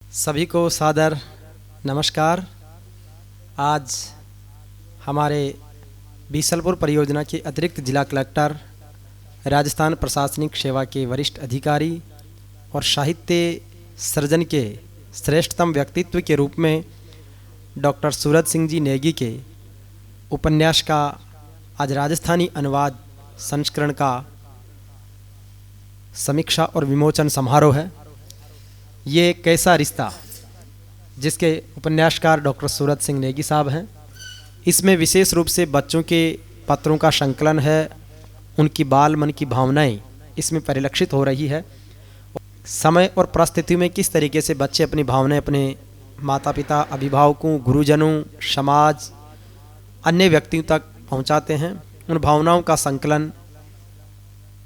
सभी को सादर नमस्कार। आज हमारे बीसलपुर परियोजना के अतिरिक्त जिला कलेक्टर, राजस्थान प्रशासनिक सेवा के वरिष्ठ अधिकारी और साहित्य सृजन के श्रेष्ठतम व्यक्तित्व के रूप में डॉक्टर सूरत सिंह जी नेगी के उपन्यास का आज राजस्थानी अनुवाद संस्करण का समीक्षा और विमोचन समारोह है। ये कैसा रिश्ता, जिसके उपन्यासकार डॉक्टर सूरत सिंह नेगी साहब हैं। इसमें विशेष रूप से बच्चों के पत्रों का संकलन है, उनकी बाल मन की भावनाएं इसमें परिलक्षित हो रही है। समय और परिस्थितियों में किस तरीके से बच्चे अपनी भावनाएं अपने माता पिता, अभिभावकों, गुरुजनों, समाज, अन्य व्यक्तियों तक पहुंचाते हैं, उन भावनाओं का संकलन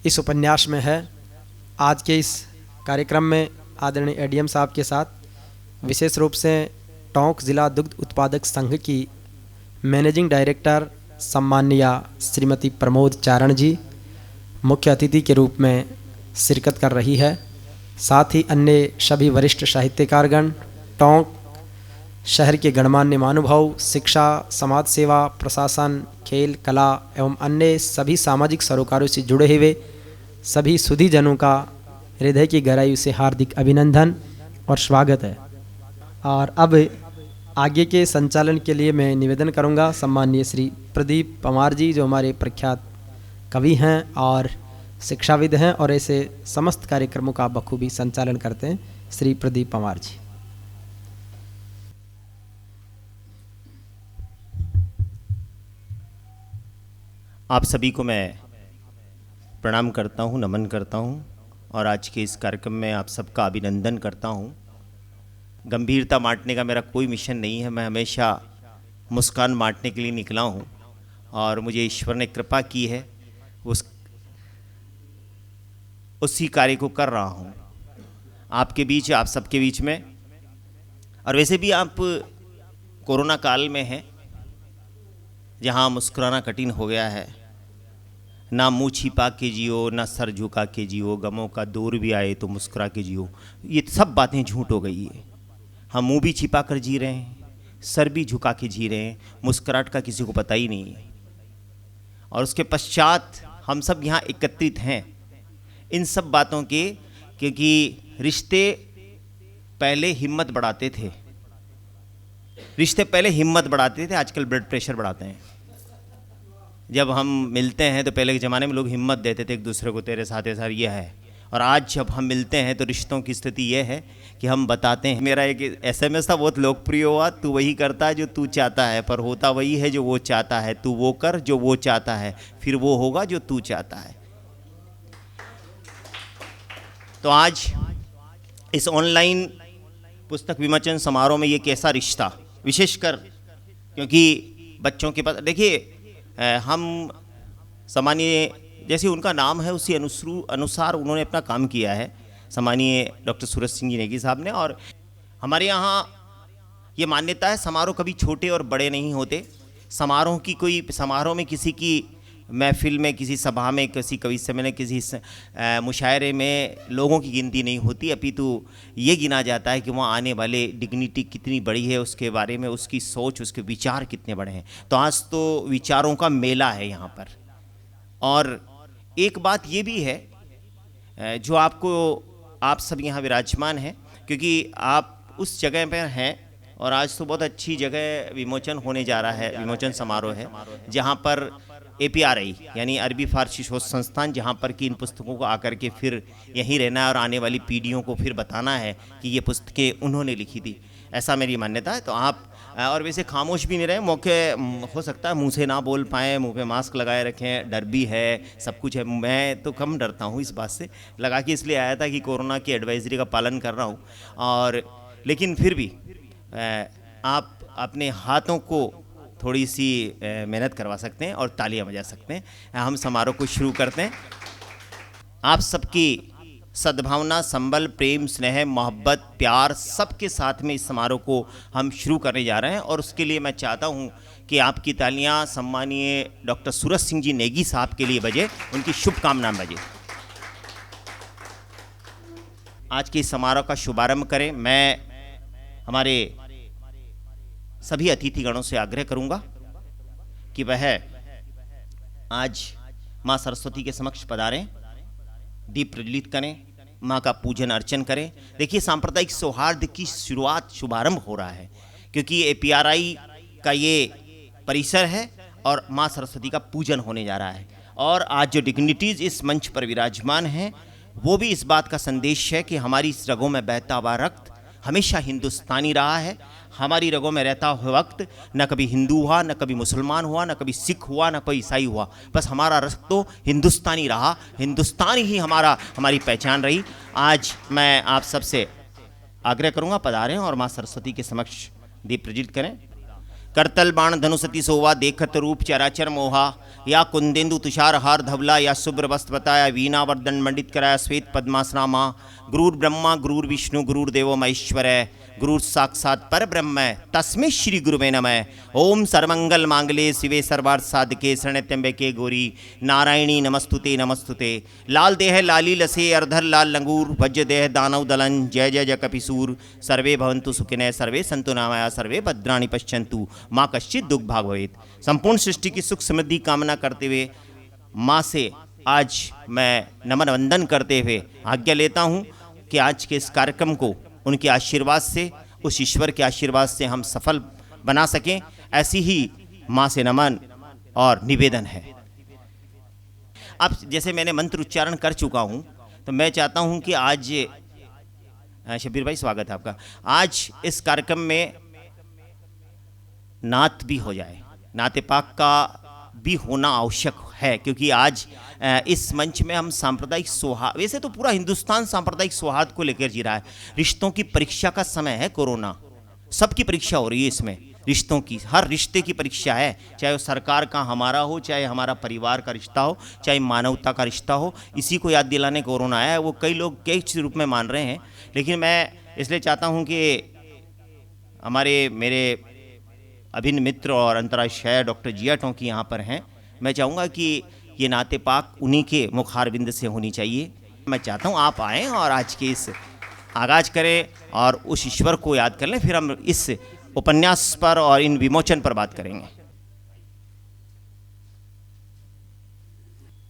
इस उपन्यास में है। आज के इस कार्यक्रम में आदरणीय एडीएम साहब के साथ विशेष रूप से टोंक जिला दुग्ध उत्पादक संघ की मैनेजिंग डायरेक्टर सम्माननीय श्रीमती प्रमोद चारण जी मुख्य अतिथि के रूप में शिरकत कर रही है। साथ ही अन्य सभी वरिष्ठ साहित्यकारगण, टोंक शहर के गणमान्य महानुभाव, शिक्षा, समाज सेवा, प्रशासन, खेल, कला एवं अन्य सभी सामाजिक सरोकारों से जुड़े हुए सभी सुधीजनों का हृदय की गहराई से हार्दिक अभिनंदन और स्वागत है। और अब आगे के संचालन के लिए मैं निवेदन करूंगा सम्माननीय श्री प्रदीप पंवार जी, जो हमारे प्रख्यात कवि हैं और शिक्षाविद हैं और ऐसे समस्त कार्यक्रमों का बखूबी संचालन करते हैं। श्री प्रदीप पंवार जी। आप सभी को मैं प्रणाम करता हूं, नमन करता हूं और आज के इस कार्यक्रम में आप सबका अभिनंदन करता हूं। गंभीरता बांटने का मेरा कोई मिशन नहीं है, मैं हमेशा मुस्कान बांटने के लिए निकला हूं और मुझे ईश्वर ने कृपा की है, उसी कार्य को कर रहा हूं आपके बीच, आप सबके बीच में। और वैसे भी आप कोरोना काल में हैं, जहां मुस्कुराना कठिन हो गया है। ना मुंह छिपा के जियो, ना सर झुका के जियो, गमों का दौर भी आए तो मुस्कुरा के जियो। ये सब बातें झूठ हो गई है। हम मुंह भी छिपा कर जी रहे हैं, सर भी झुका के जी रहे हैं, मुस्कुराहट का किसी को पता ही नहीं है। और उसके पश्चात हम सब यहाँ एकत्रित हैं इन सब बातों के, क्योंकि रिश्ते पहले हिम्मत बढ़ाते थे, आजकल ब्लड प्रेशर बढ़ाते हैं। जब हम मिलते हैं तो पहले के ज़माने में लोग हिम्मत देते थे एक दूसरे को, तेरे साथ ऐसा ये है। और आज जब हम मिलते हैं तो रिश्तों की स्थिति ये है कि हम बताते हैं। मेरा एक एसएमएस था, बहुत लोकप्रिय हुआ, तू वही करता है जो तू चाहता है, पर होता वही है जो वो चाहता है। तू वो कर जो वो चाहता है, फिर वो होगा जो तू चाहता है। तो आज इस ऑनलाइन पुस्तक विमोचन समारोह में ये कैसा रिश्ता, विशेषकर क्योंकि बच्चों के पास, देखिए हम सम्मानीय, जैसे उनका नाम है उसी अनुसार उन्होंने अपना काम किया है, सम्मानीय डॉक्टर सूरत सिंह जी नेगी साहब ने। और हमारे यहाँ ये मान्यता है, समारोह कभी छोटे और बड़े नहीं होते। समारोह में किसी की महफिल में, किसी सभा में, किसी कवि सम्मेलन, किसी मुशायरे में लोगों की गिनती नहीं होती, अपितु ये गिना जाता है कि वहाँ आने वाले डिग्निटी कितनी बड़ी है, उसके बारे में उसकी सोच, उसके विचार कितने बड़े हैं। तो आज तो विचारों का मेला है यहाँ पर। और एक बात ये भी है जो आप सब यहाँ विराजमान हैं, क्योंकि आप उस जगह पर हैं और आज तो बहुत अच्छी जगह विमोचन होने जा रहा है, विमोचन समारोह है, जहाँ पर APRI यानी अरबी फारसी शोध संस्थान, जहाँ पर कि इन पुस्तकों को आकर के फिर यहीं रहना है और आने वाली पीढ़ियों को फिर बताना है कि ये पुस्तकें उन्होंने लिखी थी, ऐसा मेरी मान्यता है। तो आप और वैसे खामोश भी नहीं रहे, मौके हो सकता है मुंह से ना बोल पाएँ, मुंह पे मास्क लगाए रखें, डर भी है, सब कुछ है। मैं तो कम डरता हूँ इस बात से, लगा के इसलिए आया था कि कोरोना की एडवाइजरी का पालन कर रहा हूँ। और लेकिन फिर भी आप अपने हाथों को थोड़ी सी मेहनत करवा सकते हैं और तालियां बजा सकते हैं। हम समारोह को शुरू करते हैं। आप सबकी सद्भावना, संबल, प्रेम, स्नेह, मोहब्बत, प्यार सबके साथ में इस समारोह को हम शुरू करने जा रहे हैं। और उसके लिए मैं चाहता हूं कि आपकी तालियां सम्मानीय डॉक्टर सूरत सिंह जी नेगी साहब के लिए बजे, उनकी शुभकामनाएं बजे। आज के इस समारोह का शुभारंभ करें। मैं हमारे सभी अतिथिगणों से आग्रह करूंगा कि वह आज माँ सरस्वती के समक्ष पधारें, दीप प्रज्वलित करें, माँ का पूजन अर्चन करें। देखिए, सांप्रदायिक सौहार्द की शुभारंभ हो रहा है, क्योंकि ये PRI का ये परिसर है और माँ सरस्वती का पूजन होने जा रहा है। और आज जो डिग्निटीज इस मंच पर विराजमान हैं, वो भी इस बात का संदेश है कि हमारी इस रगों में बहता हुआ रक्त हमेशा हिंदुस्तानी रहा है। हमारी रगों में रहता हुआ वक्त न कभी हिंदू हुआ, न कभी मुसलमान हुआ, न कभी सिख हुआ, न कोई ईसाई हुआ, बस हमारा रक्त तो हिंदुस्तानी रहा। हिंदुस्तान ही हमारी पहचान रही। आज मैं आप सबसे आग्रह करूंगा, पधारें और माँ सरस्वती के समक्ष दीप प्रज्वलित करें। करतल बाण धनुसती सोवा, देखत रूप चराचर मोहा, या कुंदेंदु तुषार हार धवला, या शुभ्र वस्त्र बताया, वीणा वर्दन मंडित कराया, श्वेत पद्मासना माँ। गुरुर ब्रह्मा गुरुर विष्णु गुरुर्देवो महेश्वर, गुरुर साक्षात पर ब्रह्म, तस्मै श्री गुरुवे नमः। ओम सर्वमंगल मांगले शिवे सर्वार्थ साधके, शरण्यत्र्यंबके गौरी नारायणी नमस्तुते नमस्तुते। लाल देह लाली लसे, अर्धर लाल लंगूर, वज्र देह दानव दलन, जय जय जय कपिसूर। सर्वे भवन्तु सुखिनः, सर्वे सन्तु निरामया, सर्वे भद्राणि पश्यन्तु माँ कश्चित् दुख भाग भवेत्। संपूर्ण सृष्टि की सुख समृद्धि कामना करते हुए माँ से आज मैं नमन वंदन करते हुए आज्ञा लेता हूँ कि आज के इस कार्यक्रम को उनके आशीर्वाद से, उस ईश्वर के आशीर्वाद से हम सफल बना सकें, ऐसी ही माँ से नमन और निवेदन है। अब जैसे मैंने मंत्र उच्चारण कर चुका हूँ, तो मैं चाहता हूँ कि आज, शब्बीर भाई स्वागत है आपका, आज इस कार्यक्रम में नात भी हो जाए, नाते पाक का भी होना आवश्यक है, क्योंकि आज इस मंच में हम सांप्रदायिक सौहार्द, वैसे तो पूरा हिंदुस्तान सांप्रदायिक सौहार्द को लेकर जी रहा है। रिश्तों की परीक्षा का समय है, कोरोना, सबकी परीक्षा हो रही है इसमें, रिश्तों की, हर रिश्ते की परीक्षा है, चाहे वो सरकार का हमारा हो, चाहे हमारा परिवार का रिश्ता हो, चाहे मानवता का रिश्ता हो। इसी को याद दिलाने कोरोना आया है। वो कई लोग कई रूप में मान रहे हैं, लेकिन मैं इसलिए चाहता हूँ कि मेरे अभिन्न मित्र और अंतर्राष्ट्रीय शायर डॉक्टर जिया टोंकी यहाँ पर हैं। मैं चाहूँगा कि ये नाते पाक उन्हीं के मुखारबिंद से होनी चाहिए। मैं चाहता हूँ आप आएँ और आज के इस आगाज करें और उस ईश्वर को याद कर लें, फिर हम इस उपन्यास पर और इन विमोचन पर बात करेंगे।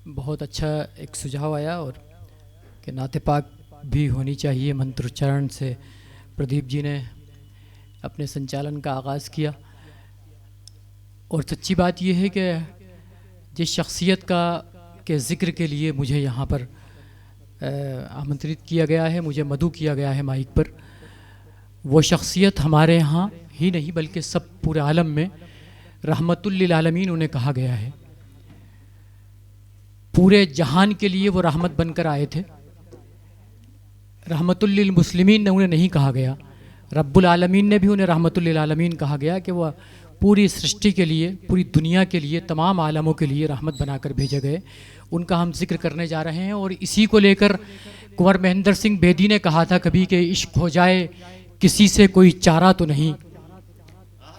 बहुत अच्छा एक सुझाव आया, और कि नाते पाक भी होनी चाहिए। मंत्रोच्चारण से प्रदीप जी ने अपने संचालन का आगाज़ किया, और सच्ची बात यह है कि जिस शख्सियत के ज़िक्र के लिए मुझे यहाँ पर आमंत्रित किया गया है, मुझे मदऊ किया गया है माइक पर, वो शख्सियत हमारे यहाँ ही नहीं बल्कि सब पूरे आलम में रहमतुल लिल आलमीन उन्हें कहा गया है। पूरे जहान के लिए वो रहमत बनकर आए थे। रहमतुल लिल मुस्लिमीन ने उन्हें नहीं कहा गया, रब्बुल आलमीन ने भी उन्हें रहमतुल लिल आलमीन कहा गया कि वह पूरी सृष्टि के लिए, पूरी दुनिया के लिए, तमाम आलमों के लिए रहमत बनाकर भेजे गए। उनका हम जिक्र करने जा रहे हैं, और इसी को लेकर कुंवर महेंद्र सिंह बेदी ने कहा था कभी कि इश्क हो जाए किसी से कोई चारा तो नहीं,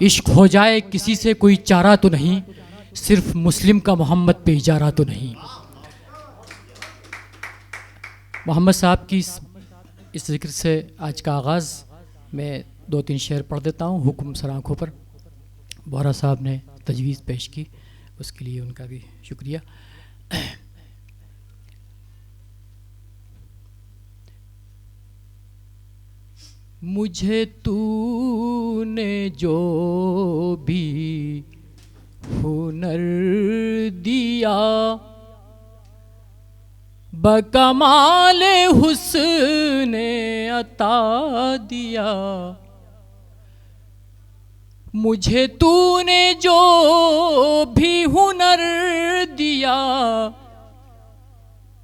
इश्क हो जाए किसी से कोई चारा तो नहीं, सिर्फ मुस्लिम का मोहम्मद पे इजारा तो नहीं। मोहम्मद साहब की इस जिक्र से आज का आगाज़ मैं 2-3 शेर पढ़ देता हूँ। हुक्म सर आँखों पर बोहरा साहब ने तजवीज़ पेश की, उसके लिए उनका भी शुक्रिया। मुझे तूने जो भी हुनर दिया, बकमाल हुस्ने अता दिया, मुझे तूने जो भी हुनर दिया,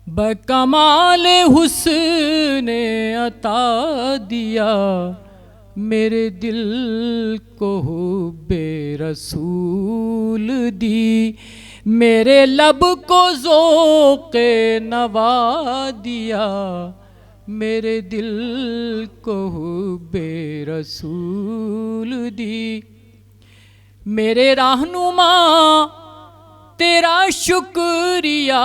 बकमाल हुस्ने अता दिया, मेरे दिल को हुब्बे रसूल दी, मेरे लब को ज़ौक़े नवा दिया, मेरे दिल को हुब्बे रसूल दी, मेरे रहनुमा तेरा शुक्रिया,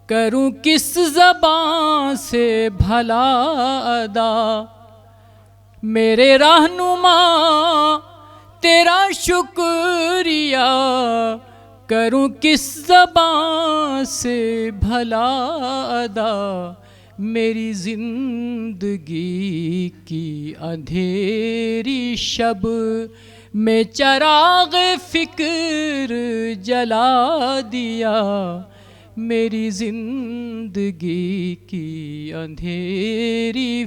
करूं किस ज़बान से भला अदा, मेरे रहनुमा तेरा शुक्रिया करूं किस ज़बान से भला अदा। मेरी ज़िंदगी की अंधेरी शब में चराग फ़िक्र जला दिया। मेरी ज़िंदगी की अंधेरी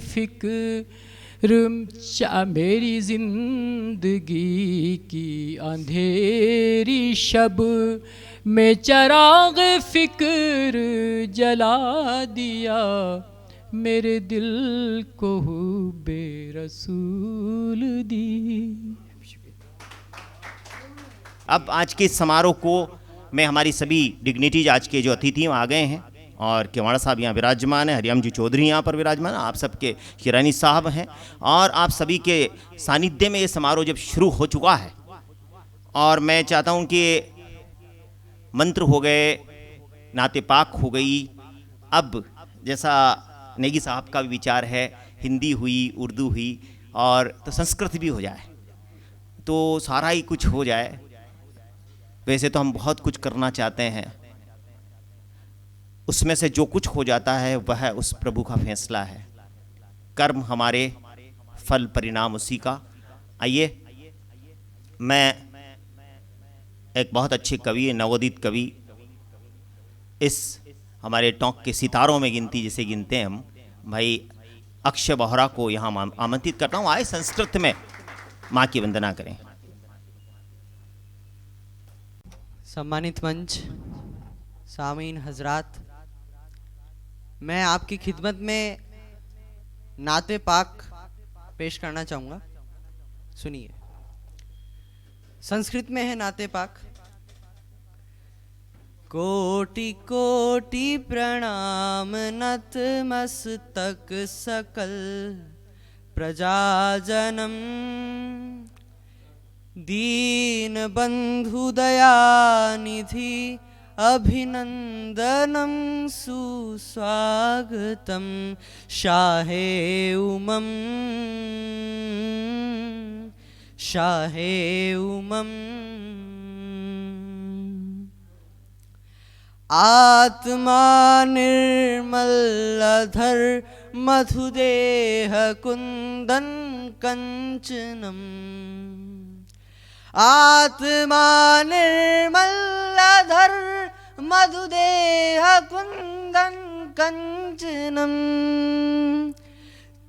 मेरी ज़िंदगी की अंधेरी शब में चराग फ़िक्र जला दिया। मेरे दिल को हुब्बे रसूल दी। अब आज के इस समारोह को मैं हमारी सभी डिग्निटीज आज के जो अतिथि आ गए हैं और केवाड़ा साहब यहाँ विराजमान है, हरियम जी चौधरी यहाँ पर विराजमान, आप सबके हिरानी साहब हैं और आप सभी के सानिध्य में ये समारोह जब शुरू हो चुका है और मैं चाहता हूँ कि मंत्र हो गए, नाते पाक हो गई, अब जैसा नेगी साहब का भी विचार है हिंदी हुई, उर्दू हुई और तो संस्कृत भी हो जाए तो सारा ही कुछ हो जाए। वैसे तो हम बहुत कुछ करना चाहते हैं, उसमें से जो कुछ हो जाता है वह उस प्रभु का फैसला है। कर्म हमारे, फल परिणाम उसी का। आइए, मैं एक बहुत अच्छे कवि, नवोदित कवि, इस हमारे टोंक के सितारों में गिनती जिसे गिनते हैं हम, भाई अक्षय बोहरा को यहाँ आमंत्रित करता हूँ। आए संस्कृत में माँ की वंदना करें। सम्मानित मंच, सामीन हजरात, मैं आपकी खिदमत में नाते पाक पेश करना चाहूँगा। सुनिए, संस्कृत में है नाते पाक। कोटि कोटि प्रणाम नतमस्तक सकल प्रजाजनम, दीन बंधु दयानिधि अभिनंदनम सुस्वागतम शाहे उमम शाहे उमम। आत्मा निर्मल अधर मधुदेह कुंदन कंचनम, आत्मा निर्मल अधर मधुदेह कुंदन कंचनम,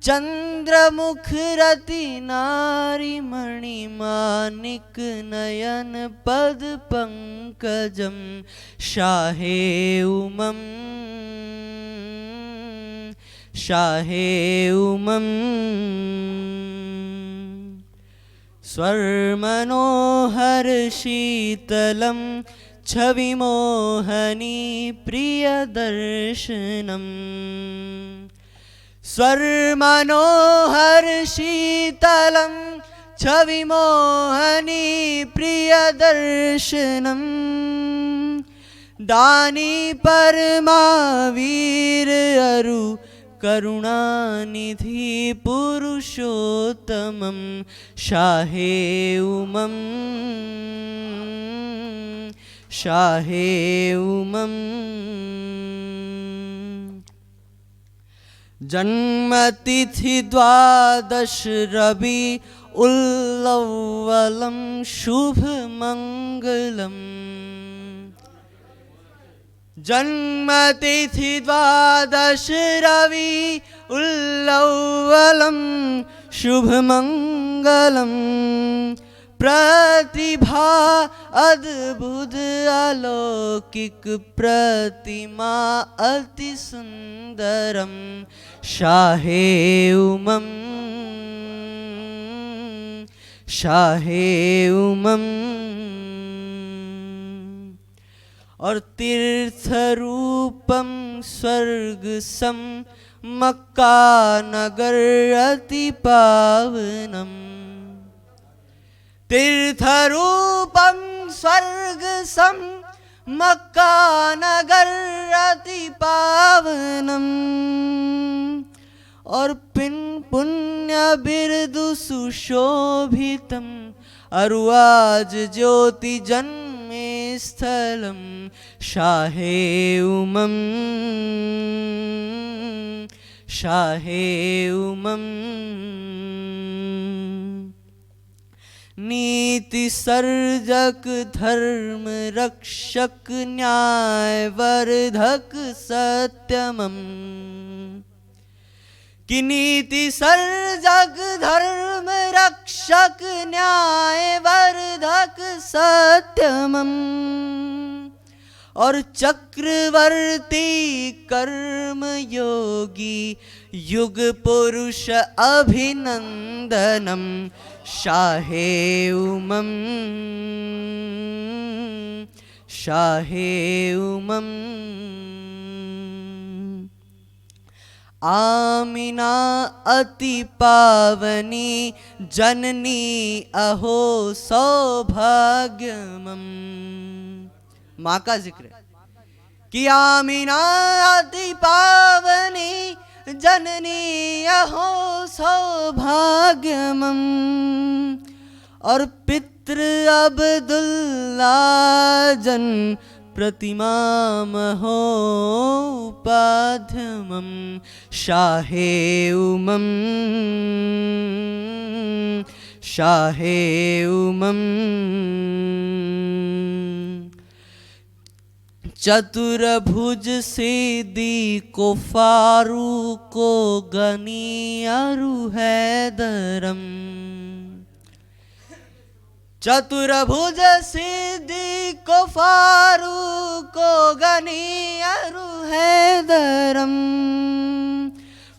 चंद्रमुख रति नारी मणिमानिक नयन पद पंकजम शाहे उमम शाहे उमम। स्वर मनोहर शीतलम छवि मोहनी प्रिय दर्शनम, स्वर मनोहर शीतलम छवि मोहनी प्रिय दर्शनम, दानी परमावीर अरु करुणानिधि पुरुषोत्तमं शाहे उमम शाहे उमम। जन्मतिथि द्वादश रवि उल्लवलम शुभ मंगलम, जन्मतिथि द्वादश रवि उल्लवलम शुभ मंगलम, प्रतिभा अद्भुत अलौकिक प्रतिमा अति सुंदरम शाहे उमम शाहे उमम। और तीर्थ रूपम स्वर्ग सम मक्का नगर अति पावनम, तीर्थ रूपम स्वर्ग सम मक्का नगर अति पावनम, और पिन पुण्य बिरदु सुशोभितम अरुआज ज्योति जन्मे स्थलम शाहे उमम शाहे उमम नीति सर्जक धर्म रक्षक न्याय वर्धक सत्यमम कि नीति सर्जक धर्म रक्षक न्याय वर्धक सत्यमम और चक्रवर्ती कर्म योगी युग पुरुष अभिनंदनम शाहे उमम शाहे उमम आमिना अति पावनी जननी अहो सौभाग्यमम माँ का जिक्र है कि आमिना अति पावनी जननी अहो सौभाग्यमम और पितृ अब्दुल्ला जन प्रतिमा महोपाध्यमम शाहे उमम शाहे उमम चतुर्भुज सिद्धि को फारूको गनी अरु हैदरम चतुर्भुज सिद्धि को फारूको गनी अरु हैदरम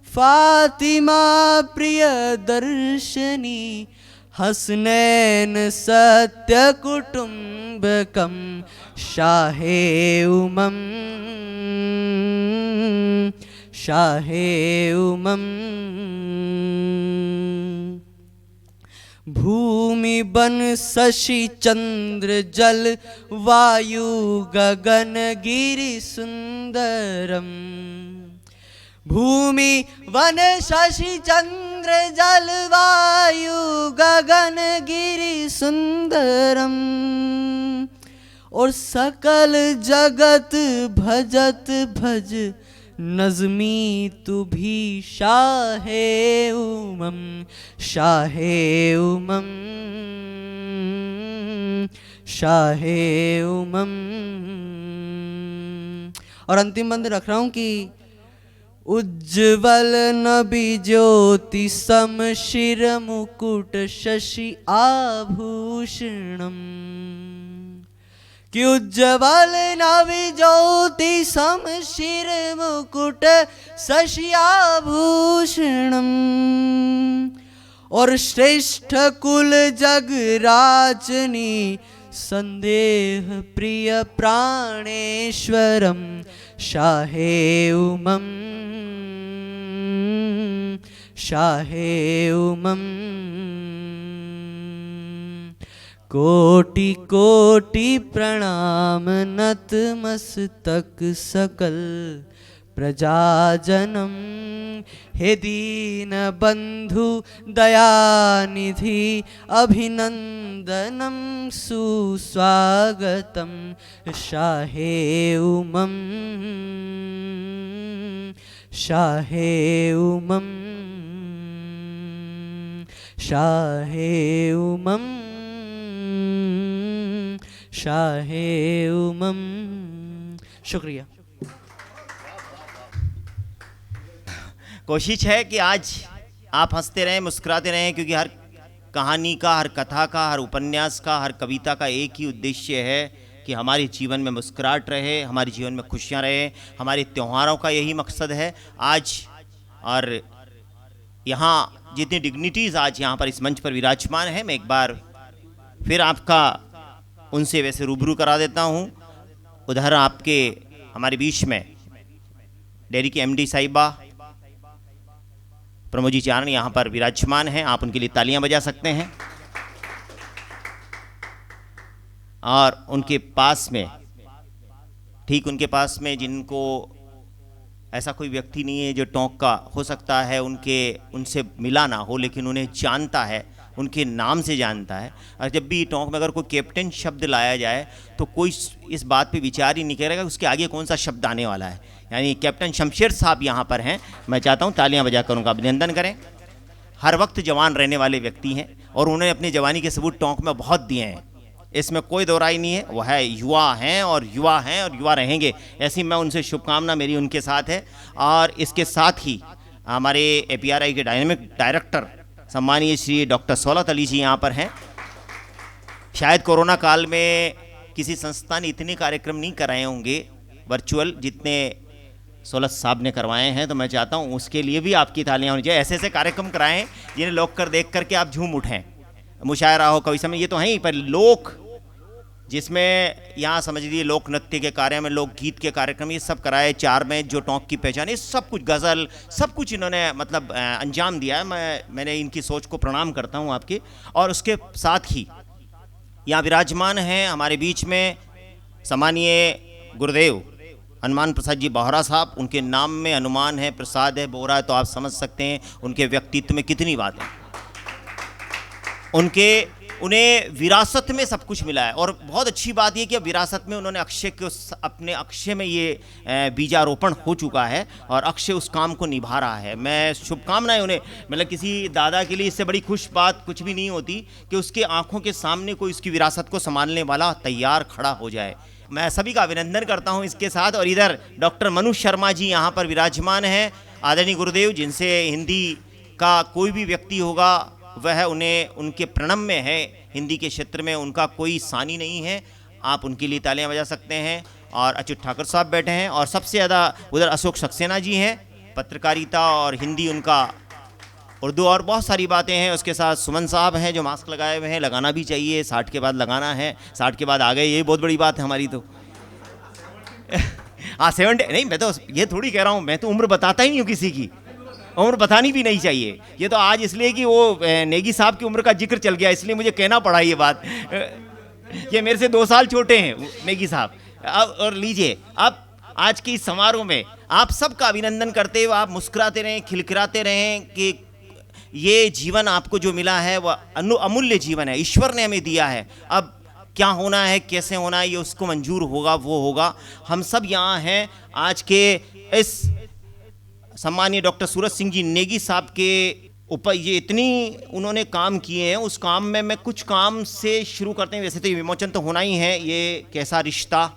फातिमा प्रिय दर्शनी हसनैन सत्य कुटुंबकम शाहे उमम शाहे उमम भूमि बन शशि चंद्र जल वायु गगन गिरि सुंदरम भूमि वन शशि चंद्र जल वायु गगन गिरि सुंदरम और सकल जगत भजत भज नज़मी तू भी शाहे उमम शाहे उमम शाहे उमम। और अंतिम बंद रख रहा हूं कि उज्ज्वल नबी ज्योति सम शिर मुकुट शशि आभूषणम कि उज्ज्वल नबी ज्योति सम शिर मुकुट शशि आभूषणम और श्रेष्ठ कुल जग राजनी संदेह प्रिय प्राणेश्वरम शाहे उमम शाहे उमम। कोटि कोटि प्रणाम नतमस्तक सकल प्रजाजनम हे दीन बंधु दयानिधि अभिनंदनम सुस्वागतम शाहे उमम शाहे उमम शाहे उमम शाहे उमम। शुक्रिया। कोशिश है कि आज आप हंसते रहें, मुस्कुराते रहें, क्योंकि हर कहानी का, हर कथा का, हर उपन्यास का, हर कविता का एक ही उद्देश्य है कि हमारे जीवन में मुस्कुराहट रहे, हमारे जीवन में खुशियां रहे। हमारे त्योहारों का यही मकसद है आज। और यहाँ जितनी डिग्निटीज़ आज यहाँ पर इस मंच पर विराजमान है, मैं एक बार फिर आपका उनसे वैसे रूबरू करा देता हूँ। उधर आपके हमारे बीच में डेयरी की एमडी साहिबा प्रमोद जी चारण यहाँ पर विराजमान हैं। आप उनके लिए तालियां बजा सकते हैं। और उनके पास में, ठीक उनके पास में, जिनको ऐसा कोई व्यक्ति नहीं है जो टोंक का हो सकता है उनसे मिला ना हो, लेकिन उन्हें जानता है, उनके नाम से जानता है। और जब भी टोंक में अगर कोई कैप्टन शब्द लाया जाए तो कोई इस बात पे विचार ही नहीं करेगा उसके आगे कौन सा शब्द आने वाला है। यानी कैप्टन शमशेर साहब यहाँ पर हैं, मैं चाहता हूँ तालियाँ बजाकर उनका अभिनंदन करें। हर वक्त जवान रहने वाले व्यक्ति हैं और उन्होंने अपनी जवानी के सबूत टोंक में बहुत दिए हैं, इसमें कोई दो राय नहीं है। वह है युवा हैं और युवा रहेंगे, ऐसी मैं उनसे शुभकामना मेरी उनके साथ है। और इसके साथ ही हमारे APRI के डायनेमिक डायरेक्टर सम्मानीय श्री डॉक्टर सौलत अली जी यहाँ पर हैं। शायद कोरोना काल में किसी संस्था ने इतने कार्यक्रम नहीं कराए होंगे वर्चुअल जितने सौलत साहब ने करवाए हैं, तो मैं चाहता हूँ उसके लिए भी आपकी तालियां होनी चाहिए। ऐसे ऐसे कार्यक्रम कराएं जिन्हें लोग कर देख करके आप झूम उठें। मुशायरा हो, कवि समय, ये तो है ही, पर लोक जिसमें यहाँ समझ लीजिए लोक नृत्य के कार्य में, लोकगीत के कार्यक्रम, ये सब कराए। 4 में जो टोंक की पहचान है, सब कुछ गज़ल, सब कुछ इन्होंने मतलब अंजाम दिया है। मैंने इनकी सोच को प्रणाम करता हूँ आपकी। और उसके साथ ही यहाँ विराजमान हैं हमारे बीच में सम्मानीय गुरुदेव हनुमान प्रसाद जी बोहरा साहब। उनके नाम में हनुमान है, प्रसाद है, बोहरा है, तो आप समझ सकते हैं उनके व्यक्तित्व में कितनी बात है। उन्हें विरासत में सब कुछ मिला है। और बहुत अच्छी बात यह कि विरासत में उन्होंने अक्षय को, अपने अक्षय में ये बीजारोपण हो चुका है और अक्षय उस काम को निभा रहा है। मैं शुभकामनाएं उन्हें, मतलब किसी दादा के लिए इससे बड़ी खुश बात कुछ भी नहीं होती कि उसके आंखों के सामने कोई उसकी विरासत को संभालने वाला तैयार खड़ा हो जाए। मैं सभी का अभिनंदन करता हूं इसके साथ। और इधर डॉक्टर मनु शर्मा जी यहाँ पर विराजमान हैं, आदरणीय गुरुदेव, जिनसे हिंदी का कोई भी व्यक्ति होगा वह उन्हें उनके प्रणम्य है। हिंदी के क्षेत्र में उनका कोई सानी नहीं है, आप उनके लिए तालियां बजा सकते हैं। और अच्युत ठाकुर साहब बैठे हैं और सबसे ज़्यादा उधर अशोक सक्सेना जी हैं, पत्रकारिता और हिंदी उनका, उर्दू और बहुत सारी बातें हैं। उसके साथ सुमन साहब हैं जो मास्क लगाए हुए हैं, लगाना भी चाहिए, 60 के बाद लगाना है, 60 के बाद आ गए, ये बहुत बड़ी बात है हमारी तो। हाँ 70 नहीं, मैं तो ये थोड़ी कह रहा हूँ, मैं तो उम्र बताता ही नहीं हूँ किसी की, उम्र बतानी भी नहीं चाहिए। ये तो आज इसलिए कि वो नेगी साहब की उम्र का जिक्र चल गया, इसलिए मुझे कहना पड़ा ये बात। ये मेरे से 2 साल छोटे हैं नेगी साहब। अब और लीजिए, अब आज के इस समारोह में आप सबका अभिनंदन करते हुए आप मुस्कुराते रहें, खिलखिलाते रहें कि ये जीवन आपको जो मिला है वह अमूल्य जीवन है, ईश्वर ने हमें दिया है। अब क्या होना है, कैसे होना है, ये उसको मंजूर होगा, वो होगा। हम सब यहाँ हैं आज के इस सम्मानीय डॉक्टर सूरज सिंह जी नेगी साहब के ऊपर, ये इतनी उन्होंने काम किए हैं। उस काम में मैं कुछ काम से शुरू करते हैं। वैसे तो ये विमोचन तो होना ही है, ये कैसा रिश्ता,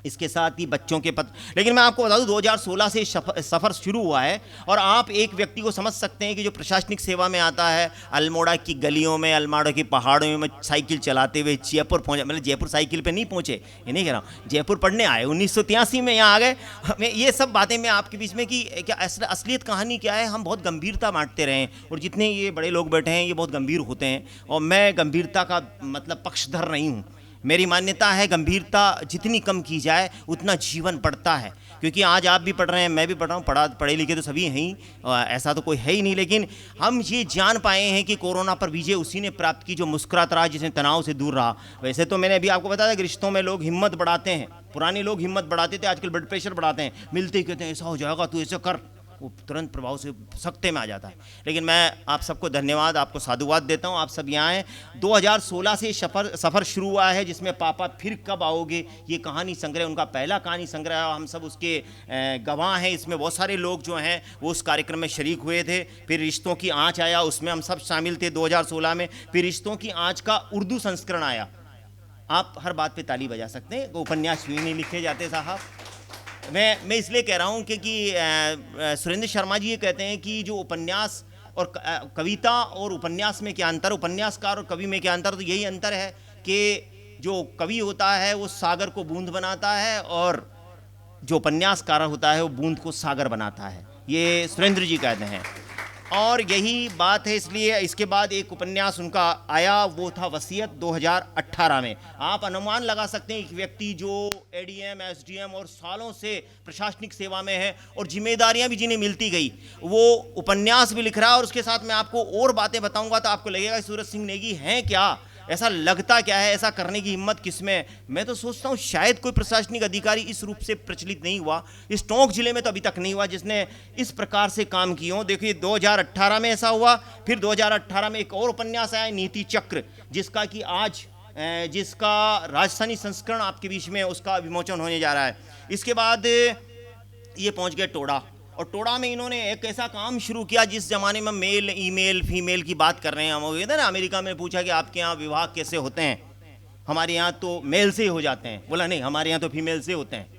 इसके साथ ही बच्चों के पत्र। लेकिन मैं आपको बता दूं 2016 से सफ़र शुरू हुआ है और आप एक व्यक्ति को समझ सकते हैं कि जो प्रशासनिक सेवा में आता है, अल्मोड़ा की गलियों में, अल्मोड़ा की पहाड़ों में साइकिल चलाते हुए जयपुर पहुंचे। मतलब जयपुर साइकिल पे नहीं पहुंचे, ये नहीं कह रहा हूँ, जयपुर पढ़ने आए, 1983 में यहाँ आ गए। हमें ये सब बातें मैं आपके बीच में कि क्या असलियत कहानी क्या है, हम बहुत गंभीरता बांटते रहे और जितने ये बड़े लोग बैठे हैं ये बहुत गंभीर होते हैं और मैं गंभीरता का मतलब पक्षधर नहीं हूँ। मेरी मान्यता है गंभीरता जितनी कम की जाए उतना जीवन बढ़ता है। क्योंकि आज आप भी पढ़ रहे हैं, मैं भी पढ़ रहा हूँ, पढ़े लिखे तो सभी हैं ही, ऐसा तो कोई है ही नहीं। लेकिन हम ये जान पाए हैं कि कोरोना पर विजय उसी ने प्राप्त की जो मुस्कुराता रहा, जिसने तनाव से दूर रहा। वैसे तो मैंने अभी आपको बताया कि रिश्तों में लोग हिम्मत बढ़ाते हैं, पुराने लोग हिम्मत बढ़ाते थे, आजकल ब्लड प्रेशर बढ़ाते हैं, मिलते ही कहते हैं ऐसा हो जाएगा, तू ऐसा कर, वो तुरंत प्रभाव से सख्ते में आ जाता है। लेकिन मैं आप सबको धन्यवाद, आपको साधुवाद देता हूँ, आप सब यहाँ हैं। 2016 से सफ़र शुरू हुआ है जिसमें पापा फिर कब आओगे, ये कहानी संग्रह उनका पहला कहानी संग्रह है। हम सब उसके गवाह हैं। इसमें बहुत सारे लोग जो हैं वो उस कार्यक्रम में शरीक हुए थे। फिर रिश्तों की आँच आया, उसमें हम सब शामिल थे 2016 में। फिर रिश्तों की आँच का उर्दू संस्करण आया। आप हर बात पर ताली बजा सकते हैं, उपन्यास भी नहीं लिखे जाते साहब। मैं इसलिए कह रहा हूँ क्योंकि सुरेंद्र शर्मा जी ये कहते हैं कि जो उपन्यास और कविता और उपन्यास में क्या अंतर, उपन्यासकार और कवि में क्या अंतर, तो यही अंतर है कि जो कवि होता है वो सागर को बूंद बनाता है और जो उपन्यासकार होता है वो बूंद को सागर बनाता है, ये सुरेंद्र जी कहते हैं। और यही बात है, इसलिए इसके बाद एक उपन्यास उनका आया, वो था वसीयत 2018 में। आप अनुमान लगा सकते हैं एक व्यक्ति जो एडीएम, एसडीएम और सालों से प्रशासनिक सेवा में है और जिम्मेदारियां भी जिन्हें मिलती गई, वो उपन्यास भी लिख रहा है। और उसके साथ मैं आपको और बातें बताऊंगा तो आपको लगेगा सूरज सिंह नेगी हैं क्या, ऐसा लगता क्या है, ऐसा करने की हिम्मत किसमें है? मैं तो सोचता हूँ शायद कोई प्रशासनिक अधिकारी इस रूप से प्रचलित नहीं हुआ, इस टोंक जिले में तो अभी तक नहीं हुआ जिसने इस प्रकार से काम किए हों। देखिए 2018 में ऐसा हुआ, फिर 2018 में एक और उपन्यास आया नीति चक्र, जिसका कि आज जिसका राजस्थानी संस्करण आपके बीच में उसका विमोचन होने जा रहा है। इसके बाद ये पहुंच गए टोडा, और टोडा में इन्होंने एक ऐसा काम शुरू किया जिस ज़माने में मेल ईमेल फीमेल की बात कर रहे हैं हम, हो गए थे ना, अमेरिका में पूछा कि आपके यहाँ विवाह कैसे होते हैं, हमारे यहाँ तो मेल से ही हो जाते हैं, बोला नहीं हमारे यहाँ तो फीमेल से होते हैं।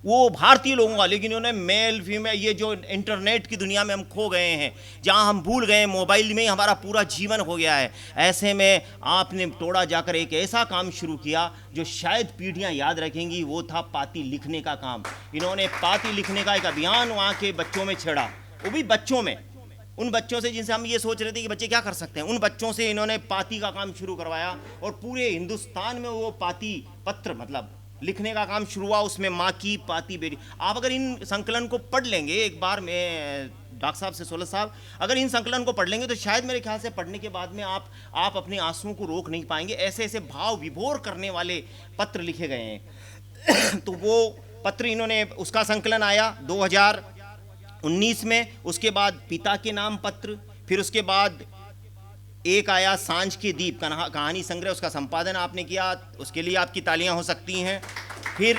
वो भारतीय लोगों का, लेकिन उन्होंने मेल फीमेल, ये जो इंटरनेट की दुनिया में हम खो गए हैं, जहां हम भूल गए, मोबाइल में ही हमारा पूरा जीवन हो गया है। ऐसे में आपने टोडा जाकर एक ऐसा काम शुरू किया जो शायद पीढ़ियां याद रखेंगी, वो था पाती लिखने का काम। इन्होंने पाती लिखने का एक अभियान वहाँ के बच्चों में छेड़ा, वो भी बच्चों में, उन बच्चों से जिनसे हम ये सोच रहे थे कि बच्चे क्या कर सकते हैं, उन बच्चों से इन्होंने पाती का काम शुरू करवाया, और पूरे हिंदुस्तान में वो पाती पत्र मतलब लिखने का काम शुरू हुआ। उसमें माँ की पाती बेटी, आप अगर इन संकलन को पढ़ लेंगे एक बार, मैं डॉक्टर साहब से, सोलह साहब, अगर इन संकलन को पढ़ लेंगे तो शायद मेरे ख्याल से पढ़ने के बाद में आप अपने आंसुओं को रोक नहीं पाएंगे। ऐसे ऐसे भाव विभोर करने वाले पत्र लिखे गए हैं। तो वो पत्र इन्होंने, उसका संकलन आया 2019 में, उसके बाद पिता के नाम पत्र, फिर उसके बाद एक आया सांझ के दीप कहानी संग्रह, उसका संपादन आपने किया, उसके लिए आपकी तालियां हो सकती हैं। फिर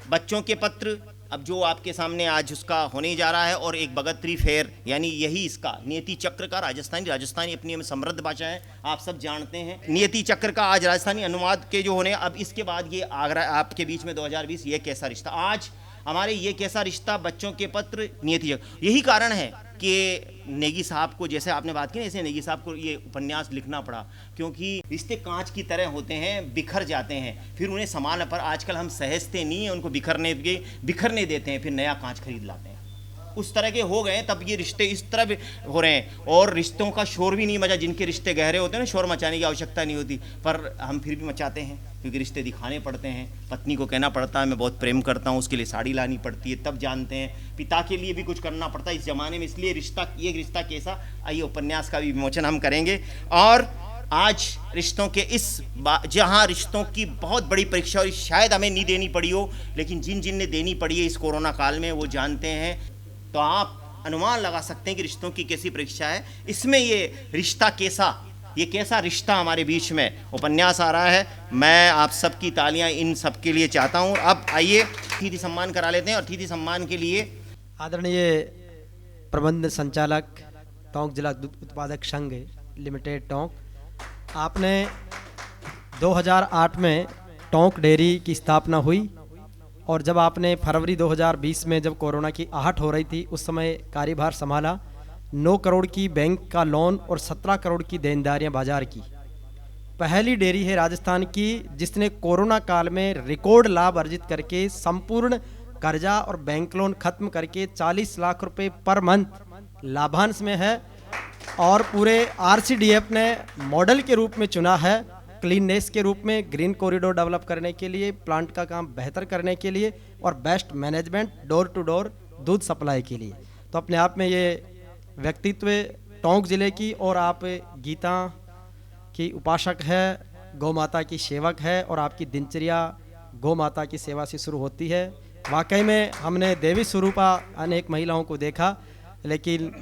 बच्चों के पत्र, अब जो आपके सामने आज उसका होने जा रहा है, और एक बगतरी फेर, यानी यही इसका नियति चक्र का राजस्थानी अपनी में समृद्ध भाषा है, आप सब जानते हैं। नियति चक्र का आज राजस्थानी अनुवाद के जो होने, अब इसके बाद ये आगरा आपके बीच में 2020 ये कैसा रिश्ता, आज हमारे ये कैसा रिश्ता, बच्चों के पत्र, नियति चक्र। यही कारण है कि नेगी साहब को, जैसे आपने बात की ना, ऐसे नेगी साहब को ये उपन्यास लिखना पड़ा, क्योंकि रिश्ते कांच की तरह होते हैं, बिखर जाते हैं, फिर उन्हें संभालना पर आजकल हम सहजते नहीं हैं, उनको बिखरने देते हैं, फिर नया कांच खरीद लाते हैं। उस तरह के हो गए, तब ये रिश्ते इस तरह हो रहे हैं, और रिश्तों का शोर भी नहीं मचा। जिनके रिश्ते गहरे होते हैं ना, शोर मचाने की आवश्यकता नहीं होती, पर हम फिर भी मचाते हैं, क्योंकि रिश्ते दिखाने पड़ते हैं। पत्नी को कहना पड़ता है मैं बहुत प्रेम करता हूँ, उसके लिए साड़ी लानी पड़ती है, तब जानते हैं। पिता के लिए भी कुछ करना पड़ता है इस ज़माने में, इसलिए ये रिश्ता कैसा, आइए उपन्यास का भी विमोचन हम करेंगे। और आज रिश्तों के जहाँ रिश्तों की बहुत बड़ी परीक्षा, और शायद हमें नहीं देनी पड़ी हो, लेकिन जिन ने देनी पड़ी है इस कोरोना काल में, वो जानते हैं। तो आप अनुमान लगा सकते हैं कि रिश्तों की कैसी परीक्षा है। इसमें ये रिश्ता कैसा रिश्ता हमारे बीच में उपन्यास आ रहा है। मैं आप सबकी तालियां इन सब के लिए चाहता हूं। अब आइए अतिथि सम्मान करा लेते हैं, और अतिथि सम्मान के लिए आदरणीय प्रबंध संचालक टोंक जिला दूध उत्पादक संघ लिमिटेड टोंक, आपने 2008 में टोंक डेयरी की स्थापना हुई, और जब आपने फरवरी 2020 में जब कोरोना की आहट हो रही थी, उस समय कार्यभार संभाला। 9 करोड़ की बैंक का लोन और 17 करोड़ की देनदारियां बाजार की पहली डेयरी है राजस्थान की जिसने कोरोना काल में रिकॉर्ड लाभ अर्जित करके संपूर्ण कर्जा और बैंक लोन खत्म करके 40 लाख रुपए पर मंथ लाभांश में है, और पूरे RCDF ने मॉडल के रूप में चुना है, क्लीननेस के रूप में, ग्रीन कॉरिडोर डेवलप करने के लिए, प्लांट का काम बेहतर करने के लिए, और best management door to door दूध सप्लाई के लिए। तो अपने आप में ये व्यक्तित्व टोंक ज़िले की, और आप गीता की उपासक है, गौ माता की सेवक है, और आपकी दिनचर्या गौ माता की सेवा से शुरू होती है। वाकई में हमने देवी स्वरूपा अनेक महिलाओं को देखा, लेकिन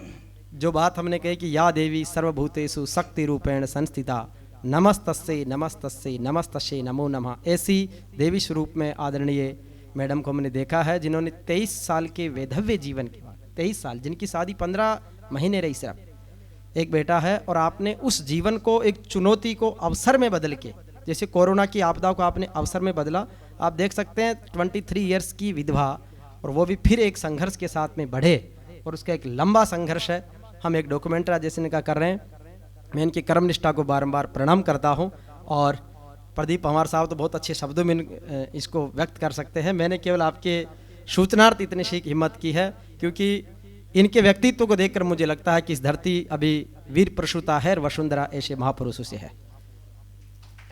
जो बात हमने कही कि या देवी सर्वभूतेषु शक्ति रूपेण संस्थिता, नमस्तस्यै नमस्तस्यै नमस्तस्यै नमो नमः, ऐसी देवी स्वरूप में आदरणीय मैडम को हमने देखा है, जिन्होंने 23 साल के वैधव्य जीवन के बाद, 23 साल, जिनकी शादी 15 महीने रही, सिर्फ एक बेटा है, और आपने उस जीवन को एक चुनौती को अवसर में बदल के, जैसे कोरोना की आपदा को आपने अवसर में बदला। आप देख सकते हैं 23 ईयर्स की विधवा, और वो भी फिर एक संघर्ष के साथ में बढ़े, और उसका एक लंबा संघर्ष है। हम एक डॉक्यूमेंट्री जैसे इनका कर रहे हैं, मैं इनकी कर्मनिष्ठा को बारंबार प्रणाम करता हूं, और प्रदीप पवार साहब तो बहुत अच्छे शब्दों में इसको व्यक्त कर सकते हैं। मैंने केवल आपके सूचनार्थ इतनी सी हिम्मत की है, क्योंकि इनके व्यक्तित्व को देखकर मुझे लगता है कि इस धरती अभी वीर प्रसूता है, और वसुंधरा ऐसे महापुरुषों से है।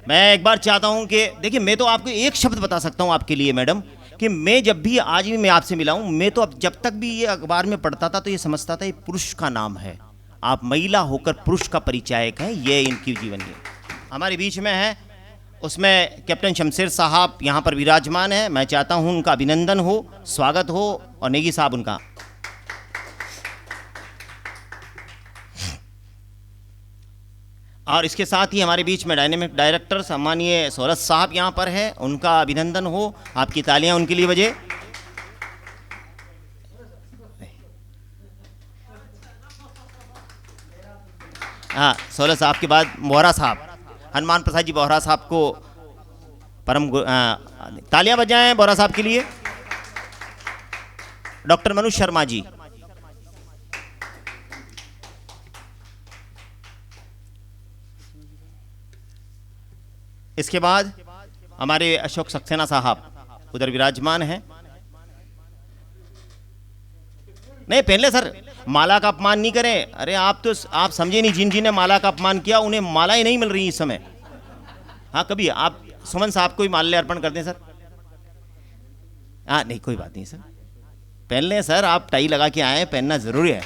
मैं एक बार चाहता हूं कि देखिए, मैं तो आपको एक शब्द बता सकता हूं आपके लिए मैडम, कि मैं जब भी, आज भी मैं आपसे मिला हूं, मैं तो अब जब तक भी ये अखबार में पढ़ता था तो ये समझता था ये पुरुष का नाम है। आप महिला होकर पुरुष का परिचायक हैं, ये इनकी जीवन है। हमारे बीच में है, उसमें कैप्टन शमशेर साहब यहाँ पर विराजमान है। मैं चाहता हूँ उनका अभिनंदन हो, स्वागत हो, और नेगी साहब उनका। और इसके साथ ही हमारे बीच में डायनेमिक डायरेक्टर सम्मानीय सोरस साहब यहाँ पर है, उनका अभिनंदन हो। आपकी तालियां उनके लिए बजे। हाँ, सोलह साहब के बाद बोहरा साहब, हनुमान प्रसाद जी बोहरा साहब को तालियां बजाएं बोहरा साहब के लिए। डॉक्टर मनु शर्मा जी, इसके बाद हमारे अशोक सक्सेना साहब उधर विराजमान हैं। नहीं पहले सर माला का अपमान नहीं करें। अरे आप समझे नहीं, जिन जिन ने माला का अपमान किया उन्हें माला ही नहीं मिल रही इस समय। हाँ, कभी आप सुमन साहब को ही माल्य अर्पण कर दें सर। हाँ नहीं, कोई बात नहीं सर, पहन लें सर, आप टाई लगा के आए हैं, पहनना जरूरी है।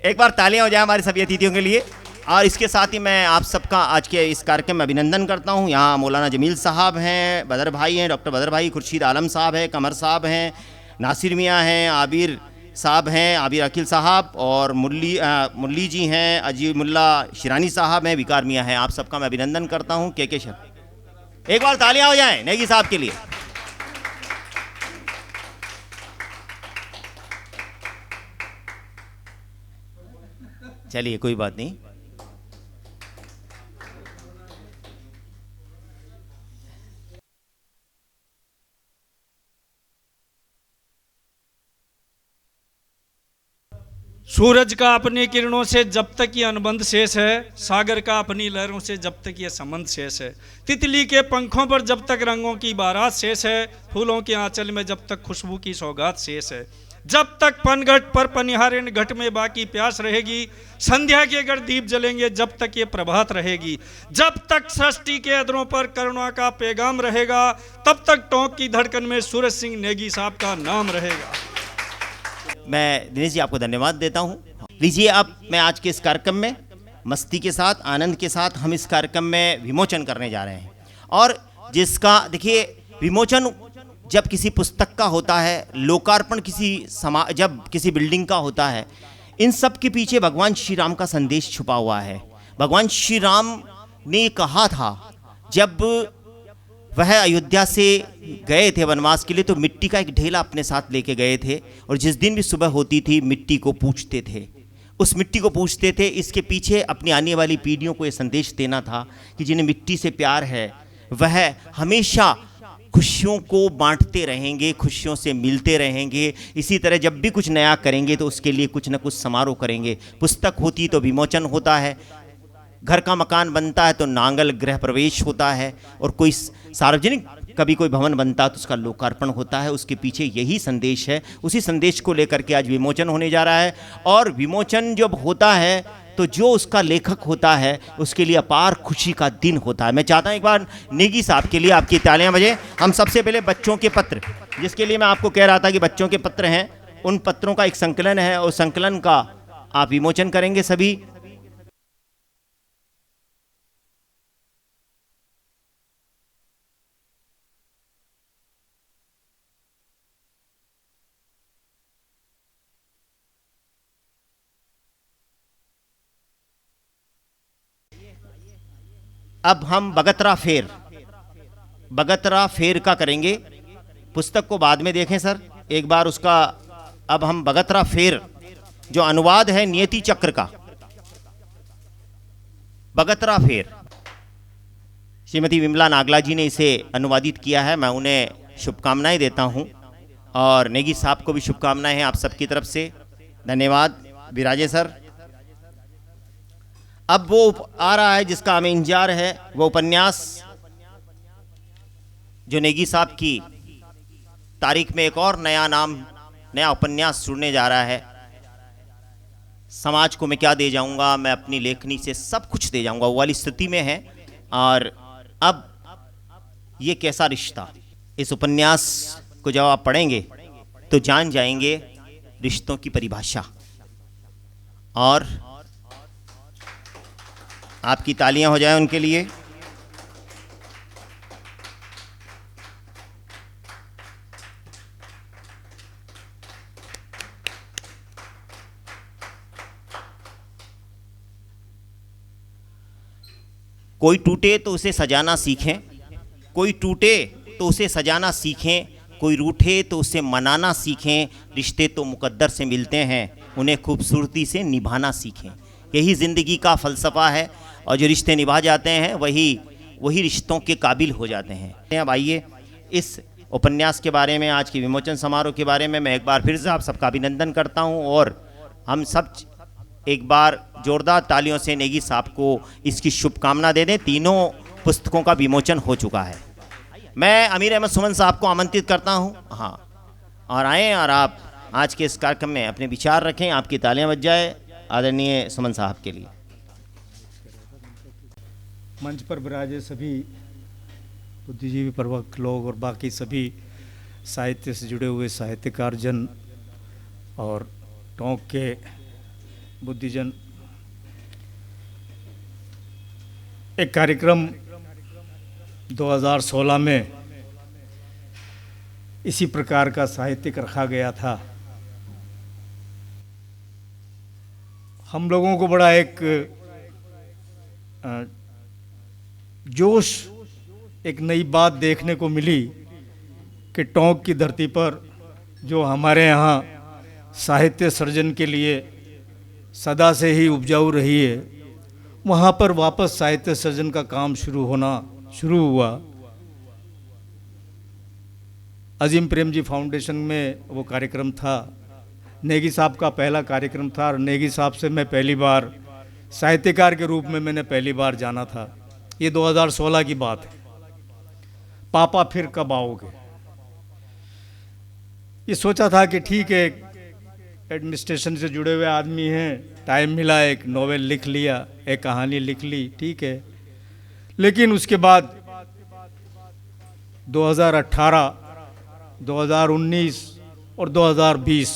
एक बार तालियां हो जाए हमारे सभी अतिथियों के लिए। और इसके साथ ही मैं आप सबका आज के इस कार्यक्रम में अभिनंदन करता हूं। यहाँ मौलाना जमील साहब हैं, बदर भाई हैं, डॉक्टर बदर भाई, खुर्शीद आलम साहब हैं, कमर साहब हैं, नासिर मियाँ हैं, आबिर साहब हैं, आबिर अकील साहब, और मुरली जी हैं, अजीब मुल्ला शिरानी साहब हैं, विकार मियाँ हैं। आप सबका मैं अभिनंदन करता हूँ। के शर, एक बार तालियां हो जाएं नेगी साहब के लिए। चलिए कोई बात नहीं। सूरज का अपनी किरणों से जब तक ये अनुबंध शेष है, सागर का अपनी लहरों से जब तक ये संबंध शेष है, तितली के पंखों पर जब तक रंगों की बारात शेष है, फूलों के आंचल में जब तक खुशबू की सौगात शेष है, जब तक पनघट पर पनिहारिण घट में बाकी प्यास रहेगी, संध्या के अगर दीप जलेंगे जब तक ये प्रभात रहेगी, जब तक सृष्टि के अधरों पर करुणा का पैगाम रहेगा, तब तक टोंक की धड़कन में सूरज सिंह नेगी साहब का नाम रहेगा। मैं दिनेश जी आपको धन्यवाद देता हूँ। लीजिए, अब मैं आज के इस कार्यक्रम में मस्ती के साथ, आनंद के साथ हम इस कार्यक्रम में विमोचन करने जा रहे हैं। और जिसका देखिए, विमोचन जब किसी पुस्तक का होता है, लोकार्पण जब किसी बिल्डिंग का होता है, इन सब के पीछे भगवान श्री राम का संदेश छुपा हुआ है। भगवान श्री राम ने कहा था, जब वह अयोध्या से गए थे वनवास के लिए, तो मिट्टी का एक ढेला अपने साथ लेके गए थे, और जिस दिन भी सुबह होती थी मिट्टी को पूजते थे, उस मिट्टी को पूजते थे। इसके पीछे अपनी आने वाली पीढ़ियों को ये संदेश देना था कि जिन्हें मिट्टी से प्यार है वह हमेशा खुशियों को बांटते रहेंगे, खुशियों से मिलते रहेंगे। इसी तरह जब भी कुछ नया करेंगे तो उसके लिए कुछ न कुछ समारोह करेंगे। पुस्तक होती तो विमोचन होता है, घर का मकान बनता है तो नांगल गृह प्रवेश होता है, और कोई सार्वजनिक कभी कोई भवन बनता है तो उसका लोकार्पण होता है। उसके पीछे यही संदेश है। उसी संदेश को लेकर के आज विमोचन होने जा रहा है। और विमोचन जब होता है तो जो उसका लेखक होता है उसके लिए अपार खुशी का दिन होता है। मैं चाहता हूँ एक बार नेगी साहब के लिए आपकी तालियां बजे। हम सबसे पहले बच्चों के पत्र, जिसके लिए मैं आपको कह रहा था कि बच्चों के पत्र हैं, उन पत्रों का एक संकलन है, और संकलन का आप विमोचन करेंगे सभी। अब हम बगतरा फेर का करेंगे। पुस्तक को बाद में देखें सर एक बार उसका। अब हम बगतरा फेर, जो अनुवाद है नियति चक्र का, बगतरा फेर, श्रीमती विमला नागला जी ने इसे अनुवादित किया है। मैं उन्हें शुभकामनाएं देता हूं, और नेगी साहब को भी शुभकामनाएं हैं आप सबकी तरफ से। धन्यवाद विराजे सर। अब वो आ रहा है जिसका हमें इंतजार है, वो उपन्यास जो नेगी साहब की तारीख में एक और नया उपन्यास जुड़ने जा रहा है। समाज को मैं क्या दे जाऊंगा, मैं अपनी लेखनी से सब कुछ दे जाऊंगा, वो वाली स्थिति में है। और अब ये कैसा रिश्ता, इस उपन्यास को जब आप पढ़ेंगे तो जान जाएंगे रिश्तों की परिभाषा। और आपकी तालियां हो जाएं उनके लिए। कोई टूटे तो उसे सजाना सीखें, कोई टूटे तो उसे सजाना सीखें, कोई रूठे तो उसे मनाना सीखें। रिश्ते तो मुकद्दर से मिलते हैं, उन्हें खूबसूरती से निभाना सीखें। यही ज़िंदगी का फ़लसफ़ा है, और जो रिश्ते निभा जाते हैं वही रिश्तों के काबिल हो जाते हैं। अब आइए, इस उपन्यास के बारे में, आज के विमोचन समारोह के बारे में मैं एक बार फिर से आप सबका अभिनंदन करता हूं, और हम सब एक बार जोरदार तालियों से नेगी साहब को इसकी शुभकामना दे दें। तीनों पुस्तकों का विमोचन हो चुका है। मैं अमीर अहमद सुमन साहब को आमंत्रित करता हूं, हाँ, और आएँ और आप आज के इस कार्यक्रम में अपने विचार रखें। आपकी तालियां बज जाए आदरणीय सुमन साहब के लिए। मंच पर विराजे सभी बुद्धिजीवी प्रवक्ता लोग और बाकी सभी साहित्य से जुड़े हुए साहित्यकार जन और टोंक के बुद्धिजन, एक कार्यक्रम 2016 में इसी प्रकार का साहित्यिक रखा गया था। हम लोगों को बड़ा एक जोश, एक नई बात देखने को मिली कि टोंक की धरती पर जो हमारे यहाँ साहित्य सर्जन के लिए सदा से ही उपजाऊ रही है, वहाँ पर वापस साहित्य सर्जन का काम शुरू हुआ। अजीम प्रेम जी फाउंडेशन में वो कार्यक्रम था। नेगी साहब का पहला कार्यक्रम था, और नेगी साहब से मैं पहली बार साहित्यकार के रूप में मैंने पहली बार जाना था। ये 2016 की बात है। पापा फिर कब आओगे, ये सोचा था कि ठीक है, एडमिनिस्ट्रेशन से जुड़े हुए आदमी हैं, टाइम मिला, एक नोवेल लिख लिया, एक कहानी लिख ली, ठीक है। लेकिन उसके बाद 2018, 2019 और 2020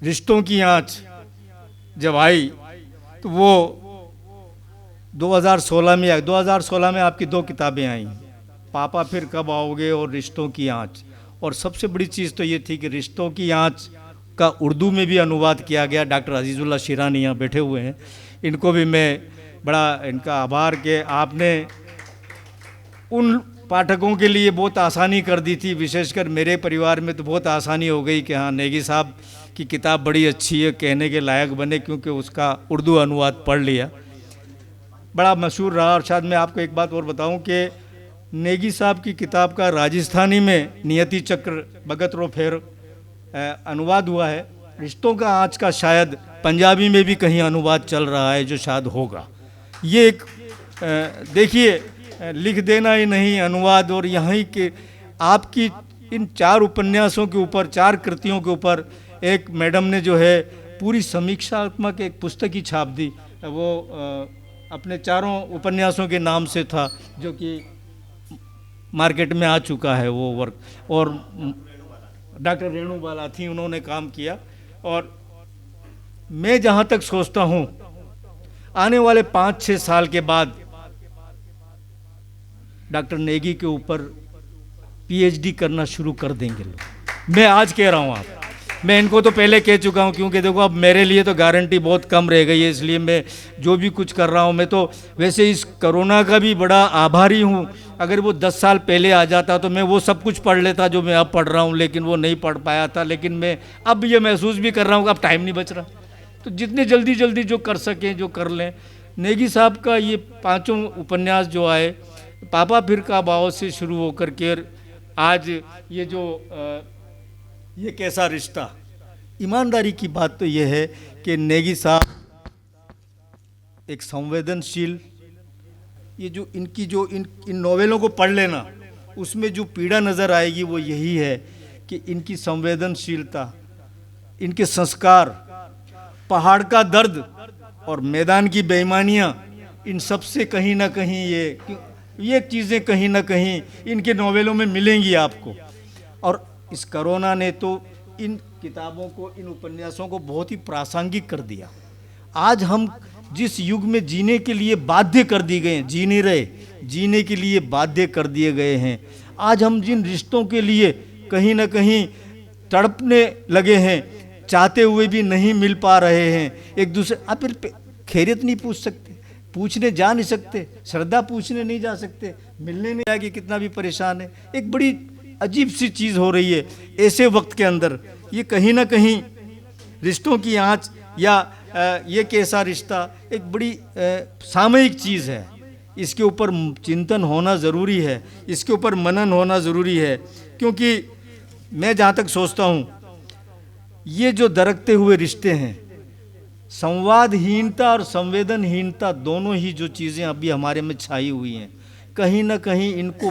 रिश्तों की आंच जब आई तो वो 2016 में आई। 2016 में आपकी 2 किताबें आई, पापा फिर कब आओगे और रिश्तों की आंच। और सबसे बड़ी चीज़ तो ये थी कि रिश्तों की आंच का उर्दू में भी अनुवाद किया गया। डॉक्टर अजीज़ुल्लाह शिरानी यहाँ बैठे हुए हैं, इनको भी मैं बड़ा इनका आभार कि आपने उन पाठकों के लिए बहुत आसानी कर दी थी। विशेषकर मेरे परिवार में तो बहुत आसानी हो गई कि हाँ, नेगी साहब की किताब बड़ी अच्छी है, कहने के लायक बने, क्योंकि उसका उर्दू अनुवाद पढ़ लिया, बड़ा मशहूर रहा। और शायद मैं आपको एक बात और बताऊं कि नेगी साहब की किताब का राजस्थानी में नियति चक्र भगत रो फेर अनुवाद हुआ है। रिश्तों का आँच का शायद पंजाबी में भी कहीं अनुवाद चल रहा है, जो शायद होगा। ये एक देखिए, लिख देना ही नहीं, अनुवाद। और यहीं के आपकी इन 4 उपन्यासों के ऊपर, 4 कृतियों के ऊपर एक मैडम ने जो है पूरी समीक्षात्मक एक पुस्तक ही छाप दी। वो अपने 4 उपन्यासों के नाम से था, जो कि मार्केट में आ चुका है वो वर्क। और डॉक्टर रेणु बाला थी, उन्होंने काम किया। और मैं जहाँ तक सोचता हूँ, आने वाले 5-6 साल के बाद डॉक्टर नेगी के ऊपर पीएचडी करना शुरू कर देंगे लोग। मैं आज कह रहा हूँ, आप, मैं इनको तो पहले कह चुका हूँ, क्योंकि देखो अब मेरे लिए तो गारंटी बहुत कम रह गई है, इसलिए मैं जो भी कुछ कर रहा हूँ, मैं तो वैसे इस कोरोना का भी बड़ा आभारी हूँ। अगर वो 10 साल पहले आ जाता तो मैं वो सब कुछ पढ़ लेता जो मैं अब पढ़ रहा हूँ, लेकिन वो नहीं पढ़ पाया था। लेकिन मैं अब ये महसूस भी कर रहा हूँ कि अब टाइम नहीं बच रहा, तो जितने जल्दी जो कर सकें जो कर लें। नेगी साहब का ये 5 उपन्यास जो आए, पापा फिर कब आओ से शुरू होकर के आज ये जो ये कैसा रिश्ता। ईमानदारी की बात तो ये है कि नेगी साहब एक संवेदनशील, ये जो इनकी जो इन नॉवेलों को पढ़ लेना, उसमें जो पीड़ा नज़र आएगी वो यही है कि इनकी संवेदनशीलता, इनके संस्कार, पहाड़ का दर्द और मैदान की बेईमानियाँ, इन सब से कहीं ना कहीं ये चीज़ें कहीं ना कहीं इनके नॉवेलों में मिलेंगी आपको। और इस कोरोना ने तो इन किताबों को, इन उपन्यासों को बहुत ही प्रासंगिक कर दिया। आज हम जिस युग में जीने के लिए बाध्य कर दिए गए हैं, जी नहीं रहे, जीने के लिए बाध्य कर दिए गए हैं। आज हम जिन रिश्तों के लिए कहीं ना कहीं तड़पने लगे हैं, चाहते हुए भी नहीं मिल पा रहे हैं, एक दूसरे आप फिर खैरियत नहीं पूछ सकते, पूछने जा नहीं सकते, श्रद्धा पूछने नहीं जा सकते, मिलने नहीं जाएगी, कितना भी परेशान है। एक बड़ी अजीब सी चीज़ हो रही है ऐसे वक्त के अंदर। ये कहीं ना कहीं रिश्तों की आँच या ये कैसा रिश्ता एक बड़ी सामयिक चीज़ है। इसके ऊपर चिंतन होना ज़रूरी है, इसके ऊपर मनन होना ज़रूरी है। क्योंकि मैं जहाँ तक सोचता हूँ, ये जो दरकते हुए रिश्ते हैं, संवादहीनता और संवेदनहीनता दोनों ही जो चीज़ें अभी हमारे में छाई हुई हैं, कहीं ना कहीं इनको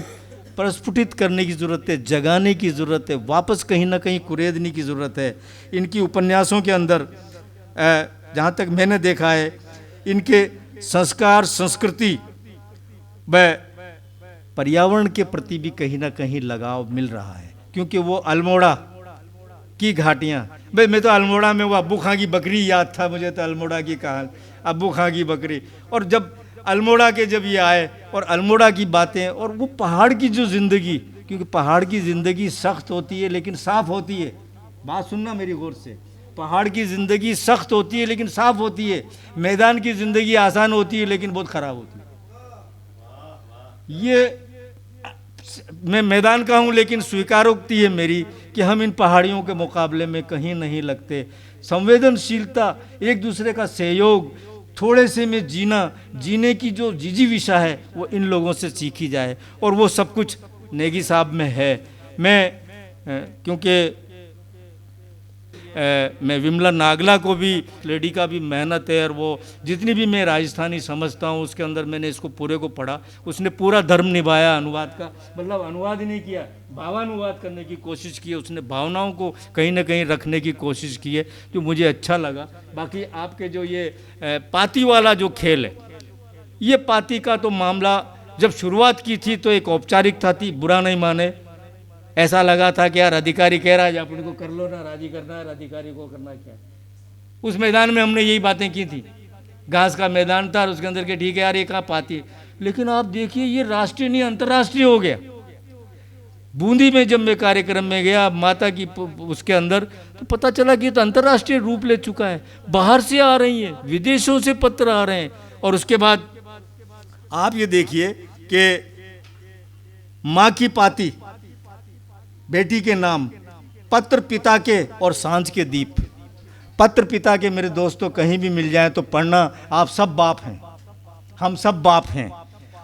प्रस्फुटित करने की ज़रूरत है, जगाने की ज़रूरत है, वापस कहीं ना कहीं कुरेदने की ज़रूरत है। इनकी उपन्यासों के अंदर जहाँ तक मैंने देखा है, इनके संस्कार, संस्कृति व पर्यावरण के प्रति भी कहीं ना कहीं लगाव मिल रहा है। क्योंकि वो अल्मोड़ा की घाटियाँ, भाई मैं तो अल्मोड़ा में वो अब्बू खां की बकरी याद था मुझे, तो अल्मोड़ा की कहानी, अब्बू खां की बकरी। और जब अल्मोड़ा के जब ये आए और अल्मोड़ा की बातें और वो पहाड़ की जो ज़िंदगी, क्योंकि पहाड़ की ज़िंदगी सख्त होती है लेकिन साफ़ होती है। बात सुनना मेरी गौर से, पहाड़ की ज़िंदगी सख्त होती है लेकिन साफ़ होती है। मैदान की ज़िंदगी आसान होती है लेकिन बहुत ख़राब होती है। ये मैं मैदान का हूँ लेकिन स्वीकारोक्ति है मेरी कि हम इन पहाड़ियों के मुकाबले में कहीं नहीं लगते। संवेदनशीलता, एक दूसरे का सहयोग, थोड़े से में जीने की जो जिजीविषा है वो इन लोगों से सीखी जाए, और वो सब कुछ नेगी साहब में है। क्योंकि मैं विमला नागला को भी, लेडी का भी मेहनत है, और वो जितनी भी मैं राजस्थानी समझता हूँ उसके अंदर मैंने इसको पूरे को पढ़ा। उसने पूरा धर्म निभाया अनुवाद का, मतलब अनुवाद ही नहीं किया, भावानुवाद करने की कोशिश की है। उसने भावनाओं को कहीं ना कहीं रखने की कोशिश की है, जो मुझे अच्छा लगा। बाकी आपके जो ये पाती वाला जो खेल है, ये पाती का तो मामला जब शुरुआत की थी तो एक औपचारिकता थी, बुरा नहीं माने, ऐसा लगा था कि यार अधिकारी कह रहा है आप उनको कर लो ना, राजी करना है, अधिकारी को करना क्या। उस मैदान में हमने यही बातें की थी, घास का मैदान था और उसके अंदर के ठीक है यार ये कहाँ पाती है। लेकिन आप देखिए ये राष्ट्रीय नहीं अंतर्राष्ट्रीय हो गया। बूंदी में जब मैं कार्यक्रम में गया माता की उसके अंदर, तो पता चला कि ये तो अंतर्राष्ट्रीय रूप ले चुका है। बाहर से आ रही है, विदेशों से पत्र आ रहे हैं। और उसके बाद आप ये देखिए कि माँ की पाती, बेटी के नाम, पत्र पिता के और सांझ के दीप। पत्र पिता के मेरे दोस्तों कहीं भी मिल जाए तो पढ़ना। आप सब बाप हैं, हम सब बाप हैं,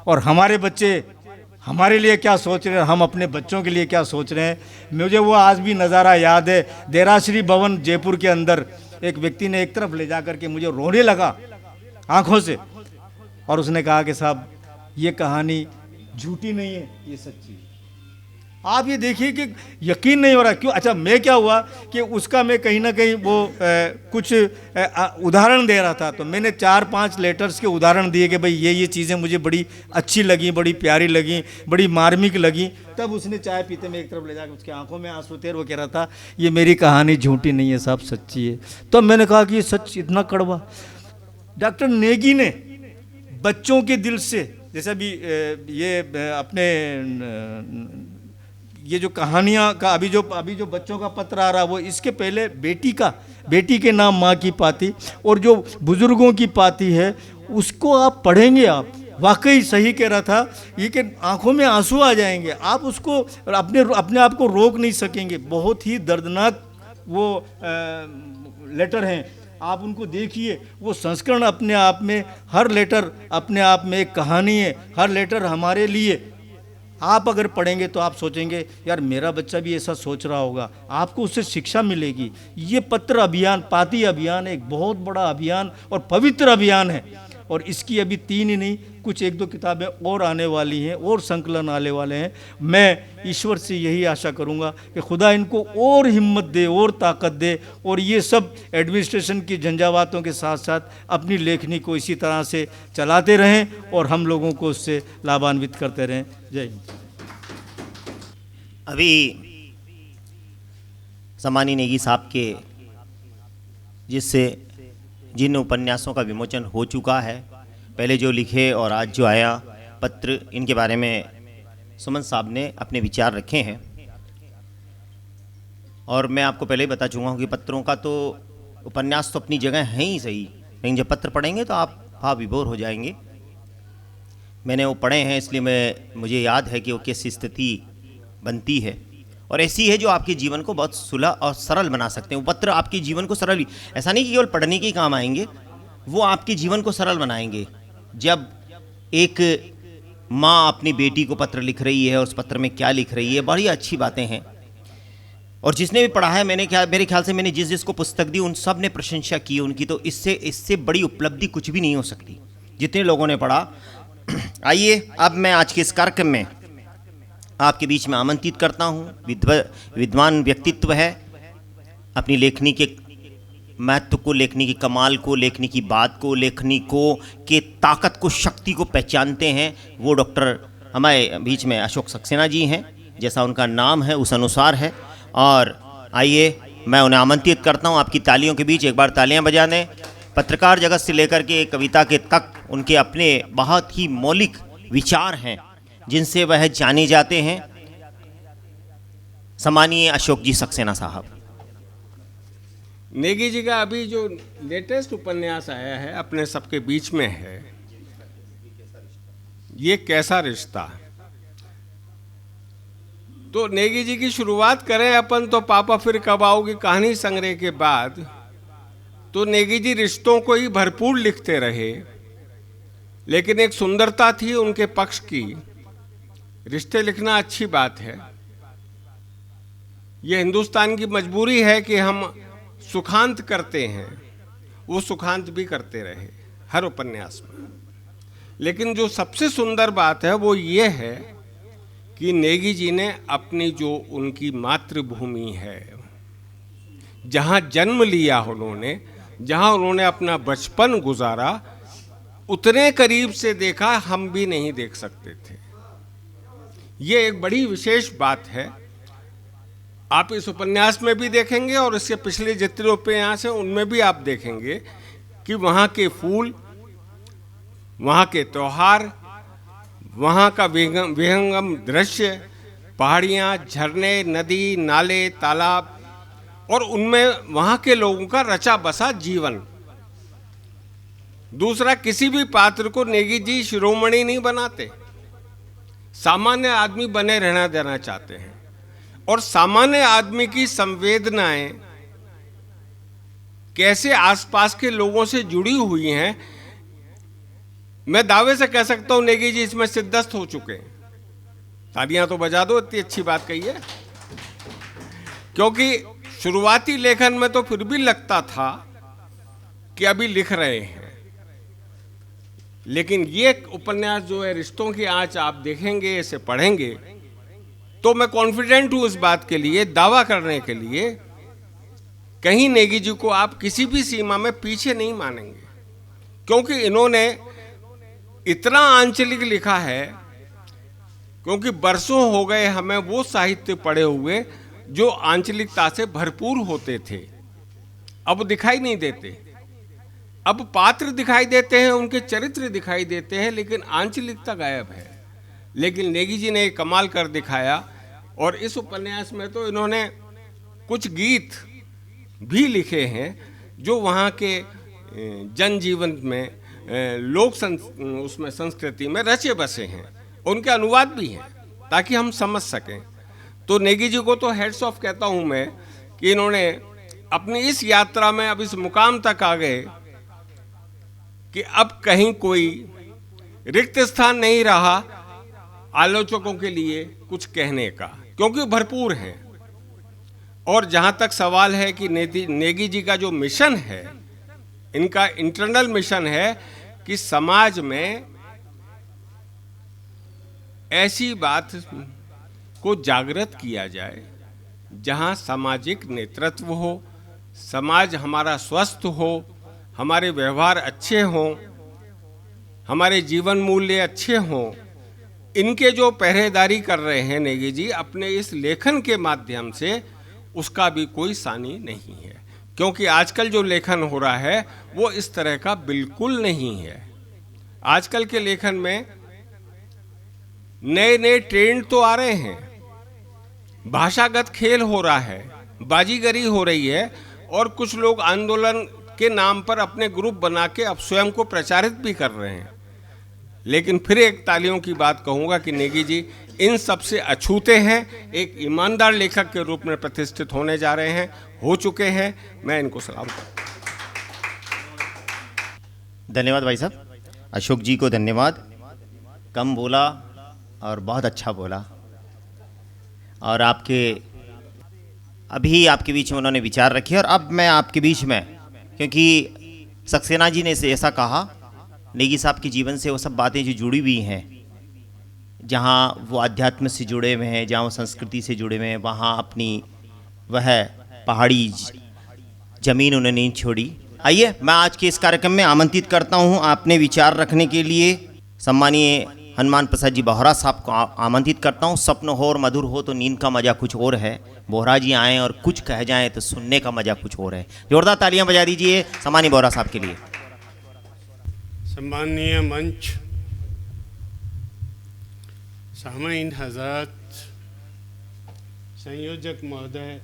और हमारे बच्चे हमारे लिए क्या सोच रहे हैं, हम अपने बच्चों के लिए क्या सोच रहे हैं। मुझे वो आज भी नज़ारा याद है, देराश्री भवन जयपुर के अंदर एक व्यक्ति ने एक तरफ ले जा कर के मुझे रोने लगा आंखों से, और उसने कहा कि साहब ये कहानी झूठी नहीं है, ये सच्ची है। आप ये देखिए कि यकीन नहीं हो रहा क्यों। अच्छा, मैं क्या हुआ कि उसका मैं कहीं ना कहीं वो कुछ उदाहरण दे रहा था, तो मैंने 4-5 लेटर्स के उदाहरण दिए कि भाई ये चीज़ें मुझे बड़ी अच्छी लगी, बड़ी प्यारी लगी, बड़ी मार्मिक लगी। तब उसने चाय पीते में एक तरफ ले जाकर उसकी आंखों में आंसू थे, वो कह रहा था ये मेरी कहानी झूठी नहीं है साहब, सच्ची है। तब मैंने कहा कि ये सच इतना कड़वा। डॉक्टर नेगी ने बच्चों के दिल से, जैसे भी ये अपने ये जो कहानियाँ का अभी जो बच्चों का पत्र आ रहा, वो इसके पहले बेटी के नाम माँ की पाती, और जो बुजुर्गों की पाती है उसको आप पढ़ेंगे, आप वाकई सही कह रहा था ये कि आंखों में आंसू आ जाएंगे। आप उसको अपने आप को रोक नहीं सकेंगे। बहुत ही दर्दनाक वो लेटर हैं, आप उनको देखिए। वो संस्करण अपने आप में, हर लेटर अपने आप में एक कहानी है, हर लेटर हमारे लिए। आप अगर पढ़ेंगे तो आप सोचेंगे यार मेरा बच्चा भी ऐसा सोच रहा होगा, आपको उससे शिक्षा मिलेगी। ये पत्र अभियान, पाती अभियान एक बहुत बड़ा अभियान और पवित्र अभियान है, और इसकी अभी 3 ही नहीं, कुछ 1-2 किताबें और आने वाली हैं, और संकलन आने वाले हैं। मैं ईश्वर से यही आशा करूंगा कि खुदा इनको और हिम्मत दे और ताकत दे, और ये सब एडमिनिस्ट्रेशन की झंझावातों के साथ साथ अपनी लेखनी को इसी तरह से चलाते रहें, और हम लोगों को उससे लाभान्वित करते रहें। जय हिंद। अभी सम्मानी नेगी साहब के जिससे जिन उपन्यासों का विमोचन हो चुका है, पहले जो लिखे और आज जो आया पत्र, इनके बारे में सुमन साहब ने अपने विचार रखे हैं। और मैं आपको पहले ही बता चुका हूँ कि पत्रों का तो, उपन्यास तो अपनी जगह है ही सही, लेकिन जब पत्र पढ़ेंगे तो आप भाव विभोर हो जाएंगे। मैंने वो पढ़े हैं, इसलिए मुझे याद है कि वो किस स्थिति बनती है, और ऐसी है जो आपके जीवन को बहुत सुलभ और सरल बना सकते हैं। वो पत्र आपके जीवन को सरल, ऐसा नहीं कि केवल पढ़ने के काम आएंगे, वो आपके जीवन को सरल बनाएंगे। जब एक माँ अपनी बेटी को पत्र लिख रही है और उस पत्र में क्या लिख रही है, बड़ी अच्छी बातें हैं। और जिसने भी पढ़ा है, मेरे ख्याल से मैंने जिस जिसको पुस्तक दी उन सब ने प्रशंसा की उनकी, तो इससे बड़ी उपलब्धि कुछ भी नहीं हो सकती, जितने लोगों ने पढ़ा। आइए अब मैं आज के इस कार्यक्रम में आपके बीच में आमंत्रित करता हूँ। विद्वान व्यक्तित्व है, अपनी लेखनी के महत्व को, लेखनी की कमाल को, लेखनी की बात को, लेखनी को के ताकत को, शक्ति को पहचानते हैं। वो डॉक्टर हमारे बीच में अशोक सक्सेना जी हैं, जैसा उनका नाम है उस अनुसार है। और आइए मैं उन्हें आमंत्रित करता हूँ आपकी तालियों के बीच। एक बार तालियां बजा दें। पत्रकार जगत से लेकर के कविता के तक उनके अपने बहुत ही मौलिक विचार हैं जिनसे वह जाने जाते हैं। सम्मानीय अशोक जी सक्सेना साहब। नेगी जी का अभी जो लेटेस्ट उपन्यास आया है अपने सबके बीच में है, ये कैसा रिश्ता। तो नेगी जी की शुरुआत करें अपन तो पापा फिर कब आओगी कहानी संग्रह के बाद, तो नेगी जी रिश्तों को ही भरपूर लिखते रहे, लेकिन एक सुंदरता थी उनके पक्ष की। रिश्ते लिखना अच्छी बात है, यह हिंदुस्तान की मजबूरी है कि हम सुखांत करते हैं, वो सुखांत भी करते रहे हर उपन्यास में। लेकिन जो सबसे सुंदर बात है वो ये है कि नेगी जी ने अपनी जो उनकी मातृभूमि है, जहाँ जन्म लिया उन्होंने, जहाँ उन्होंने अपना बचपन गुजारा, उतने करीब से देखा हम भी नहीं देख सकते थे। ये एक बड़ी विशेष बात है। आप इस उपन्यास में भी देखेंगे और इसके पिछले जितने उपन्यास हैं उनमें भी आप देखेंगे कि वहाँ के फूल, वहाँ के त्योहार, वहाँ का विहंगम दृश्य, पहाड़ियाँ, झरने, नदी, नाले, तालाब, और उनमें वहाँ के लोगों का रचा बसा जीवन। दूसरा, किसी भी पात्र को नेगी जी शिरोमणि नहीं बनाते, सामान्य आदमी बने रहना देना चाहते हैं। और सामान्य आदमी की संवेदनाएं कैसे आसपास के लोगों से जुड़ी हुई हैं, मैं दावे से कह सकता हूं नेगी जी इसमें सिद्धस्त हो चुके हैं। तालियां तो बजा दो, इतनी अच्छी बात कही है। क्योंकि शुरुआती लेखन में तो फिर भी लगता था कि अभी लिख रहे हैं, लेकिन ये उपन्यास जो है रिश्तों की आंच, आप देखेंगे, इसे पढ़ेंगे तो मैं कॉन्फिडेंट हूं इस बात के लिए, दावा करने के लिए, कहीं नेगी जी को आप किसी भी सीमा में पीछे नहीं मानेंगे। क्योंकि इन्होंने इतना आंचलिक लिखा है, क्योंकि बरसों हो गए हमें वो साहित्य पढ़े हुए जो आंचलिकता से भरपूर होते थे, अब दिखाई नहीं देते। अब पात्र दिखाई देते हैं, उनके चरित्र दिखाई देते हैं, लेकिन आंचलिकता गायब है। लेकिन नेगी जी ने एक कमाल कर दिखाया, और इस उपन्यास में तो इन्होंने कुछ गीत भी लिखे हैं जो वहाँ के जनजीवन में, उसमें संस्कृति में रचे बसे हैं, उनके अनुवाद भी हैं ताकि हम समझ सकें। तो नेगी जी को तो हेड्स ऑफ कहता हूँ मैं कि इन्होंने अपनी इस यात्रा में अब इस मुकाम तक आ गए कि अब कहीं कोई रिक्त स्थान नहीं रहा आलोचकों के लिए कुछ कहने का, क्योंकि भरपूर हैं। और जहां तक सवाल है कि नेगी जी का जो मिशन है, इनका इंटरनल मिशन है कि समाज में ऐसी बात को जागृत किया जाए जहां सामाजिक नेतृत्व हो, समाज हमारा स्वस्थ हो, हमारे व्यवहार अच्छे हों, हमारे जीवन मूल्य अच्छे हों। इनके जो पहरेदारी कर रहे हैं नेगी जी अपने इस लेखन के माध्यम से, उसका भी कोई सानी नहीं है। क्योंकि आजकल जो लेखन हो रहा है वो इस तरह का बिल्कुल नहीं है। आजकल के लेखन में नए नए ट्रेंड तो आ रहे हैं, भाषागत खेल हो रहा है, बाजीगरी हो रही है, और कुछ लोग आंदोलन के नाम पर अपने ग्रुप बना के अब स्वयं को प्रचारित भी कर रहे हैं। लेकिन फिर एक तालियों की बात कहूँगा कि नेगी जी इन सब से अछूते हैं, एक ईमानदार लेखक के रूप में प्रतिष्ठित होने जा रहे हैं, हो चुके हैं। मैं इनको सलाम करता हूँ। धन्यवाद भाई साहब। अशोक जी को धन्यवाद। कम बोला और बहुत अच्छा बोला, और अभी आपके बीच में उन्होंने विचार रखे। और अब मैं आपके बीच में, क्योंकि सक्सेना जी ने ऐसा कहा, नेगी साहब के जीवन से वो सब बातें जो जुड़ी हुई हैं, जहाँ वो अध्यात्म से जुड़े हुए हैं, जहाँ वो संस्कृति से जुड़े हुए हैं, वहाँ अपनी वह पहाड़ी ज़मीन उन्होंने नहीं छोड़ी। आइए मैं आज के इस कार्यक्रम में आमंत्रित करता हूँ अपने विचार रखने के लिए सम्मानीय हनुमान प्रसाद जी बोहरा साहब को आमंत्रित करता हूँ। स्वप्न हो और मधुर हो तो नींद का मज़ा कुछ और है। बोहरा जी आएँ और कुछ कह जाएँ तो सुनने का मज़ा कुछ और है। जोरदार तालियां बजा दीजिए सम्मानीय बोहरा साहब के लिए। सम्मानीय मंच, सामईन हज़रत, संयोजक महोदय,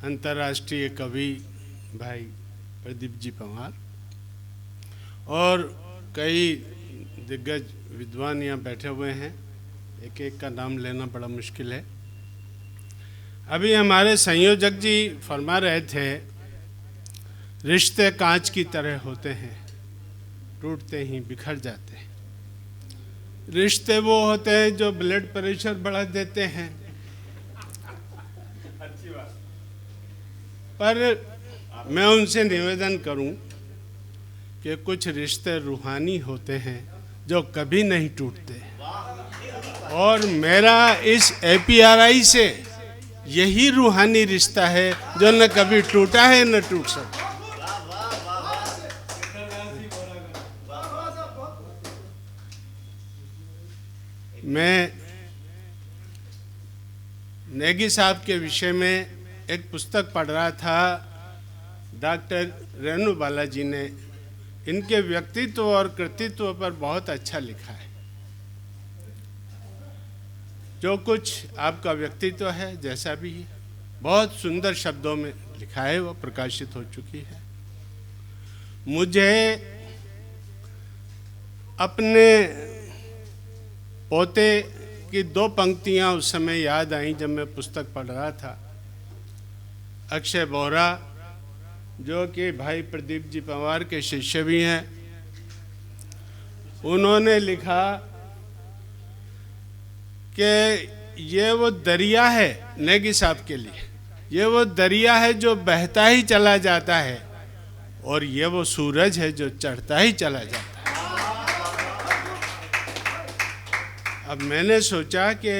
अंतर्राष्ट्रीय कवि भाई प्रदीप जी पंवार और कई दिग्गज विद्वान यहाँ बैठे हुए हैं, एक एक का नाम लेना बड़ा मुश्किल है। अभी हमारे संयोजक जी फरमा रहे थे, रिश्ते कांच की तरह होते हैं, टूटते ही बिखर जाते हैं। रिश्ते वो होते हैं जो ब्लड प्रेशर बढ़ा देते हैं, पर मैं उनसे निवेदन करूं कि कुछ रिश्ते रूहानी होते हैं जो कभी नहीं टूटते, और मेरा इस APRI से यही रूहानी रिश्ता है जो न कभी टूटा है न टूट सकता। मैं नेगी साहब के विषय में एक पुस्तक पढ़ रहा था, डॉक्टर रेणु बालाजी ने इनके व्यक्तित्व और कृतित्व पर बहुत अच्छा लिखा है। जो कुछ आपका व्यक्तित्व है, जैसा भी है, बहुत सुंदर शब्दों में लिखा है, वो प्रकाशित हो चुकी है। मुझे अपने पोते की 2 पंक्तियां उस समय याद आई जब मैं पुस्तक पढ़ रहा था। अक्षय बोहरा, जो कि भाई प्रदीप जी पंवार के शिष्य भी हैं, उन्होंने लिखा कि ये वो दरिया है, नेगी साहब के लिए, ये वो दरिया है जो बहता ही चला जाता है, और ये वो सूरज है जो चढ़ता ही चला जाता है। अब मैंने सोचा कि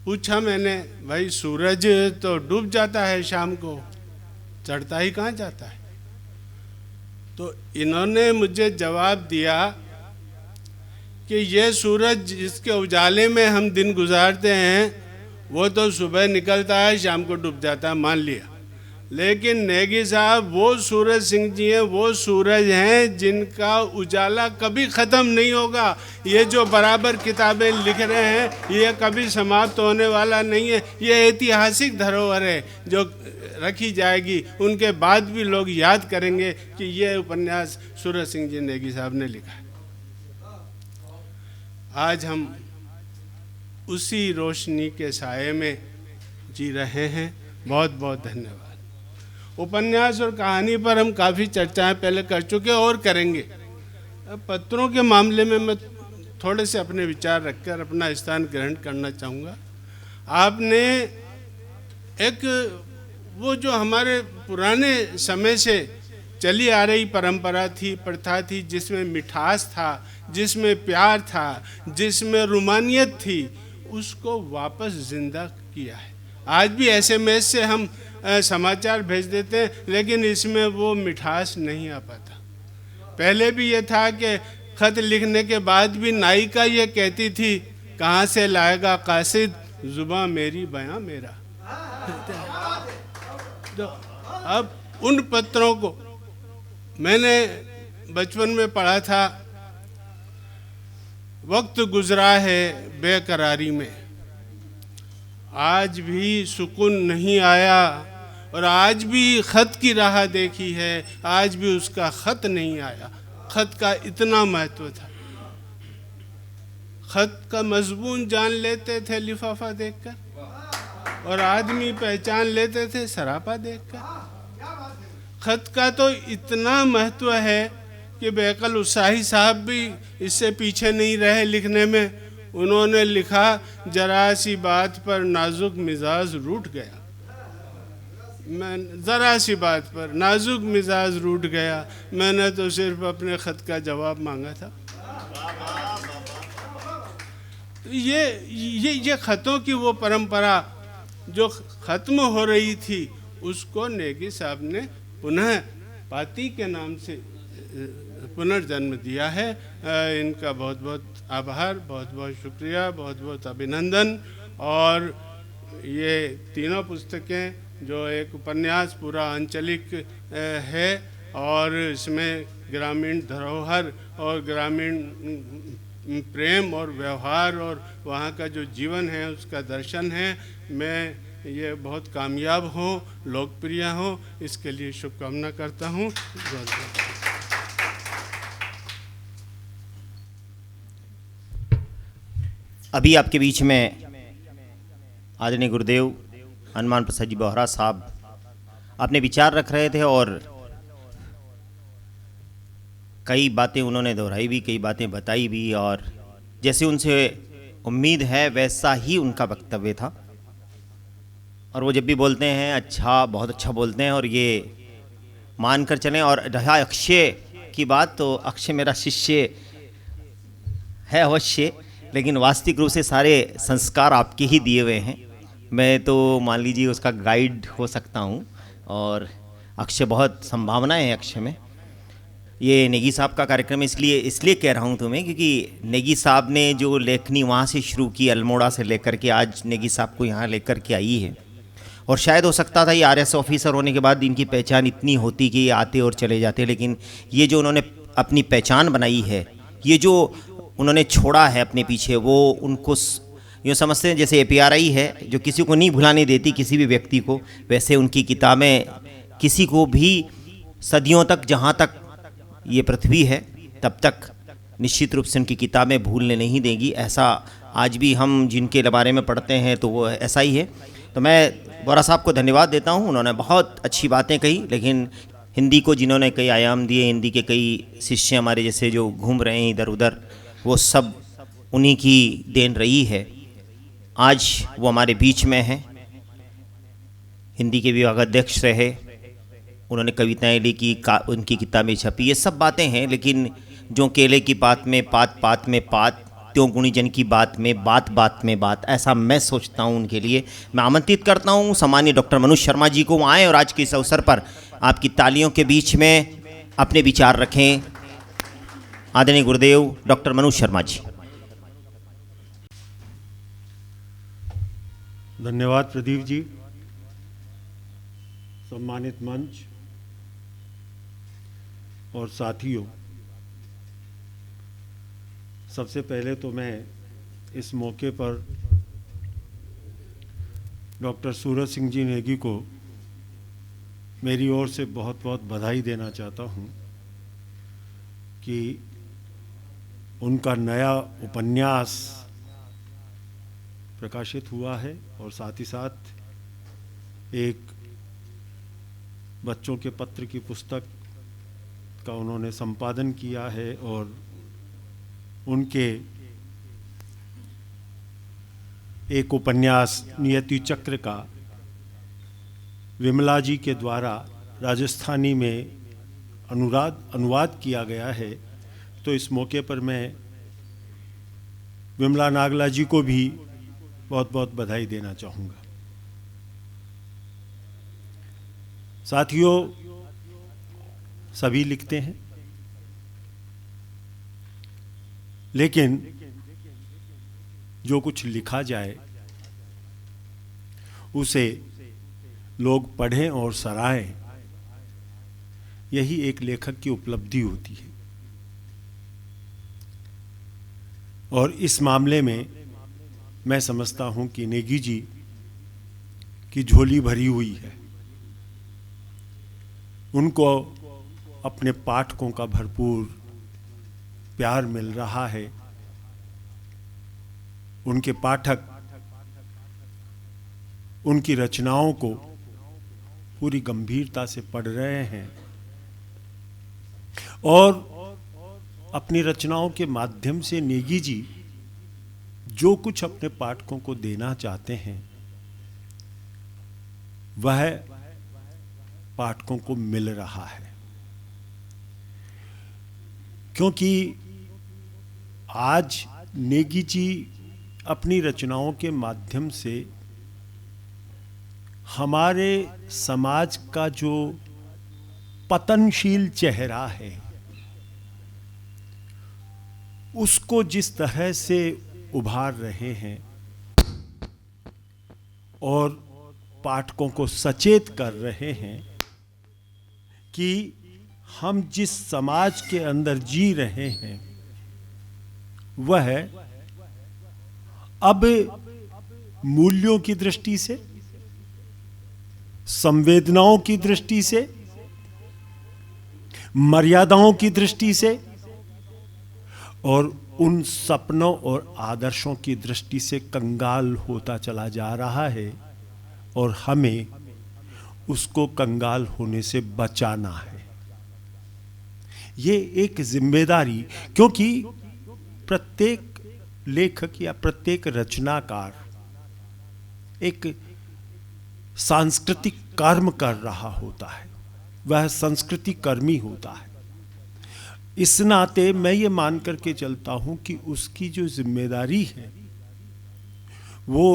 पूछा मैंने, भाई सूरज तो डूब जाता है शाम को, चढ़ता ही कहाँ जाता है? तो इन्होंने मुझे जवाब दिया कि ये सूरज जिसके उजाले में हम दिन गुजारते हैं, वो तो सुबह निकलता है, शाम को डूब जाता है, मान लिया। लेकिन नेगी साहब वो सूरज सिंह जी हैं, वो सूरज हैं जिनका उजाला कभी ख़त्म नहीं होगा। ये जो बराबर किताबें लिख रहे हैं, ये कभी समाप्त होने वाला नहीं है। ये ऐतिहासिक धरोहर है जो रखी जाएगी, उनके बाद भी लोग याद करेंगे कि ये उपन्यास सूरज सिंह जी नेगी साहब ने लिखा है। आज हम उसी रोशनी के साये में जी रहे हैं। बहुत बहुत धन्यवाद। उपन्यास और कहानी पर हम काफ़ी चर्चाएं पहले कर चुके और करेंगे। पत्रों के मामले में मैं थोड़े से अपने विचार रखकर अपना स्थान ग्रहण करना चाहूँगा। आपने एक वो जो हमारे पुराने समय से चली आ रही परंपरा थी, प्रथा थी, जिसमें मिठास था, जिसमें प्यार था, जिसमें रुमानियत थी, उसको वापस जिंदा किया है। आज भी SMS से हम समाचार भेज देते हैं, लेकिन इसमें वो मिठास नहीं आ पाता। पहले भी ये था कि खत लिखने के बाद भी नायिका ये कहती थी, कहाँ से लाएगा कासिद जुबां मेरी बयां मेरा। तो अब उन पत्रों को मैंने बचपन में पढ़ा था, वक्त गुजरा है बेकरारी में, आज भी सुकून नहीं आया, और आज भी खत की राह देखी है, आज भी उसका खत नहीं आया। खत का इतना महत्व था, खत का मजमून जान लेते थे लिफाफा देखकर, और आदमी पहचान लेते थे सरापा देखकर। खत का तो इतना महत्व है कि बेकल उत्साही साहब भी इससे पीछे नहीं रहे लिखने में। उन्होंने लिखा, जरा सी बात पर नाजुक मिजाज रूठ गया, मैं ज़रा सी बात पर नाजुक मिजाज रूठ गया, मैंने तो सिर्फ अपने ख़त का जवाब मांगा था। ये ख़तों की वो परंपरा जो ख़त्म हो रही थी, उसको नेगी साहब ने पुनः पाती के नाम से पुनर्जन्म दिया है। इनका बहुत बहुत आभार, बहुत बहुत शुक्रिया, बहुत बहुत अभिनंदन। और ये तीनों पुस्तकें जो एक उपन्यास पूरा आंचलिक है, और इसमें ग्रामीण धरोहर और ग्रामीण प्रेम और व्यवहार और वहाँ का जो जीवन है उसका दर्शन है। मैं ये बहुत कामयाब हो, लोकप्रिय हो, इसके लिए शुभकामना करता हूँ। अभी आपके बीच में आदरणीय गुरुदेव हनुमान प्रसाद जी बोहरा साहब अपने विचार रख रहे थे, और कई बातें उन्होंने दोहराई भी, कई बातें बताई भी, और जैसे उनसे उम्मीद है वैसा ही उनका वक्तव्य था। और वो जब भी बोलते हैं अच्छा, बहुत अच्छा बोलते हैं, और ये मानकर चलें। और रहा अक्षय की बात, तो अक्षय मेरा शिष्य है अवश्य, लेकिन वास्तविक रूप से सारे संस्कार आपके ही दिए हुए हैं। मैं तो मान लीजिए उसका गाइड हो सकता हूँ, और अक्षय बहुत संभावना है अक्षय में। ये नेगी साहब का कार्यक्रम इसलिए कह रहा हूँ तुम्हें, क्योंकि नेगी साहब ने जो लेखनी वहाँ से शुरू की, अल्मोड़ा से लेकर के आज नेगी साहब को यहाँ लेकर के आई है। और शायद हो सकता था ये आरएस ऑफिसर होने के बाद इनकी पहचान इतनी होती कि ये आते और चले जाते, लेकिन ये जो उन्होंने अपनी पहचान बनाई है, ये जो उन्होंने छोड़ा है अपने पीछे, वो उनको यूँ समझते हैं जैसे APRI है जो किसी को नहीं भुलाने देती किसी भी व्यक्ति को, वैसे उनकी किताबें किसी को भी सदियों तक, जहाँ तक ये पृथ्वी है तब तक निश्चित रूप से उनकी किताबें भूलने नहीं देंगी। ऐसा आज भी हम जिनके बारे में पढ़ते हैं तो वो ऐसा ही है। तो मैं बोहरा साहब को धन्यवाद देता हूँ, उन्होंने बहुत अच्छी बातें कही, लेकिन हिंदी को जिन्होंने कई आयाम दिए, हिंदी के कई शिष्य हमारे जैसे जो घूम रहे हैं इधर उधर, वो सब उन्हीं की देन रही है। आज वो हमारे बीच में हैं। हिंदी के विभागाध्यक्ष रहे, उन्होंने कविताएं लिखी, उनकी किताबें छपी, ये सब बातें हैं। लेकिन जो केले की पात में पात, पात में पात, त्यों गुणीजन की बात में बात, बात में बात, ऐसा मैं सोचता हूँ उनके लिए। मैं आमंत्रित करता हूँ सम्मानीय डॉक्टर मनोज शर्मा जी को, आएँ और आज के इस अवसर पर आपकी तालियों के बीच में अपने विचार रखें। आदरणीय गुरुदेव डॉक्टर मनोज शर्मा जी। धन्यवाद प्रदीप जी। सम्मानित मंच और साथियों, सबसे पहले तो मैं इस मौके पर डॉक्टर सूरज सिंह जी नेगी को मेरी ओर से बहुत बहुत बधाई देना चाहता हूं कि उनका नया उपन्यास प्रकाशित हुआ है, और साथ ही साथ एक बच्चों के पत्र की पुस्तक का उन्होंने संपादन किया है, और उनके एक उपन्यास नियति चक्र का विमला जी के द्वारा राजस्थानी में अनुवाद किया गया है। तो इस मौके पर मैं विमला नागला जी को भी बहुत बहुत बधाई देना चाहूँगा। साथियों, सभी लिखते हैं, लेकिन जो कुछ लिखा जाए उसे लोग पढ़ें और सराहें, यही एक लेखक की उपलब्धि होती है। और इस मामले में मैं समझता हूं कि नेगी जी की झोली भरी हुई है। उनको अपने पाठकों का भरपूर प्यार मिल रहा है। उनके पाठक उनकी रचनाओं को पूरी गंभीरता से पढ़ रहे हैं और अपनी रचनाओं के माध्यम से नेगी जी जो कुछ अपने पाठकों को देना चाहते हैं वह पाठकों को मिल रहा है। क्योंकि आज नेगी जी अपनी रचनाओं के माध्यम से हमारे समाज का जो पतनशील चेहरा है उसको जिस तरह से उभार रहे हैं और पाठकों को सचेत कर रहे हैं कि हम जिस समाज के अंदर जी रहे हैं वह अब मूल्यों की दृष्टि से, संवेदनाओं की दृष्टि से, मर्यादाओं की दृष्टि से और उन सपनों और आदर्शों की दृष्टि से कंगाल होता चला जा रहा है और हमें उसको कंगाल होने से बचाना है। ये एक जिम्मेदारी, क्योंकि प्रत्येक लेखक या प्रत्येक रचनाकार एक सांस्कृतिक कर्म कर रहा होता है, वह संस्कृति कर्मी होता है। इस नाते मैं ये मान करके चलता हूं कि उसकी जो जिम्मेदारी है वो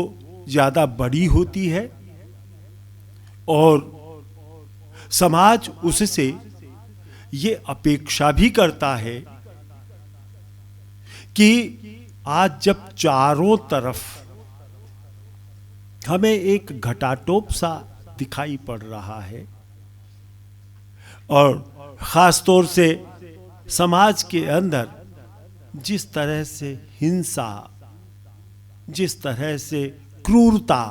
ज़्यादा बड़ी होती है और समाज उससे ये अपेक्षा भी करता है कि आज जब चारों तरफ हमें एक घटाटोप सा दिखाई पड़ रहा है और ख़ास तौर से समाज के अंदर जिस तरह से हिंसा, जिस तरह से क्रूरता,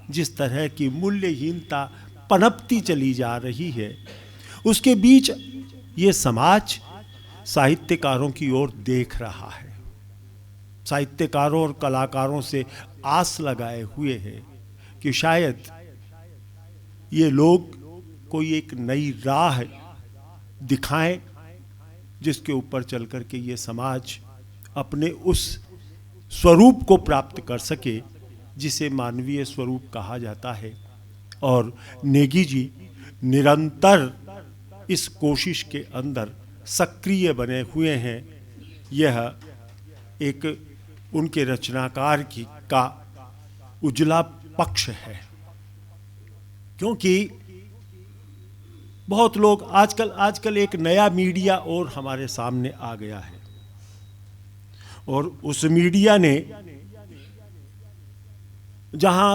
जिस तरह की मूल्यहीनता पनपती चली जा रही है, उसके बीच ये समाज साहित्यकारों की ओर देख रहा है। साहित्यकारों और कलाकारों से आस लगाए हुए है कि शायद ये लोग कोई एक नई राह दिखाएं जिसके ऊपर चल कर के ये समाज अपने उस स्वरूप को प्राप्त कर सके जिसे मानवीय स्वरूप कहा जाता है। और नेगी जी निरंतर इस कोशिश के अंदर सक्रिय बने हुए हैं। यह एक उनके रचनाकार का उजला पक्ष है, क्योंकि बहुत लोग आजकल एक नया मीडिया और हमारे सामने आ गया है और उस मीडिया ने जहां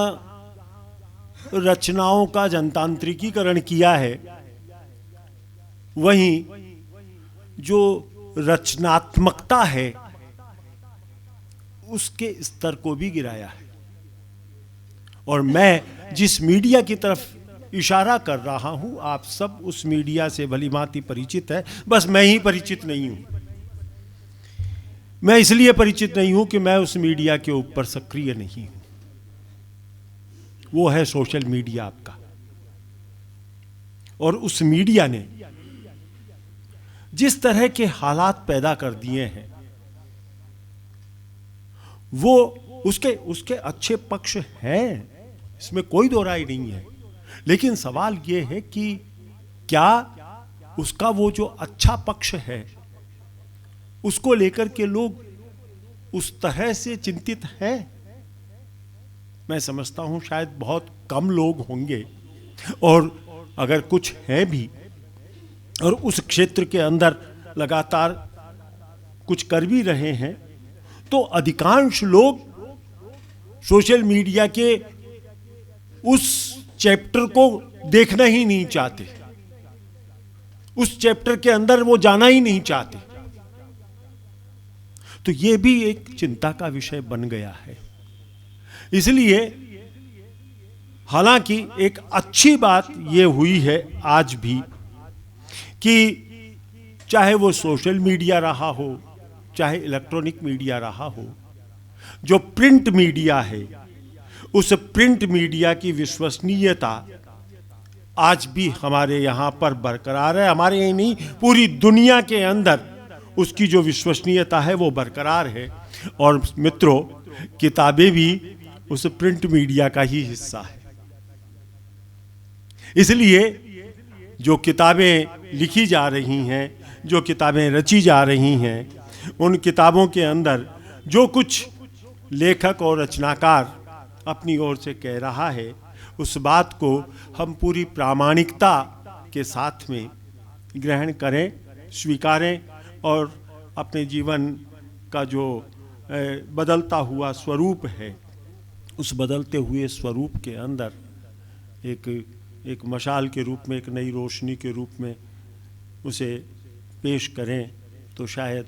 रचनाओं का जनतांत्रिकीकरण किया है वहीं जो रचनात्मकता है उसके स्तर को भी गिराया है। और मैं जिस मीडिया की तरफ इशारा कर रहा हूं, आप सब उस मीडिया से भलीभांति परिचित है, बस मैं ही परिचित नहीं हूं। मैं इसलिए परिचित नहीं हूं कि मैं उस मीडिया के ऊपर सक्रिय नहीं हूं। वो है सोशल मीडिया आपका। और उस मीडिया ने जिस तरह के हालात पैदा कर दिए हैं वो उसके अच्छे पक्ष हैं, इसमें कोई दो राय नहीं है। लेकिन सवाल ये है कि क्या उसका वो जो अच्छा पक्ष है उसको लेकर के लोग उस तरह से चिंतित हैं? मैं समझता हूं शायद बहुत कम लोग होंगे, और अगर कुछ हैं भी और उस क्षेत्र के अंदर लगातार कुछ कर भी रहे हैं, तो अधिकांश लोग सोशल मीडिया के उस चैप्टर को देखना ही नहीं चाहते, उस चैप्टर के अंदर वो जाना ही नहीं चाहते। तो ये भी एक चिंता का विषय बन गया है। इसलिए हालांकि एक अच्छी बात ये हुई है आज भी कि चाहे वो सोशल मीडिया रहा हो, चाहे इलेक्ट्रॉनिक मीडिया रहा हो, जो प्रिंट मीडिया है उस प्रिंट मीडिया की विश्वसनीयता आज भी हमारे यहाँ पर बरकरार है। हमारे ही नहीं, पूरी दुनिया के अंदर उसकी जो विश्वसनीयता है वो बरकरार है। और मित्रों, किताबें भी उस प्रिंट मीडिया का ही हिस्सा है। इसलिए जो किताबें लिखी जा रही हैं, जो किताबें रची जा रही हैं, उन किताबों के अंदर जो कुछ लेखक और रचनाकार अपनी ओर से कह रहा है, उस बात को हम पूरी प्रामाणिकता के साथ में ग्रहण करें, स्वीकारें और अपने जीवन का जो बदलता हुआ स्वरूप है, उस बदलते हुए स्वरूप के अंदर एक मशाल के रूप में, एक नई रोशनी के रूप में उसे पेश करें, तो शायद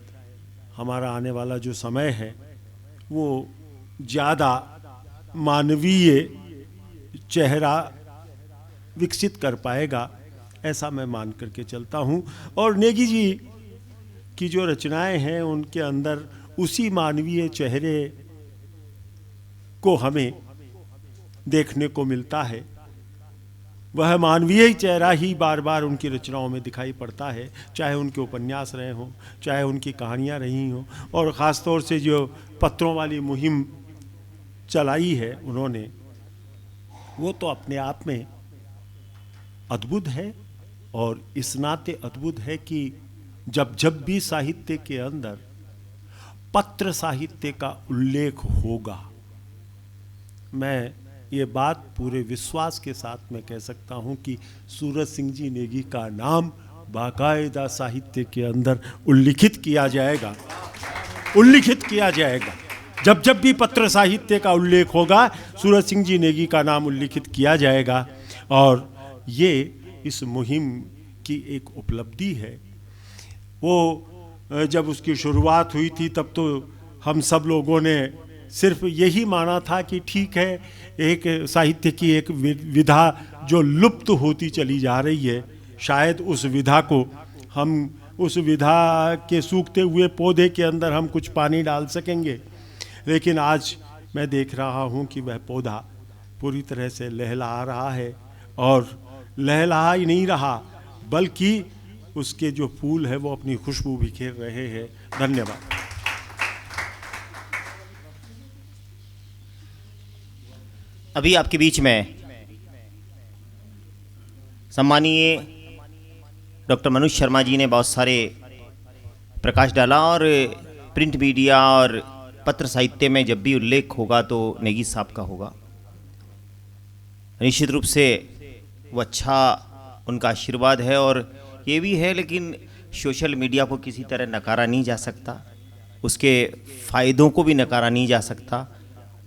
हमारा आने वाला जो समय है वो ज़्यादा मानवीय चेहरा विकसित कर पाएगा, ऐसा मैं मान करके चलता हूँ। और नेगी जी की जो रचनाएं हैं उनके अंदर उसी मानवीय चेहरे को हमें देखने को मिलता है। वह मानवीय चेहरा ही बार बार उनकी रचनाओं में दिखाई पड़ता है, चाहे उनके उपन्यास रहे हों, चाहे उनकी कहानियाँ रही हों। और ख़ास तौर से जो पत्रों वाली मुहिम चलाई है उन्होंने, वो तो अपने आप में अद्भुत है। और इस नाते अद्भुत है कि जब भी साहित्य के अंदर पत्र साहित्य का उल्लेख होगा, मैं ये बात पूरे विश्वास के साथ में कह सकता हूँ कि सूरज सिंह जी नेगी का नाम बाकायदा साहित्य के अंदर उल्लिखित किया जाएगा, उल्लिखित किया जाएगा। जब भी पत्र साहित्य का उल्लेख होगा, सूरज सिंह जी नेगी का नाम उल्लिखित किया जाएगा। और ये इस मुहिम की एक उपलब्धि है। वो जब उसकी शुरुआत हुई थी तब तो हम सब लोगों ने सिर्फ यही माना था कि ठीक है, एक साहित्य की एक विधा जो लुप्त होती चली जा रही है, शायद उस विधा को हम, उस विधा के सूखते हुए पौधे के अंदर हम कुछ पानी डाल सकेंगे। लेकिन आज मैं देख रहा हूँ कि वह पौधा पूरी तरह से लहलहा रहा है, और लहलहा ही नहीं रहा बल्कि उसके जो फूल है वो अपनी खुशबू बिखेर रहे हैं। धन्यवाद। अभी आपके बीच में सम्मानीय डॉक्टर मनोज शर्मा जी ने बहुत सारे प्रकाश डाला, और प्रिंट मीडिया और पत्र साहित्य में जब भी उल्लेख होगा तो नेगी साहब का होगा। निश्चित रूप से वो अच्छा उनका आशीर्वाद है और ये भी है, लेकिन सोशल मीडिया को किसी तरह नकारा नहीं जा सकता, उसके फ़ायदों को भी नकारा नहीं जा सकता,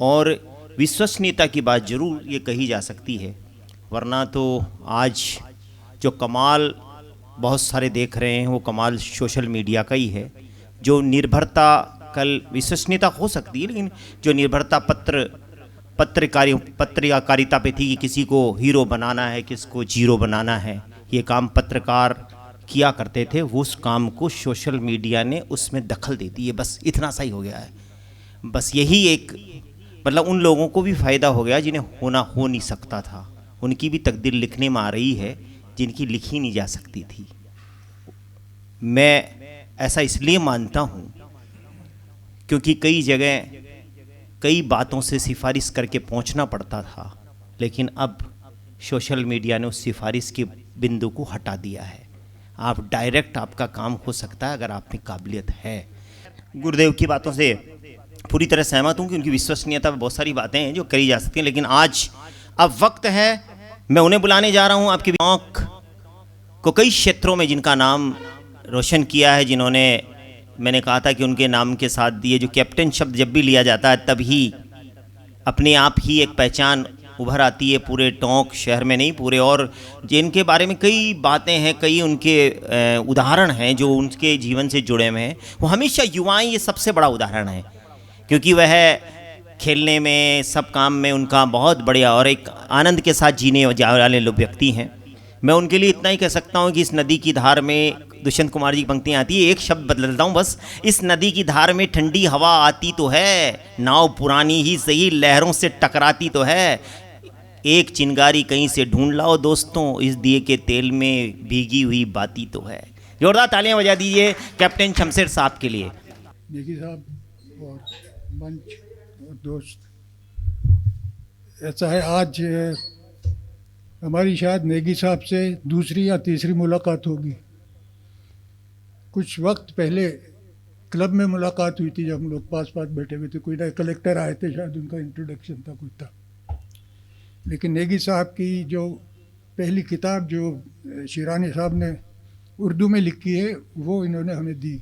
और विश्वसनीयता की बात ज़रूर ये कही जा सकती है। वरना तो आज जो कमाल बहुत सारे देख रहे हैं वो कमाल सोशल मीडिया का ही है। जो निर्भरता, कल विश्वसनीयता हो सकती है, लेकिन जो निर्भरता पत्रकारिता पे थी कि किसी को हीरो बनाना है, किसको जीरो बनाना है, ये काम पत्रकार किया करते थे, वो उस काम को सोशल मीडिया ने उसमें दखल दे दी है। बस इतना सा ही हो गया है। बस यही एक, मतलब उन लोगों को भी फ़ायदा हो गया जिन्हें होना हो नहीं सकता था, उनकी भी तकदीर लिखने में आ रही है जिनकी लिखी नहीं जा सकती थी। मैं ऐसा इसलिए मानता हूँ क्योंकि कई जगह कई बातों से सिफारिश करके पहुँचना पड़ता था, लेकिन अब सोशल मीडिया ने उस सिफारिश के बिंदु को हटा दिया है। आप डायरेक्ट, आपका काम हो सकता है अगर आप में काबिलियत है। गुरुदेव की बातों से पूरी तरह सहमत हूँ कि उनकी विश्वसनीयता पर बहुत सारी बातें हैं जो करी जा सकती हैं, लेकिन आज अब वक्त है, मैं उन्हें बुलाने जा रहा हूँ आपकी आँख को कई क्षेत्रों में जिनका नाम रोशन किया है, जिन्होंने, मैंने कहा था कि उनके नाम के साथ दिए जो कैप्टन शब्द जब भी लिया जाता है तभी अपने आप ही एक पहचान उभर आती है पूरे टोंक शहर में नहीं, पूरे, और जिनके बारे में कई बातें हैं, कई उनके उदाहरण हैं जो उनके जीवन से जुड़े हुए हैं। वो हमेशा युवाएं ये सबसे बड़ा उदाहरण है, क्योंकि वह खेलने में, सब काम में उनका बहुत बढ़िया और एक आनंद के साथ जीने वाले लोग व्यक्ति हैं। मैं उनके लिए इतना ही कह सकता हूँ कि इस नदी की धार में, दुष्यंत कुमार जी की पंक्तियाँ आती है, एक शब्द बदलता हूँ बस, इस नदी की धार में ठंडी हवा आती तो है, नाव पुरानी ही सही लहरों से टकराती तो है, एक चिंगारी कहीं से ढूंढ लाओ दोस्तों, इस दिए के तेल में भीगी हुई बाती तो है। जोरदार तालियां बजा दीजिए कैप्टन शमशेर साहब के लिए। नेगी साहब और मंच और दोस्त, ऐसा है आज हमारी शायद नेगी साहब से दूसरी या तीसरी मुलाकात होगी। कुछ वक्त पहले क्लब में मुलाकात हुई थी जब हम लोग पास पास बैठे हुए थे, कोई ना कलेक्टर आए थे, शायद उनका इंट्रोडक्शन था, कुछ था। लेकिन नेगी साहब की जो पहली किताब जो शिरानी साहब ने उर्दू में लिखी है वो इन्होंने हमें दी,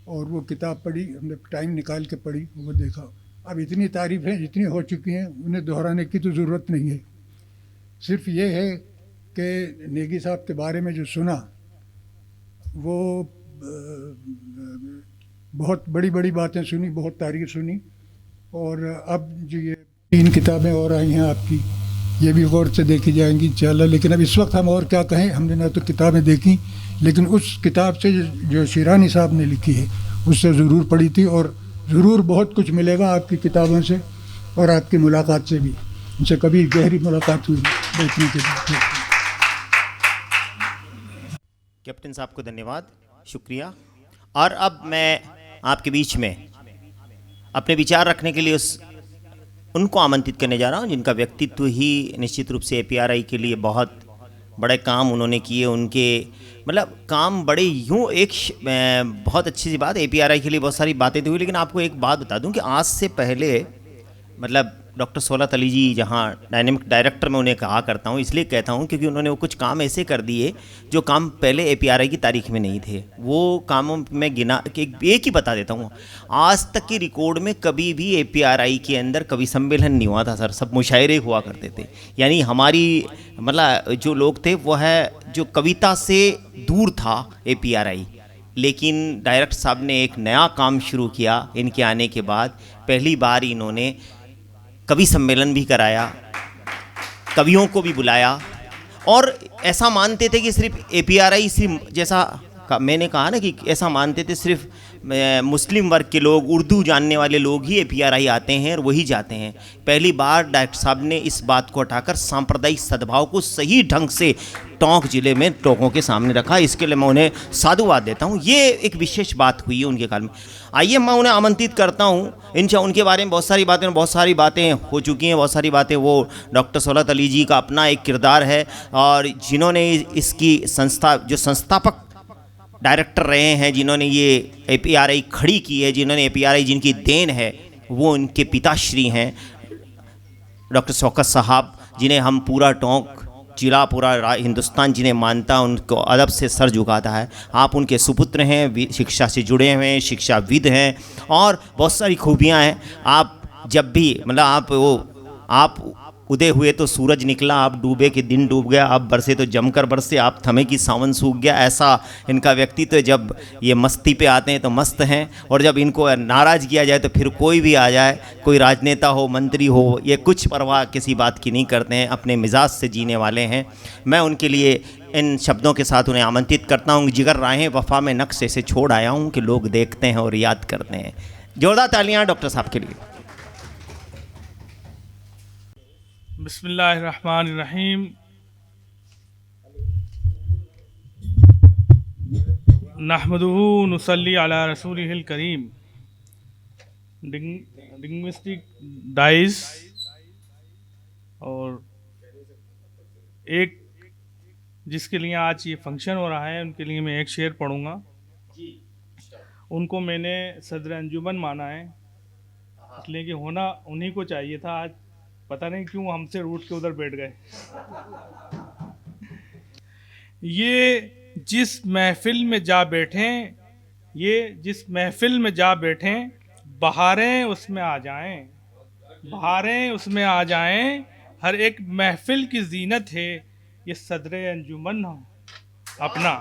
और वो किताब पढ़ी, हमने टाइम निकाल के पढ़ी, वो देखा। अब इतनी तारीफ़ें जितनी हो चुकी हैं उन्हें दोहराने की तो ज़रूरत नहीं है। सिर्फ ये है कि नेगी साहब के बारे में जो सुना वो बहुत बड़ी बड़ी बातें सुनी, बहुत तारीफ सुनी, और अब जो ये 3 किताबें और आई हैं आपकी, ये भी गौर से देखी जाएंगी इंशाल्लाह। लेकिन अब इस वक्त हम और क्या कहें, हमने ना तो किताबें देखी, लेकिन उस किताब से जो शिरानी साहब ने लिखी है उससे ज़रूर पढ़ी थी, और ज़रूर बहुत कुछ मिलेगा आपकी किताबों से और आपकी मुलाकात से भी। उनसे कभी गहरी मुलाकात हुई बैठने के लिए। कैप्टन साहब को धन्यवाद, शुक्रिया। और अब मैं आपके बीच में अपने विचार रखने के लिए उनको आमंत्रित करने जा रहा हूं जिनका व्यक्तित्व ही निश्चित रूप से APRI के लिए बहुत बड़े काम उन्होंने किए। उनके मतलब काम बड़े यूँ एक बहुत अच्छी सी बात, APRI के लिए बहुत सारी बातें तो हुई, लेकिन आपको एक बात बता दूं कि आज से पहले मतलब डॉक्टर सोलत अली जी जहाँ डायनेमिक डायरेक्टर में उन्हें कहा करता हूँ, इसलिए कहता हूँ क्योंकि उन्होंने वो कुछ काम ऐसे कर दिए जो काम पहले APRI की तारीख में नहीं थे। वो कामों में गिना एक ही बता देता हूँ, आज तक के रिकॉर्ड में कभी भी APRI के अंदर कवि सम्मेलन नहीं हुआ था सर, सब मुशायरे हुआ करते थे। यानी हमारी मतलब जो लोग थे वो है जो कविता से दूर था APRI, लेकिन डायरेक्टर साहब ने एक नया काम शुरू किया इनके आने के बाद। पहली बार इन्होंने कवि सम्मेलन भी कराया, कवियों को भी बुलाया, और ऐसा मानते थे कि सिर्फ APRI सिर्फ जैसा मैंने कहा ना कि ऐसा मानते थे सिर्फ मुस्लिम वर्ग के लोग, उर्दू जानने वाले लोग ही APRI आते हैं और वही जाते हैं। पहली बार डायरेक्टर साहब ने इस बात को हटाकर सांप्रदायिक सद्भाव को सही ढंग से टोंक जिले में लोगों के सामने रखा। इसके लिए मैं उन्हें साधुवाद देता हूँ। ये एक विशेष बात हुई है उनके काल में। आइए मैं उन्हें आमंत्रित करता हूँ। उनके बारे में बहुत सारी बातें हो चुकी हैं, बहुत सारी बातें वो डॉक्टर सोलत अली जी का अपना एक किरदार है, और जिन्होंने इसकी जो संस्थापक डायरेक्टर रहे हैं, जिन्होंने ये APRI खड़ी की है, जिन्होंने APRI जिनकी देन है, वो उनके पिताश्री हैं डॉक्टर शौकत साहब, जिन्हें हम पूरा टोंक जिला, पूरा हिंदुस्तान जिन्हें मानता, उनको अदब से सर झुकाता है। आप उनके सुपुत्र हैं, शिक्षा से जुड़े हुए हैं, शिक्षाविद हैं, और बहुत सारी खूबियां हैं। आप जब भी मतलब आप उदय हुए तो सूरज निकला, आप डूबे कि दिन डूब गया, आप बरसे तो जमकर बरसे, आप थमे कि सावन सूख गया, ऐसा इनका व्यक्तित्व है। जब ये मस्ती पे आते हैं तो मस्त हैं, और जब इनको नाराज़ किया जाए तो फिर कोई भी आ जाए, कोई राजनेता हो, मंत्री हो, ये कुछ परवाह किसी बात की नहीं करते हैं, अपने मिजाज से जीने वाले हैं। मैं उनके लिए इन शब्दों के साथ उन्हें आमंत्रित करता हूँ। जिगर राहें वफ़ा में नक्शे से छोड़ आया हूँ कि लोग देखते हैं और याद करते हैं। जोरदार तालियाँ डॉक्टर साहब के लिए। बिस्मिल्लाहिर्रहमानिर्रहीम। नहमदुहु नुसल्ली अला रसूलिहिल करीम। लिंग्विस्टिक डाइस, और एक जिसके लिए आज ये फंक्शन हो रहा है उनके लिए मैं एक शेर पढ़ूंगा। उनको मैंने सदर अंजुमन माना है, इसलिए कि होना उन्हीं को चाहिए था। आज पता नहीं क्यों हमसे रूठ के उधर बैठ गए। ये जिस महफिल में जा बैठें, ये जिस महफिल में जा बैठें, बहारें उसमें आ जाएं, बहारें उसमें आ जाएं, हर एक महफिल की जीनत है ये सदर अंजुमन अपना,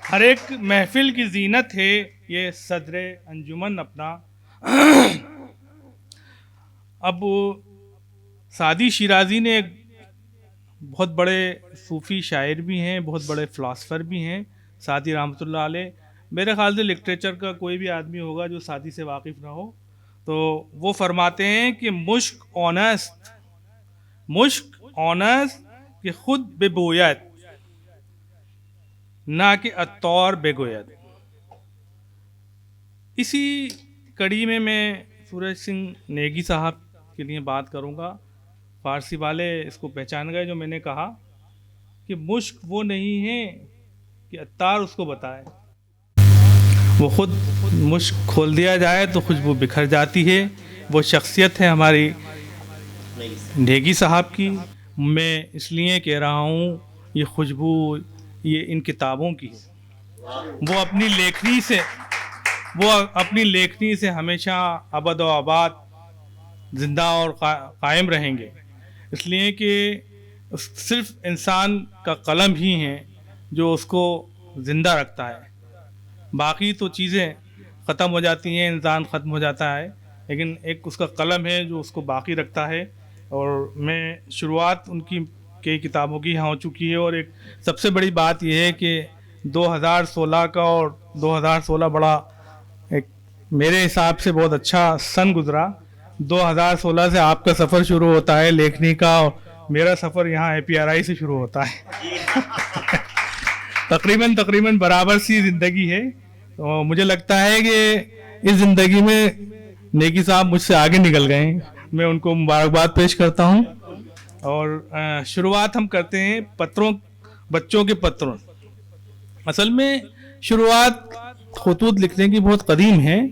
हर एक महफिल की जीनत है ये सदर अंजुमन अपना। अब सादी शिराजी ने बहुत बड़े सूफ़ी शायर भी हैं, बहुत बड़े फ़िलासफ़र भी हैं, सादी रहमतुल्लाह अलैह। मेरे ख़्याल से लिटरेचर का कोई भी आदमी होगा जो सादी से वाकिफ़ ना हो, तो वो फरमाते हैं कि मुश्क ऑनस्ट कि खुद बेबोयत ना कि अतौर बेगोयत। इसी कड़ी में मैं सूरज सिंह नेगी साहब के लिए बात करूंगा। फ़ारसी वाले इसको पहचान गए जो मैंने कहा कि मुश्क वो नहीं है कि अत्तार उसको बताए, वो खुद मुश्क खोल दिया जाए तो खुशबू बिखर जाती है। वो शख्सियत है हमारी नेगी साहब की। मैं इसलिए कह रहा हूँ ये खुशबू ये इन किताबों की है। वो अपनी लेखनी से हमेशा अबद व आबाद जिंदा और कायम रहेंगे, इसलिए कि सिर्फ इंसान का कलम ही है जो उसको ज़िंदा रखता है। बाकी तो चीज़ें ख़त्म हो जाती हैं, इंसान ख़त्म हो जाता है, लेकिन एक उसका कलम है जो उसको बाकी रखता है। और मैं शुरुआत उनकी कई किताबों की यहाँ हो चुकी है। और एक सबसे बड़ी बात यह है कि 2016 का और 2016 बड़ा एक मेरे हिसाब से बहुत अच्छा सन गुज़रा। 2016 से आपका सफ़र शुरू होता है लेखनी का, और मेरा सफ़र यहाँ APRI से शुरू होता है। तकरीबन बराबर सी ज़िंदगी है। तो मुझे लगता है कि इस ज़िंदगी में नेगी साहब मुझसे आगे निकल गए हैं, मैं उनको मुबारकबाद पेश करता हूँ। और शुरुआत हम करते हैं बच्चों के पत्रों। असल में शुरुआत खुतूत लिखने की बहुत कदीम है,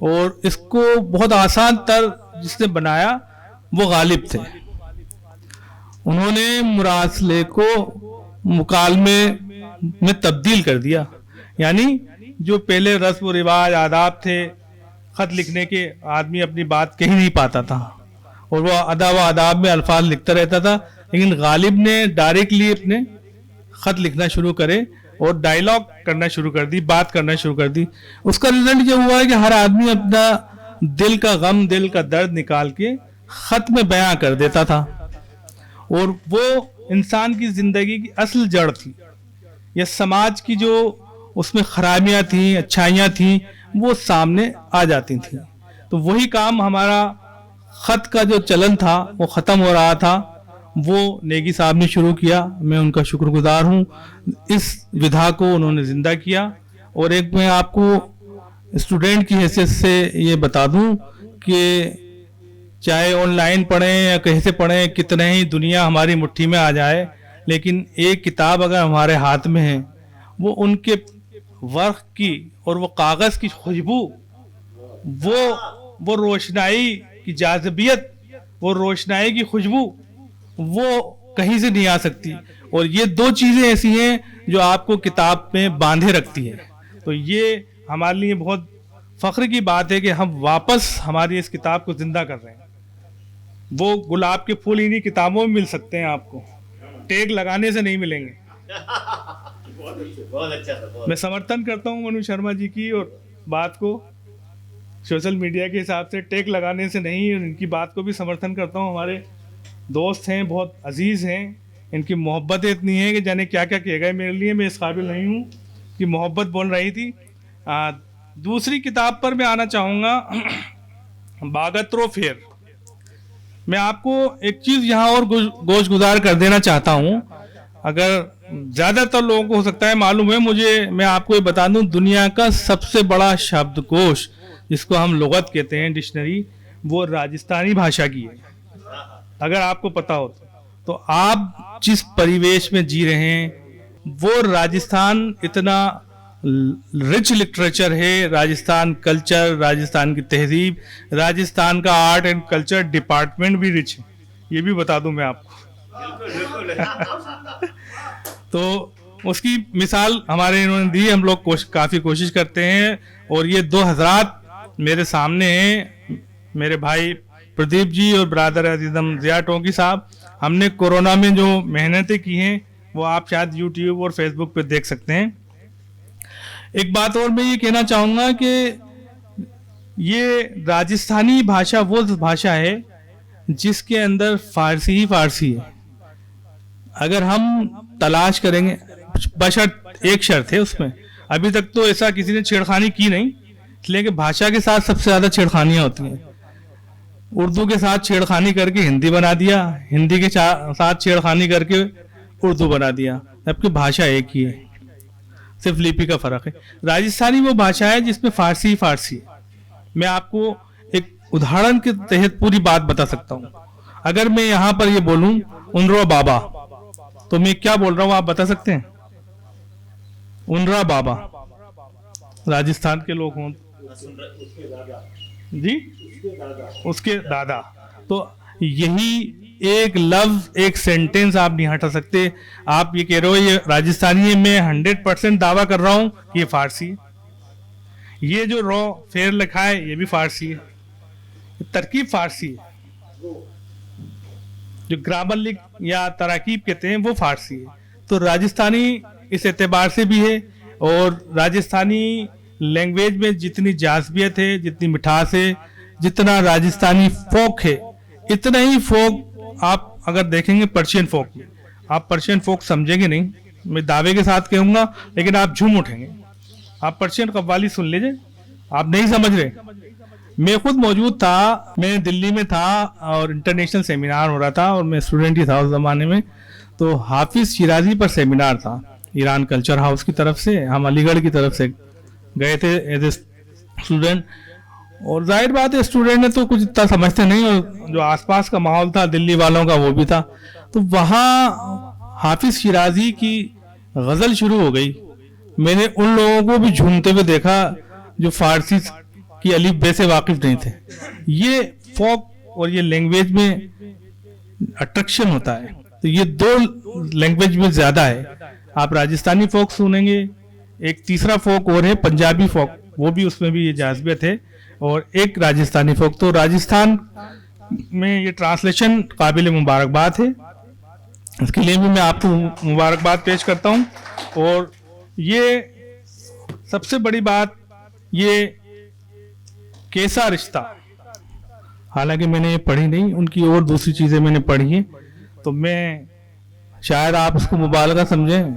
और इसको बहुत आसान तर जिसने बनाया वो गालिब थे। उन्होंने मुरासले को मुकालमे में तब्दील कर दिया। यानी जो पहले रस्म व रिवाज आदाब थे, ख़त लिखने के आदमी अपनी बात कह नहीं पाता था और वो अदा व आदाब में अल्फाज लिखता रहता था, लेकिन गालिब ने डायरेक्टली अपने ख़त लिखना शुरू करे और डायलॉग करना शुरू कर दी, बात करना शुरू कर दी। उसका रिजल्ट ये हुआ है कि हर आदमी अपना दिल का गम, दिल का दर्द निकाल के ख़त में बयां कर देता था, और वो इंसान की ज़िंदगी की असल जड़ थी। यह समाज की जो उसमें खराबियां थी, अच्छाइयाँ थी, वो सामने आ जाती थी। तो वही काम हमारा ख़त का जो चलन था वो ख़त्म हो रहा था, वो नेगी साहब ने शुरू किया। मैं उनका शुक्रगुजार हूँ। इस विधा को उन्होंने ज़िंदा किया। और एक मैं आपको स्टूडेंट की हैसियत से ये बता दूँ कि चाहे ऑनलाइन पढ़ें या कहीं से पढ़ें, कितने ही दुनिया हमारी मुट्ठी में आ जाए, लेकिन एक किताब अगर हमारे हाथ में है, वो उनके वर्क की और वो कागज़ की खुशबू, वो रोशनाई की जाज़बियत, वो रोशनाई की खुशबू, वो कहीं से नहीं आ सकती। और ये दो चीज़ें ऐसी हैं जो आपको किताब में बांधे रखती है। तो ये हमारे लिए बहुत फ़ख्र की बात है कि हम वापस हमारी इस किताब को ज़िंदा कर रहे हैं। वो गुलाब के फूल इन्हीं किताबों में मिल सकते हैं, आपको टैग लगाने से नहीं मिलेंगे। बहुत अच्छा। मैं समर्थन करता हूँ मनु शर्मा जी की और बात को, सोशल मीडिया के हिसाब से टैग लगाने से नहीं, इनकी बात को भी समर्थन करता हूँ। हमारे दोस्त हैं, बहुत अजीज़ हैं, इनकी मोहब्बत इतनी है कि जाने क्या क्या किया गया मेरे लिए। मैं इस काबिल नहीं हूँ कि मोहब्बत बोल रही थी। दूसरी किताब पर मैं आना चाहूँगा, बागत्रो फेर। मैं आपको एक चीज़ यहाँ और गोश गुजार कर देना चाहता हूँ। अगर ज़्यादातर लोगों को हो सकता है मालूम है, मुझे मैं आपको ये बता दूँ, दुनिया का सबसे बड़ा शब्दकोश जिसको हम लुगत कहते हैं, डिक्शनरी, वो राजस्थानी भाषा की है। अगर आपको पता हो तो आप जिस परिवेश में जी रहे हैं, वो राजस्थान इतना रिच लिटरेचर है, राजस्थान कल्चर, राजस्थान की तहजीब, राजस्थान का आर्ट एंड कल्चर डिपार्टमेंट भी रिच है, ये भी बता दूं मैं आपको। तो उसकी मिसाल हमारे इन्होंने दी। हम लोग काफ़ी कोशिश करते हैं। और ये दो हजरात मेरे सामने हैं, मेरे भाई प्रदीप जी और ब्रादर अजीज़म ज़िया टोंकी साहब। हमने कोरोना में जो मेहनतें की हैं वो आप शायद यूट्यूब और फेसबुक पे देख सकते हैं। एक बात और मैं ये कहना चाहूँगा कि ये राजस्थानी भाषा वो भाषा है जिसके अंदर फारसी ही फारसी है। अगर हम तलाश करेंगे, बशर्त एक शर्त है उसमें, अभी तक तो ऐसा किसी ने छेड़खानी की नहीं, इसलिए कि भाषा के साथ सबसे ज़्यादा छेड़खानियाँ होती हैं। उर्दू के साथ छेड़खानी करके हिंदी बना दिया, हिंदी के साथ छेड़खानी करके उर्दू बना दिया, जबकि भाषा एक ही है, सिर्फ लिपि का फ़र्क है। राजस्थानी वो भाषा है जिसमें फारसी ही फारसी है। मैं आपको एक उदाहरण के तहत पूरी बात बता सकता हूँ। अगर मैं यहाँ पर ये बोलूँ उनरो बाबा, तो मैं क्या बोल रहा हूँ आप बता सकते हैं? उनरा बाबा राजस्थान के लोग हों जी, उसके दादा, तो यही एक लफ्ज एक सेंटेंस आप नहीं हटा सकते। आप ये कह रहे हो ये राजस्थानी है, मैं 100% दावा कर रहा हूं कि ये फारसी है। ये जो रॉ फेर लिखा है ये भी फारसी है, तरकीब फारसी है, जो ग्रामर लिख या तराकीब कहते हैं वो फारसी है। तो राजस्थानी इस एतबार से भी है, और राजस्थानी लैंग्वेज में जितनी जाज़बियत है, जितनी मिठास है, जितना राजस्थानी फोक है, इतना ही फोक आप अगर देखेंगे पर्शियन फोक में, आप पर्शियन फोक समझेंगे नहीं, मैं दावे के साथ कहूँगा, लेकिन आप झूम उठेंगे। आप पर्शियन कव्वाली सुन लीजिए, आप नहीं समझ रहे। मैं खुद मौजूद था, मैं दिल्ली में था और इंटरनेशनल सेमिनार हो रहा था, और मैं स्टूडेंट ही था उस ज़माने में। तो हाफिज़ शिराजी पर सेमिनार था ईरान कल्चर हाउस की तरफ से, हम अलीगढ़ की तरफ से गए थे एज ए स्टूडेंट। और जाहिर बात है स्टूडेंट ने तो कुछ इतना समझते नहीं, और जो आसपास का माहौल था दिल्ली वालों का वो भी था। तो वहाँ हाफिज़ शिराजी की गज़ल शुरू हो गई। मैंने उन लोगों को भी झूमते हुए देखा जो फारसी की अलीफ बे से वाकिफ नहीं थे। ये फोक और ये लैंग्वेज में अट्रैक्शन होता है, तो ये दो लैंग्वेज में ज़्यादा है। आप राजस्थानी फोक सुनेंगे, एक तीसरा फोक और है पंजाबी फोक, वो भी उसमें भी ये जाज़बियत है, और एक राजस्थानी फोक। तो राजस्थान में ये ट्रांसलेशन काबिल मुबारकबाद है, इसके लिए भी मैं आपको मुबारकबाद पेश करता हूँ। और ये सबसे बड़ी बात, ये कैसा रिश्ता, हालांकि मैंने ये पढ़ी नहीं, उनकी और दूसरी चीज़ें मैंने पढ़ी हैं, तो मैं शायद आप उसको मुबालगा समझें।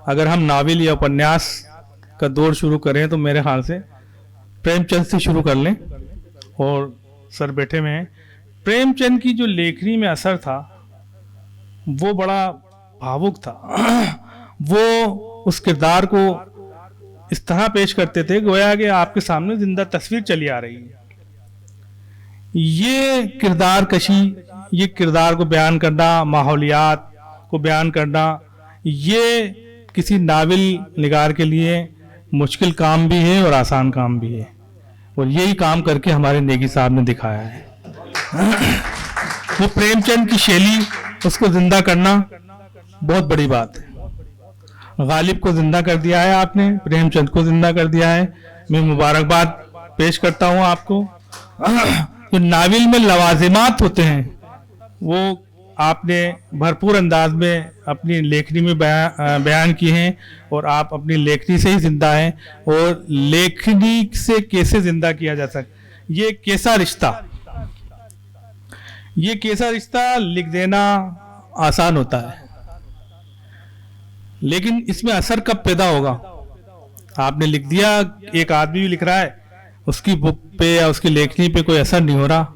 अगर हम नावल या उपन्यास का दौर शुरू करें तो मेरे ख्याल से प्रेमचंद से शुरू कर लें, और सर बैठे में हैं। प्रेमचंद की जो लेखनी में असर था वो बड़ा भावुक था। वो उस किरदार को इस तरह पेश करते थे गोया कि आपके सामने जिंदा तस्वीर चली आ रही है। ये किरदार कशी, ये किरदार को बयान करना, माहौलियात को बयान करना, ये किसी नावल निगार के लिए मुश्किल काम भी है और आसान काम भी है, और यही काम करके हमारे नेगी साहब ने दिखाया है। वो प्रेमचंद की शैली, उसको जिंदा करना बहुत बड़ी बात है। गालिब को जिंदा कर दिया है आपने, प्रेमचंद को जिंदा कर दिया है। मैं मुबारकबाद पेश करता हूँ आपको। जो नावल में लवाजिमात होते हैं वो आपने भरपूर अंदाज में अपनी लेखनी में बयान किए हैं, और आप अपनी लेखनी से ही जिंदा हैं। और लेखनी से कैसे जिंदा किया जा सकता, ये कैसा रिश्ता, ये कैसा रिश्ता लिख देना आसान होता है, लेकिन इसमें असर कब पैदा होगा। आपने लिख दिया, एक आदमी भी लिख रहा है, उसकी बुक पे या उसकी लेखनी पे कोई असर नहीं हो रहा,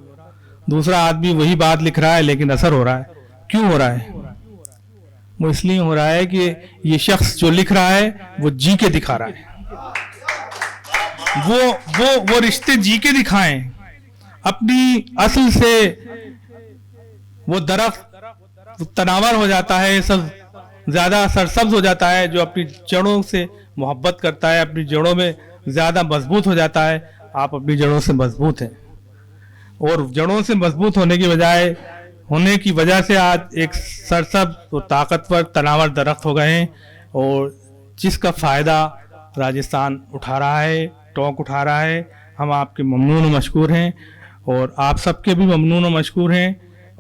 दूसरा आदमी वही बात लिख रहा है लेकिन असर हो रहा है। क्यों हो रहा है? वो इसलिए हो रहा है कि ये शख्स जो लिख रहा है वो जी के दिखा रहा है। वो रिश्ते जी के दिखाएं, अपनी असल से वो दरख्त तनावर हो जाता है, सब ज्यादा सरसब्ज हो जाता है, जो अपनी जड़ों से मोहब्बत करता है, अपनी जड़ों में ज्यादा मजबूत हो जाता है। आप अपनी जड़ों से मजबूत हैं, और जड़ों से मजबूत होने की वजह से आज एक सरसब्ज और ताकतवर तनावर दरख्त हो गए हैं, और जिसका फ़ायदा राजस्थान उठा रहा है, टोंक उठा रहा है। हम आपके ममनून और मशकूर हैं, और आप सबके भी ममनून और मशकूर हैं।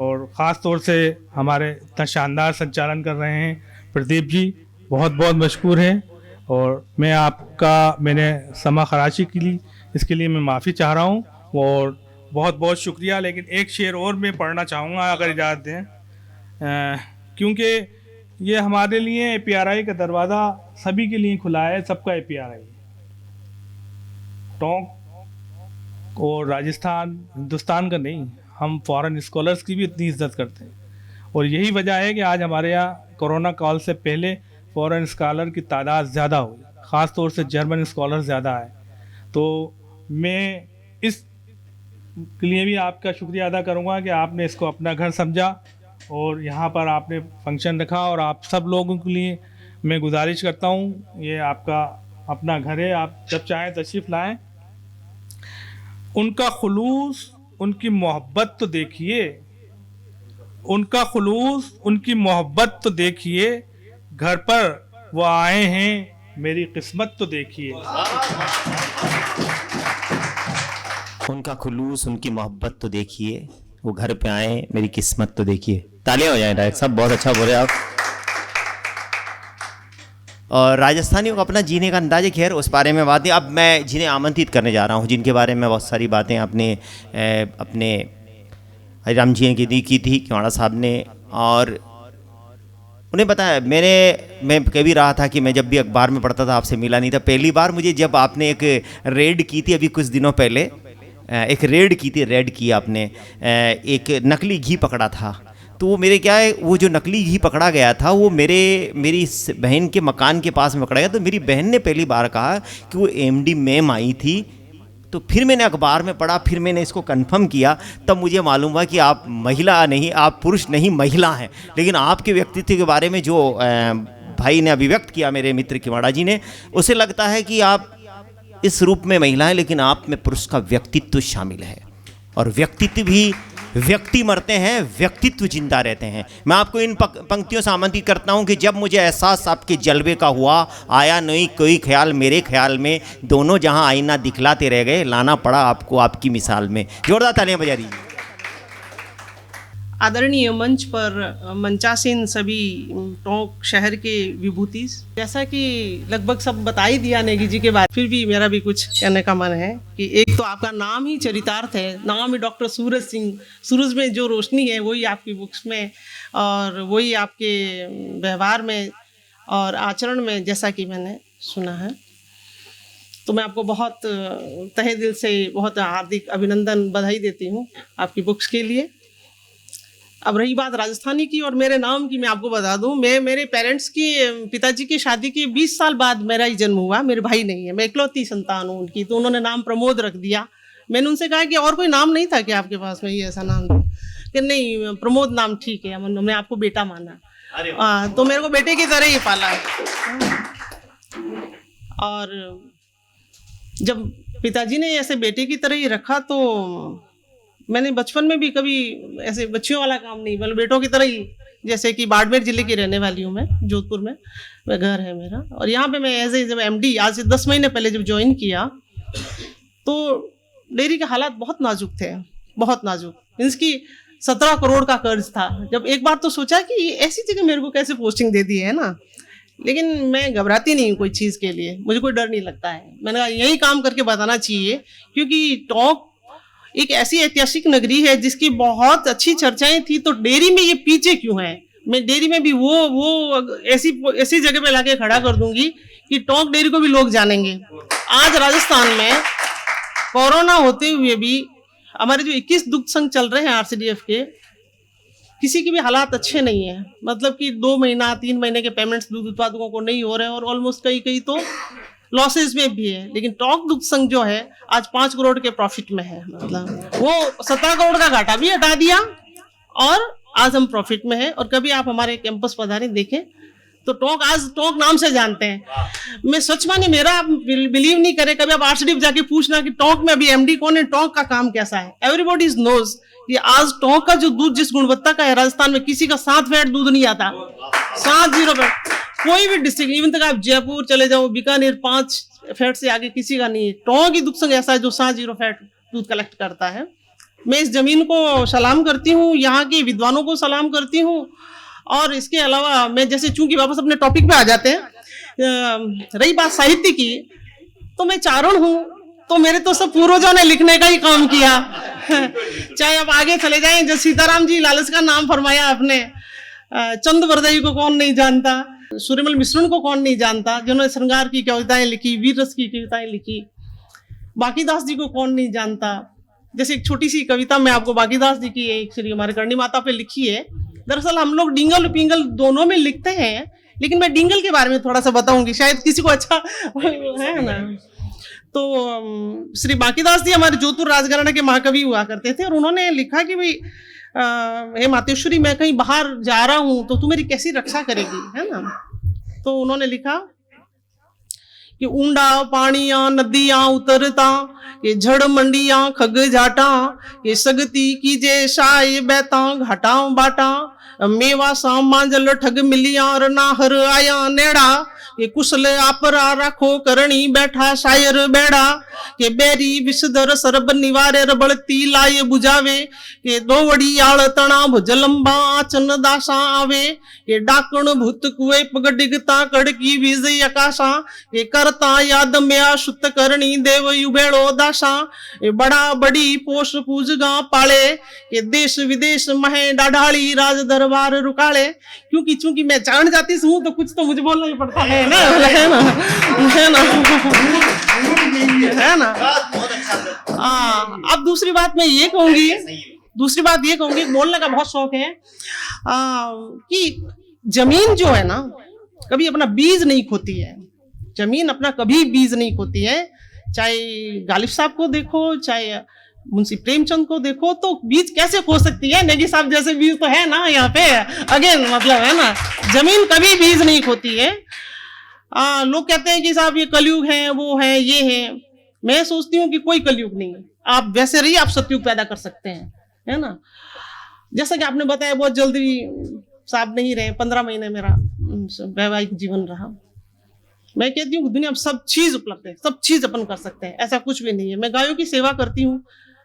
और ख़ास तौर से हमारे इतना शानदार संचालन कर रहे हैं प्रदीप जी, बहुत बहुत मशकूर हैं। और मैं आपका मैंने समा खराशी के लिए इसके लिए मैं माफ़ी चाह रहा हूँ और बहुत बहुत शुक्रिया। लेकिन एक शेर और मैं पढ़ना चाहूँगा अगर इजाज़त दें, क्योंकि ये हमारे लिए APRI का दरवाज़ा सभी के लिए खुला है, सबका APRI। टोंक और राजस्थान हिंदुस्तान का नहीं, हम फॉरेन स्कॉलर्स की भी इतनी इज्जत करते हैं और यही वजह है कि आज हमारे यहाँ कोरोना काल से पहले फॉरेन स्कॉलर की तादाद ज़्यादा हुई, ख़ास तौर से जर्मन स्कॉलर ज़्यादा आए। तो मैं इस के लिए भी आपका शुक्रिया अदा करूँगा कि आपने इसको अपना घर समझा और यहाँ पर आपने फंक्शन रखा। और आप सब लोगों के लिए मैं गुजारिश करता हूँ, ये आपका अपना घर है, आप जब चाहें तशरीफ़ लाएँ। उनका खुलूस, उनकी मोहब्बत तो देखिए, उनका खुलूस, उनकी मोहब्बत तो देखिए, घर पर वो आए हैं, मेरी किस्मत तो देखिए। उनका खुलूस, उनकी मोहब्बत तो देखिए, वो घर पे आए, मेरी किस्मत तो देखिए। तालियां हो जाएं डायरेक्ट साहब, बहुत अच्छा बोले आप। और राजस्थानियों का अपना जीने का अंदाज़, खैर उस बारे में बातें अब मैं जिन्हें आमंत्रित करने जा रहा हूँ, जिनके बारे में बहुत सारी बातें आपने अपने हरिराम जी ने की थी किवाड़ा साहब ने, और उन्हें बताया। मैं कभी रहा था कि मैं जब भी अखबार में पढ़ता था आपसे मिला नहीं था। पहली बार मुझे जब आपने एक रेड की थी, अभी कुछ दिनों पहले एक रेड की थी, रेड की आपने, एक नकली घी पकड़ा था। तो वो मेरे क्या है, वो जो नकली घी पकड़ा गया था वो मेरी बहन के मकान के पास में पकड़ा गया। तो मेरी बहन ने पहली बार कहा कि वो MD मैम आई थी। तो फिर मैंने अखबार में पढ़ा, फिर मैंने इसको कंफर्म किया, तब मुझे मालूम हुआ कि आप महिला नहीं, आप पुरुष नहीं, महिला हैं। लेकिन आपके व्यक्तित्व के बारे में जो भाई ने अभिव्यक्त किया, मेरे मित्र किवाड़ा जी ने, उसे लगता है कि आप इस रूप में महिला हैं, लेकिन आप में पुरुष का व्यक्तित्व शामिल है। और व्यक्तित्व भी, व्यक्ति मरते हैं, व्यक्तित्व जिंदा रहते हैं। मैं आपको इन पंक्तियों से आमंत्रित करता हूं कि जब मुझे एहसास आपके जलवे का हुआ, आया नहीं कोई ख्याल मेरे ख्याल में, दोनों जहां आईना दिखलाते रह गए, लाना पड़ा आपको आपकी मिसाल में। जोरदार तालियां बजा दीजिए। आदरणीय मंच पर मंचासीन सभी टोंक शहर के विभूति, जैसा कि लगभग सब बता ही दिया नेगी जी के बारे, फिर भी मेरा भी कुछ कहने का मन है कि एक तो आपका नाम ही चरितार्थ है, नाम ही डॉक्टर सूरज सिंह। सूरज में जो रोशनी है वही आपकी बुक्स में और वही आपके व्यवहार में और आचरण में, जैसा कि मैंने सुना है। तो मैं आपको बहुत तहे दिल से बहुत हार्दिक अभिनंदन, बधाई देती हूँ आपकी बुक्स के लिए। अब रही बात राजस्थानी की और मेरे नाम की, मैं आपको बता दूं, मेरे पेरेंट्स की, पिताजी की शादी के 20 साल बाद मेरा ही जन्म हुआ। मेरे भाई नहीं है, मैं इकलौती संतान हूँ उनकी। तो उन्होंने नाम प्रमोद रख दिया। मैंने उनसे कहा कि और कोई नाम नहीं था कि आपके पास में, ये ऐसा नाम था कि नहीं, प्रमोद नाम ठीक है, हमने आपको बेटा माना। तो मेरे को बेटे की तरह ही पाला। और जब पिताजी ने ऐसे बेटे की तरह ही रखा, तो मैंने बचपन में भी कभी ऐसे बच्चियों वाला काम नहीं, मतलब बेटों की तरह ही, जैसे कि बाड़मेर जिले की रहने वाली हूँ मैं, जोधपुर में घर है मेरा। और यहाँ पे मैं जब MD आज से 10 महीने पहले जब ज्वाइन किया, तो डेयरी के हालात बहुत नाजुक थे, बहुत नाजुक। इसकी 17 करोड़ का कर्ज था। जब एक बार तो सोचा कि ऐसी जगह मेरे को कैसे पोस्टिंग दे दी है ना, लेकिन मैं घबराती नहीं हूँ कोई चीज़ के लिए, मुझे कोई डर नहीं लगता है। मैंने कहा यही काम करके बताना चाहिए, क्योंकि टोंक एक ऐसी ऐतिहासिक नगरी है जिसकी बहुत अच्छी चर्चाएं थी। तो डेयरी में ये पीछे क्यों है? मैं डेयरी में भी वो ऐसी जगह पे लाके खड़ा कर दूंगी कि टोंक डेयरी को भी लोग जानेंगे। आज राजस्थान में कोरोना होते हुए भी हमारे जो 21 दुग्ध संघ चल रहे हैं RCDF के, किसी के भी हालात अच्छे नहीं है। मतलब कि 2 महीना 3 महीने के पेमेंट्स दूध उत्पादकों को नहीं हो रहे हैं और ऑलमोस्ट कई तो लॉसेस में भी है। लेकिन टोंक दुग्ध संघ जो है आज 5 करोड़ के प्रॉफिट में है। मतलब वो 17 करोड़ का घाटा भी हटा दिया और आज हम प्रॉफिट में है। और कभी आप हमारे कैंपस पधारें, देखें तो टोंक आज टोंक नाम से जानते हैं। मैं सच माने, मेरा आप बिलीव नहीं करे, कभी आप RCDF जाके पूछना कि टोंक में अभी MD कौन है, टोंक का काम कैसा है। एवरीबॉडी नोज कि आज टोंक का जो दूध जिस गुणवत्ता का है, राजस्थान में किसी का 7 फैट दूध नहीं आता, 7 फैट। कोई भी डिस्ट्रिक्ट, इवन तक आप जयपुर चले जाओ, बीकानेर, 5 फैट से आगे किसी का नहीं है। टोंक ही दुग्ध संघ ऐसा है जो 7 फैट दूध कलेक्ट करता है। मैं इस ज़मीन को सलाम करती हूँ, यहाँ के विद्वानों को सलाम करती हूँ। और इसके अलावा मैं जैसे चूंकि वापस अपने टॉपिक पे आ जाते हैं, रही बात साहित्य की, तो मैं चारण हूँ, तो मेरे तो सब पूर्वजों ने लिखने का ही काम किया। चाहे अब आगे चले जाएं, जो सीताराम जी लालच का नाम फरमाया आपने, चंद बरदई को कौन नहीं जानता, सूर्यमल मिश्रण को कौन नहीं जानता, जिन्होंने श्रृंगार की कविताएं लिखी, वीर रस की कविताएं लिखी। बाकीदास जी को कौन नहीं जानता। जैसे एक छोटी सी कविता मैं आपको बाकीदास जी की एक श्री हमारे करणी माता पे लिखी है। दरअसल हम लोग डिंगल पिंगल दोनों में लिखते हैं, लेकिन मैं डिंगल के बारे में थोड़ा सा बताऊंगी, शायद किसी को अच्छा है ना। तो श्री बाकीदास जी हमारे जोधपुर राजघराना के महाकवि हुआ करते थे, और उन्होंने लिखा कि भाई हे मातेश्वरी, मैं कहीं बाहर जा रहा हूं तो तू मेरी कैसी रक्षा करेगी, है ना। तो उन्होंने लिखा कि ऊंडा पानिया नदियां उतरता, ये झड़ मंडिया खग जाटा, ये सगती की जे शाय बैता घाटा बाटा, मेवा सा मांजल ठग मिलिया और नाहर आया नेड़ा, ये कुशल आपरा राखो करणी बैठा शायर बेड़ा, के बेरी विषधर सरब निवारे बढ़ती लाए बुझावे, के दोवड़ी आड़ तना भुज लंबा आचन दासा आवे, ये डाकण भूत कुए पग डिगता कड़की विजय आकाशा, ये करता याद म्या शुत करणी देव युबेड़ो दासा, ये बड़ा बड़ी पोष पूजगा पाले, ये देश विदेश महे डाढ़ाली राज दरबार रुकाले। क्योंकि चूंकि मैं जान जाती हूँ तो कुछ तो मुझे बोलना ही पड़ता है ना, है ना, है ना, है ना। अब दूसरी बात मैं ये कहूंगी, बोलने का बहुत शौक है कि जमीन जो है ना कभी अपना बीज नहीं खोती है। जमीन अपना कभी बीज नहीं खोती है। चाहे गालिब साहब को देखो, चाहे मुंशी प्रेमचंद को देखो, तो बीज कैसे खो सकती है। नेगी साहब जैसे बीज तो है ना यहाँ पे, अगेन मतलब है ना, जमीन कभी बीज नहीं खोती है। लोग कहते हैं कि साहब ये कलयुग है, वो है, ये है। मैं सोचती हूँ कि कोई कलयुग नहीं है। आप वैसे रहिए, आप सतयुग पैदा कर सकते हैं, है ना। जैसा कि आपने बताया बहुत जल्दी साहब नहीं रहे, 15 महीने मेरा वैवाहिक जीवन रहा। मैं कहती हूँ दुनिया में सब चीज उपलब्ध है, सब चीज अपन कर सकते हैं, ऐसा कुछ भी नहीं है। मैं गायों की सेवा करती हूँ,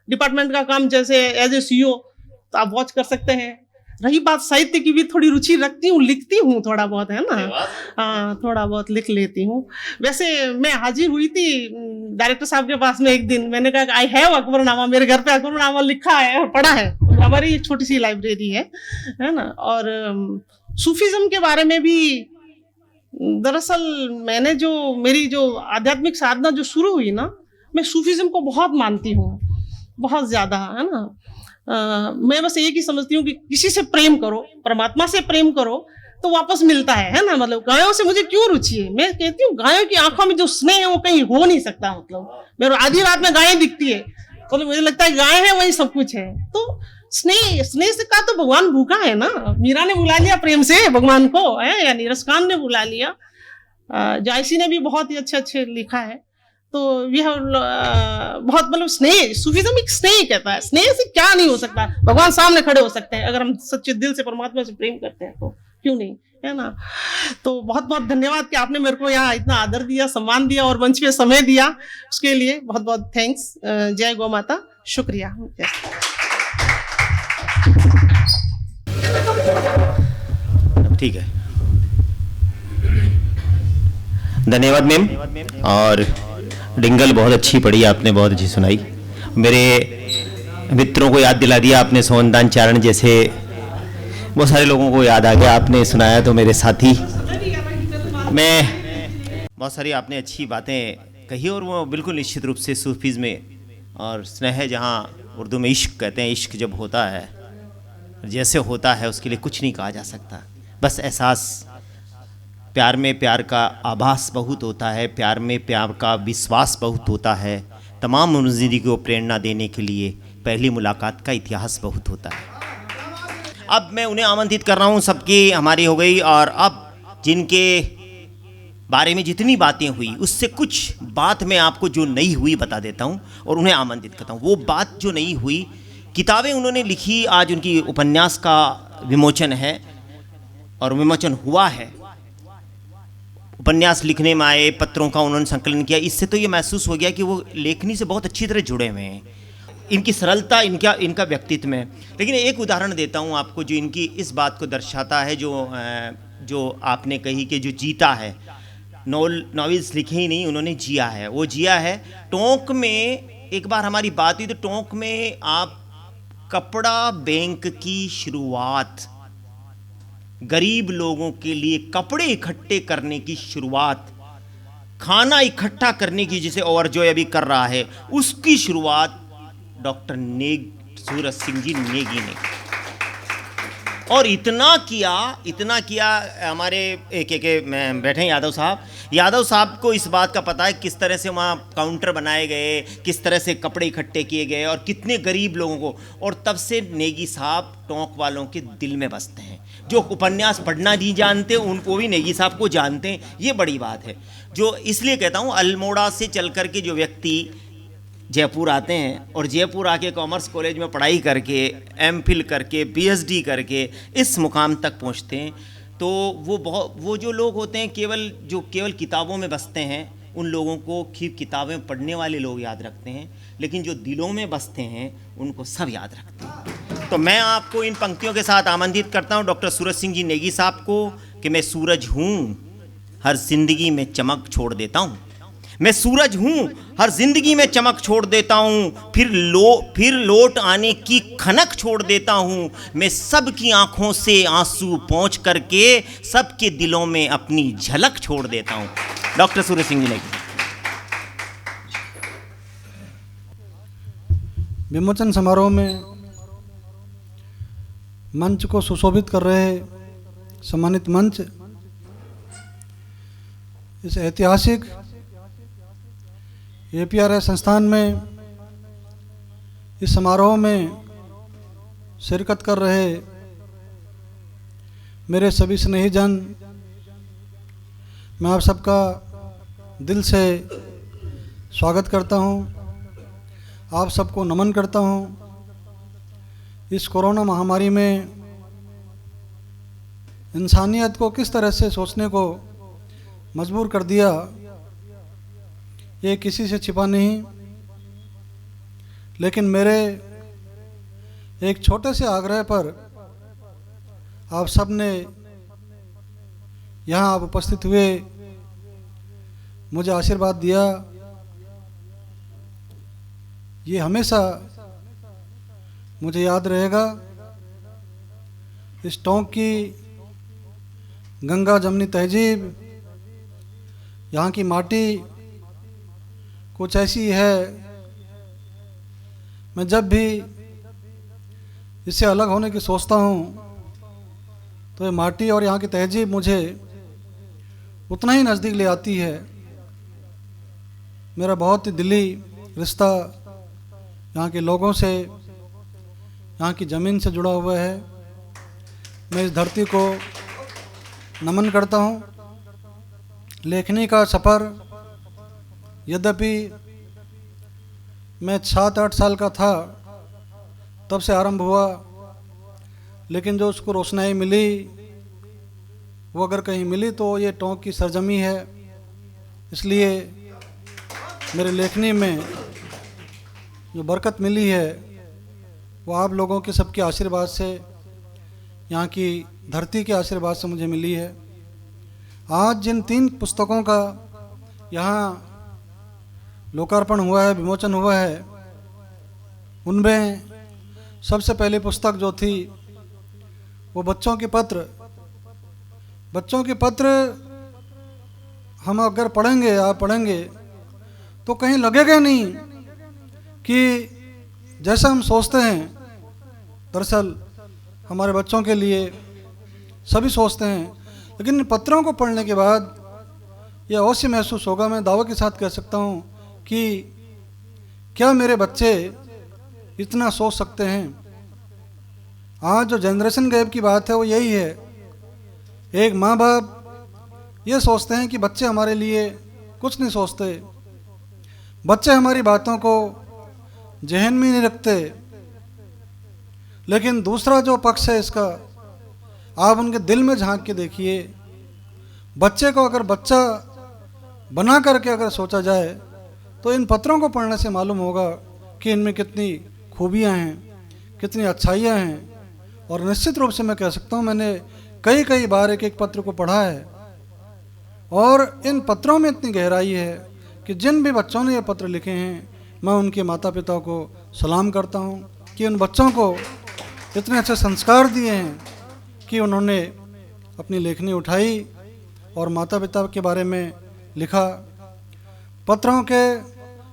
डिपार्टमेंट का काम जैसे एज ए सीईओ तो आप वॉच कर सकते हैं। रही बात साहित्य की, भी थोड़ी रुचि रखती हूँ, लिखती हूँ थोड़ा बहुत, है ना। हाँ, थोड़ा बहुत लिख लेती हूँ। वैसे मैं हाजिर हुई थी डायरेक्टर साहब के पास में एक दिन, मैंने कहा आई हैव अकबरनामा, मेरे घर पे अकबरनामा लिखा है और पढ़ा है। हमारी एक छोटी सी लाइब्रेरी है ना। और सूफीज्म के बारे में भी, दरअसल मैंने जो मेरी जो आध्यात्मिक साधना जो शुरू हुई ना, मैं सूफीज्म को बहुत मानती हूँ, बहुत ज्यादा, है ना। मैं बस एक ही समझती हूँ कि किसी से प्रेम करो, परमात्मा से प्रेम करो तो वापस मिलता है ना। मतलब गायों से मुझे क्यों रुचि है, मैं कहती हूँ गायों की आंखों में जो स्नेह है वो कहीं हो नहीं सकता। मतलब मेरे आधी रात में गायें दिखती है तो मुझे लगता है गाय है वही सब कुछ है। तो स्नेह से का तो भगवान भूखा है ना। मीरा ने बुला लिया प्रेम से भगवान को, है, यानी रसकान ने बुला लिया। जायसी ने भी बहुत ही अच्छे लिखा है। तो यह बहुत मतलब स्नेह, सूफीज्म एक स्नेह कहता है। स्नेह से क्या नहीं हो सकता, भगवान सामने खड़े हो सकते हैं अगर हम सच्चे दिल से परमात्मा से प्रेम करते हैं, तो क्यों नहीं, है ना। तो बहुत बहुत धन्यवाद कि आपने मेरे को यहाँ इतना आदर दिया, सम्मान दिया और मंच पे समय दिया, उसके लिए बहुत बहुत थैंक्स। जय गौ माता, शुक्रिया। ठीक है, धन्यवाद मैम। और डिंगल बहुत अच्छी पढ़ी आपने, बहुत अच्छी सुनाई। मेरे मित्रों को याद दिला दिया आपने, सोनदान चारण जैसे बहुत सारे लोगों को याद आ गया आपने सुनाया। तो मेरे साथी, मैं बहुत सारी आपने अच्छी बातें कही, और वो बिल्कुल निश्चित रूप से सूफीज़ में और स्नेह, जहाँ उर्दू में इश्क कहते हैं, इश्क जब होता है जैसे होता है उसके लिए कुछ नहीं कहा जा सकता। बस एहसास, प्यार में प्यार का आभास बहुत होता है, प्यार में प्यार का विश्वास बहुत होता है। तमाम ज़िंदगी को प्रेरणा देने के लिए पहली मुलाकात का इतिहास बहुत होता है। अब मैं उन्हें आमंत्रित कर रहा हूँ, सबकी हमारी हो गई, और अब जिनके बारे में जितनी बातें हुई उससे कुछ बात मैं आपको जो नहीं हुई बता देता हूँ और उन्हें आमंत्रित करता हूँ। वो बात जो नहीं हुई, किताबें उन्होंने लिखी, आज उनकी उपन्यास का विमोचन है और विमोचन हुआ है। उपन्यास लिखने में आए, पत्रों का उन्होंने संकलन किया। इससे तो ये महसूस हो गया कि वो लेखनी से बहुत अच्छी तरह जुड़े हुए हैं। इनकी सरलता, इनका व्यक्तित्व में। लेकिन एक उदाहरण देता हूँ आपको जो इनकी इस बात को दर्शाता है, जो आपने कही कि जो जीता है, नॉवेल्स लिखे ही नहीं, उन्होंने जिया है, वो जिया है। टोंक में एक बार हमारी बात हुई तो टोंक में आप कपड़ा बैंक की शुरुआत, गरीब लोगों के लिए कपड़े इकट्ठे करने की शुरुआत, खाना इकट्ठा करने की, जिसे ओवरजॉय अभी कर रहा है, उसकी शुरुआत डॉक्टर सूरज सिंह जी नेगी ने, और इतना किया। हमारे एक बैठे हैं यादव साहब को इस बात का पता है किस तरह से वहाँ काउंटर बनाए गए, किस तरह से कपड़े इकट्ठे किए गए और कितने गरीब लोगों को, और तब से नेगी साहब टोंक वालों के दिल में बसते हैं। जो उपन्यास पढ़ना नहीं जानते उनको भी नेगी साहब को जानते हैं, ये बड़ी बात है। जो इसलिए कहता हूँ, अल्मोड़ा से चल कर के जो व्यक्ति जयपुर आते हैं और जयपुर आके कॉमर्स कॉलेज में पढ़ाई करके, एमफिल करके, पीएचडी करके इस मुकाम तक पहुंचते हैं, तो वो जो लोग होते हैं केवल किताबों में बसते हैं, उन लोगों को किताबें पढ़ने वाले लोग याद रखते हैं, लेकिन जो दिलों में बसते हैं उनको सब याद रखते हैं। तो मैं आपको इन पंक्तियों के साथ आमंत्रित करता हूँ डॉक्टर सूरज सिंह जी नेगी साहब को कि मैं सूरज हूँ, हर जिंदगी में चमक छोड़ देता हूँ। मैं सूरज हूँ, हर जिंदगी में चमक छोड़ देता हूँ, फिर लौट आने की खनक छोड़ देता हूँ। मैं सबकी आंखों से आंसू पोंछ करके सबके दिलों में अपनी झलक छोड़ देता हूँ। डॉक्टर सूरज सिंह जी नेगी। विमोचन समारोह में मंच को सुशोभित कर रहे सम्मानित मंच, इस ऐतिहासिक APRI संस्थान में इस समारोह में शिरकत कर रहे मेरे सभी स्नेहीजन, मैं आप सबका दिल से स्वागत करता हूं, आप सबको नमन करता हूं। इस कोरोना महामारी में इंसानियत को किस तरह से सोचने को मजबूर कर दिया, ये किसी से छिपा नहीं। लेकिन मेरे एक छोटे से आग्रह पर आप सब ने यहाँ आप उपस्थित हुए, मुझे आशीर्वाद दिया। ये हमेशा मुझे याद रहेगा। इस टोंक की गंगा जमनी तहजीब, यहाँ की माटी कुछ ऐसी है, मैं जब भी इससे अलग होने की सोचता हूँ तो ये माटी और यहाँ की तहजीब मुझे उतना ही नज़दीक ले आती है। मेरा बहुत ही दिली रिश्ता यहाँ के लोगों से, यहाँ की ज़मीन से जुड़ा हुआ है। मैं इस धरती को नमन करता हूँ। लेखनी का सफ़र यद्यपि मैं 7-8 साल का था तब से आरंभ हुआ, लेकिन जो उसको रोशनाई मिली वो अगर कहीं मिली तो ये टोंक की सरजमी है। इसलिए मेरे लेखनी में जो बरकत मिली है वो आप लोगों के सबके आशीर्वाद से, यहाँ की धरती के आशीर्वाद से मुझे मिली है। आज जिन 3 पुस्तकों का यहाँ लोकार्पण हुआ है, विमोचन हुआ है, उनमें सबसे पहली पुस्तक जो थी वो बच्चों के पत्र। बच्चों के पत्र हम अगर पढ़ेंगे, आप पढ़ेंगे तो कहीं लगेगा नहीं कि जैसा हम सोचते हैं, दरअसल हमारे बच्चों के लिए सभी सोचते हैं, लेकिन इन पत्रों को पढ़ने के बाद यह अवश्य महसूस होगा, मैं दावे के साथ कह सकता हूँ कि क्या मेरे बच्चे इतना सोच सकते हैं। आज जो जनरेशन गैप की बात है वो यही है। एक माँ बाप ये सोचते हैं कि बच्चे हमारे लिए कुछ नहीं सोचते, बच्चे हमारी बातों को जहन में नहीं रखते। लेकिन दूसरा जो पक्ष है इसका, आप उनके दिल में झांक के देखिए। बच्चे को अगर बच्चा बना करके अगर सोचा जाए तो इन पत्रों को पढ़ने से मालूम होगा कि इनमें कितनी खूबियाँ हैं, कितनी अच्छाइयाँ हैं। और निश्चित रूप से मैं कह सकता हूँ, मैंने कई कई बार एक एक पत्र को पढ़ा है और इन पत्रों में इतनी गहराई है कि जिन भी बच्चों ने ये पत्र लिखे हैं, मैं उनके माता पिता को सलाम करता हूँ कि उन बच्चों को इतने अच्छे संस्कार दिए हैं कि उन्होंने अपनी लेखनी उठाई और माता पिता के बारे में लिखा। पत्रों के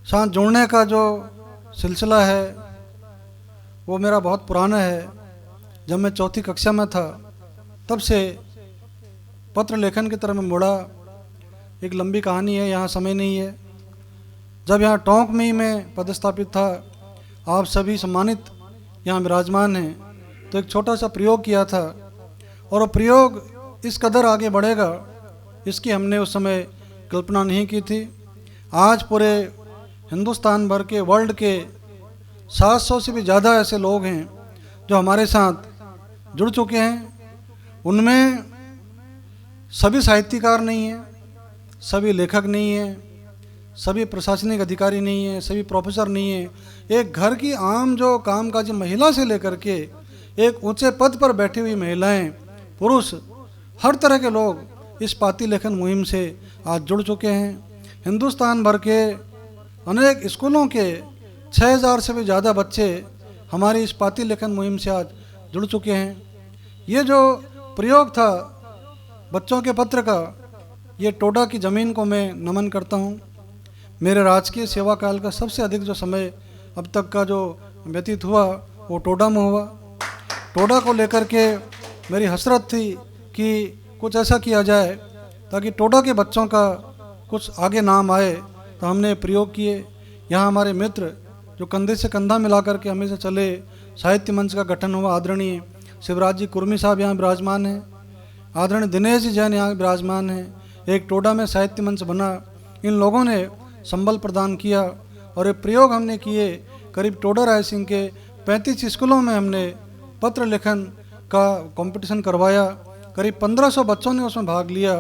साथ जुड़ने का जो सिलसिला है वो मेरा बहुत पुराना है। जब मैं चौथी कक्षा में था तब से पत्र लेखन की तरफ मैं मुड़ा। एक लंबी कहानी है, यहाँ समय नहीं है। जब यहाँ टोंक में ही मैं पदस्थापित था, आप सभी सम्मानित यहाँ विराजमान हैं, तो एक छोटा सा प्रयोग किया था और वो प्रयोग इस कदर आगे बढ़ेगा इसकी हमने उस समय कल्पना नहीं की थी। आज पूरे हिंदुस्तान भर के, वर्ल्ड के 700 से भी ज़्यादा ऐसे लोग हैं जो हमारे साथ जुड़ चुके हैं। उनमें सभी साहित्यकार नहीं हैं, सभी लेखक नहीं हैं, सभी प्रशासनिक अधिकारी नहीं हैं, सभी प्रोफेसर नहीं हैं। एक घर की आम जो कामकाजी महिला से लेकर के एक ऊंचे पद पर बैठी हुई महिलाएं, पुरुष, हर तरह के लोग इस पाती लेखन मुहिम से आज जुड़ चुके हैं। हिंदुस्तान भर के अनेक स्कूलों के 6000 से भी ज़्यादा बच्चे हमारी इस पाती लेखन मुहिम से आज जुड़ चुके हैं। ये जो प्रयोग था बच्चों के पत्र का, ये टोडा की ज़मीन को मैं नमन करता हूँ। मेरे राजकीय सेवा काल का सबसे अधिक जो समय अब तक का जो व्यतीत हुआ वो टोडा में हुआ। टोडा को लेकर के मेरी हसरत थी कि कुछ ऐसा किया जाए ताकि टोडा के बच्चों का कुछ आगे नाम आए, तो हमने प्रयोग किए। यहाँ हमारे मित्र जो कंधे से कंधा मिला करके हमेशा चले, साहित्य मंच का गठन हुआ। आदरणीय शिवराज जी कुर्मी साहब यहाँ विराजमान हैं, आदरणीय दिनेश जी जैन यहाँ विराजमान हैं। एक टोडा में साहित्य मंच बना, इन लोगों ने संबल प्रदान किया और ये प्रयोग हमने किए। करीब टोडा राय सिंह के 35 स्कूलों में हमने पत्र लेखन का कंपटीशन करवाया। करीब 1500 बच्चों ने उसमें भाग लिया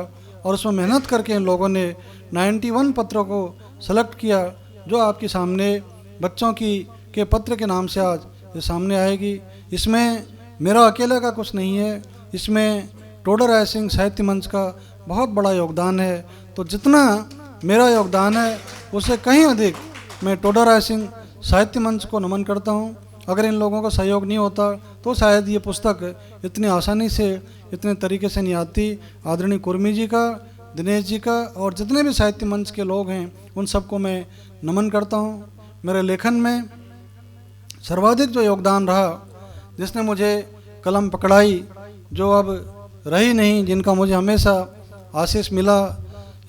और उसमें मेहनत करके इन लोगों ने 91 पत्रों को सेलेक्ट किया, जो आपके सामने बच्चों के पत्र के नाम से आज ये सामने आएगी। इसमें मेरा अकेले का कुछ नहीं है, इसमें टोडा राय सिंह साहित्य मंच का बहुत बड़ा योगदान है। तो जितना मेरा योगदान है उससे कहीं अधिक मैं टोडा राय सिंह साहित्य मंच को नमन करता हूँ। अगर इन लोगों का सहयोग नहीं होता तो शायद ये पुस्तक इतनी आसानी से, इतने तरीके से नहीं आती। आदरणीय कुर्मी जी का, दिनेश जी का और जितने भी साहित्य मंच के लोग हैं उन सबको मैं नमन करता हूँ। मेरे लेखन में सर्वाधिक जो योगदान रहा, जिसने मुझे कलम पकड़ाई, जो अब रही नहीं, जिनका मुझे हमेशा आशीष मिला,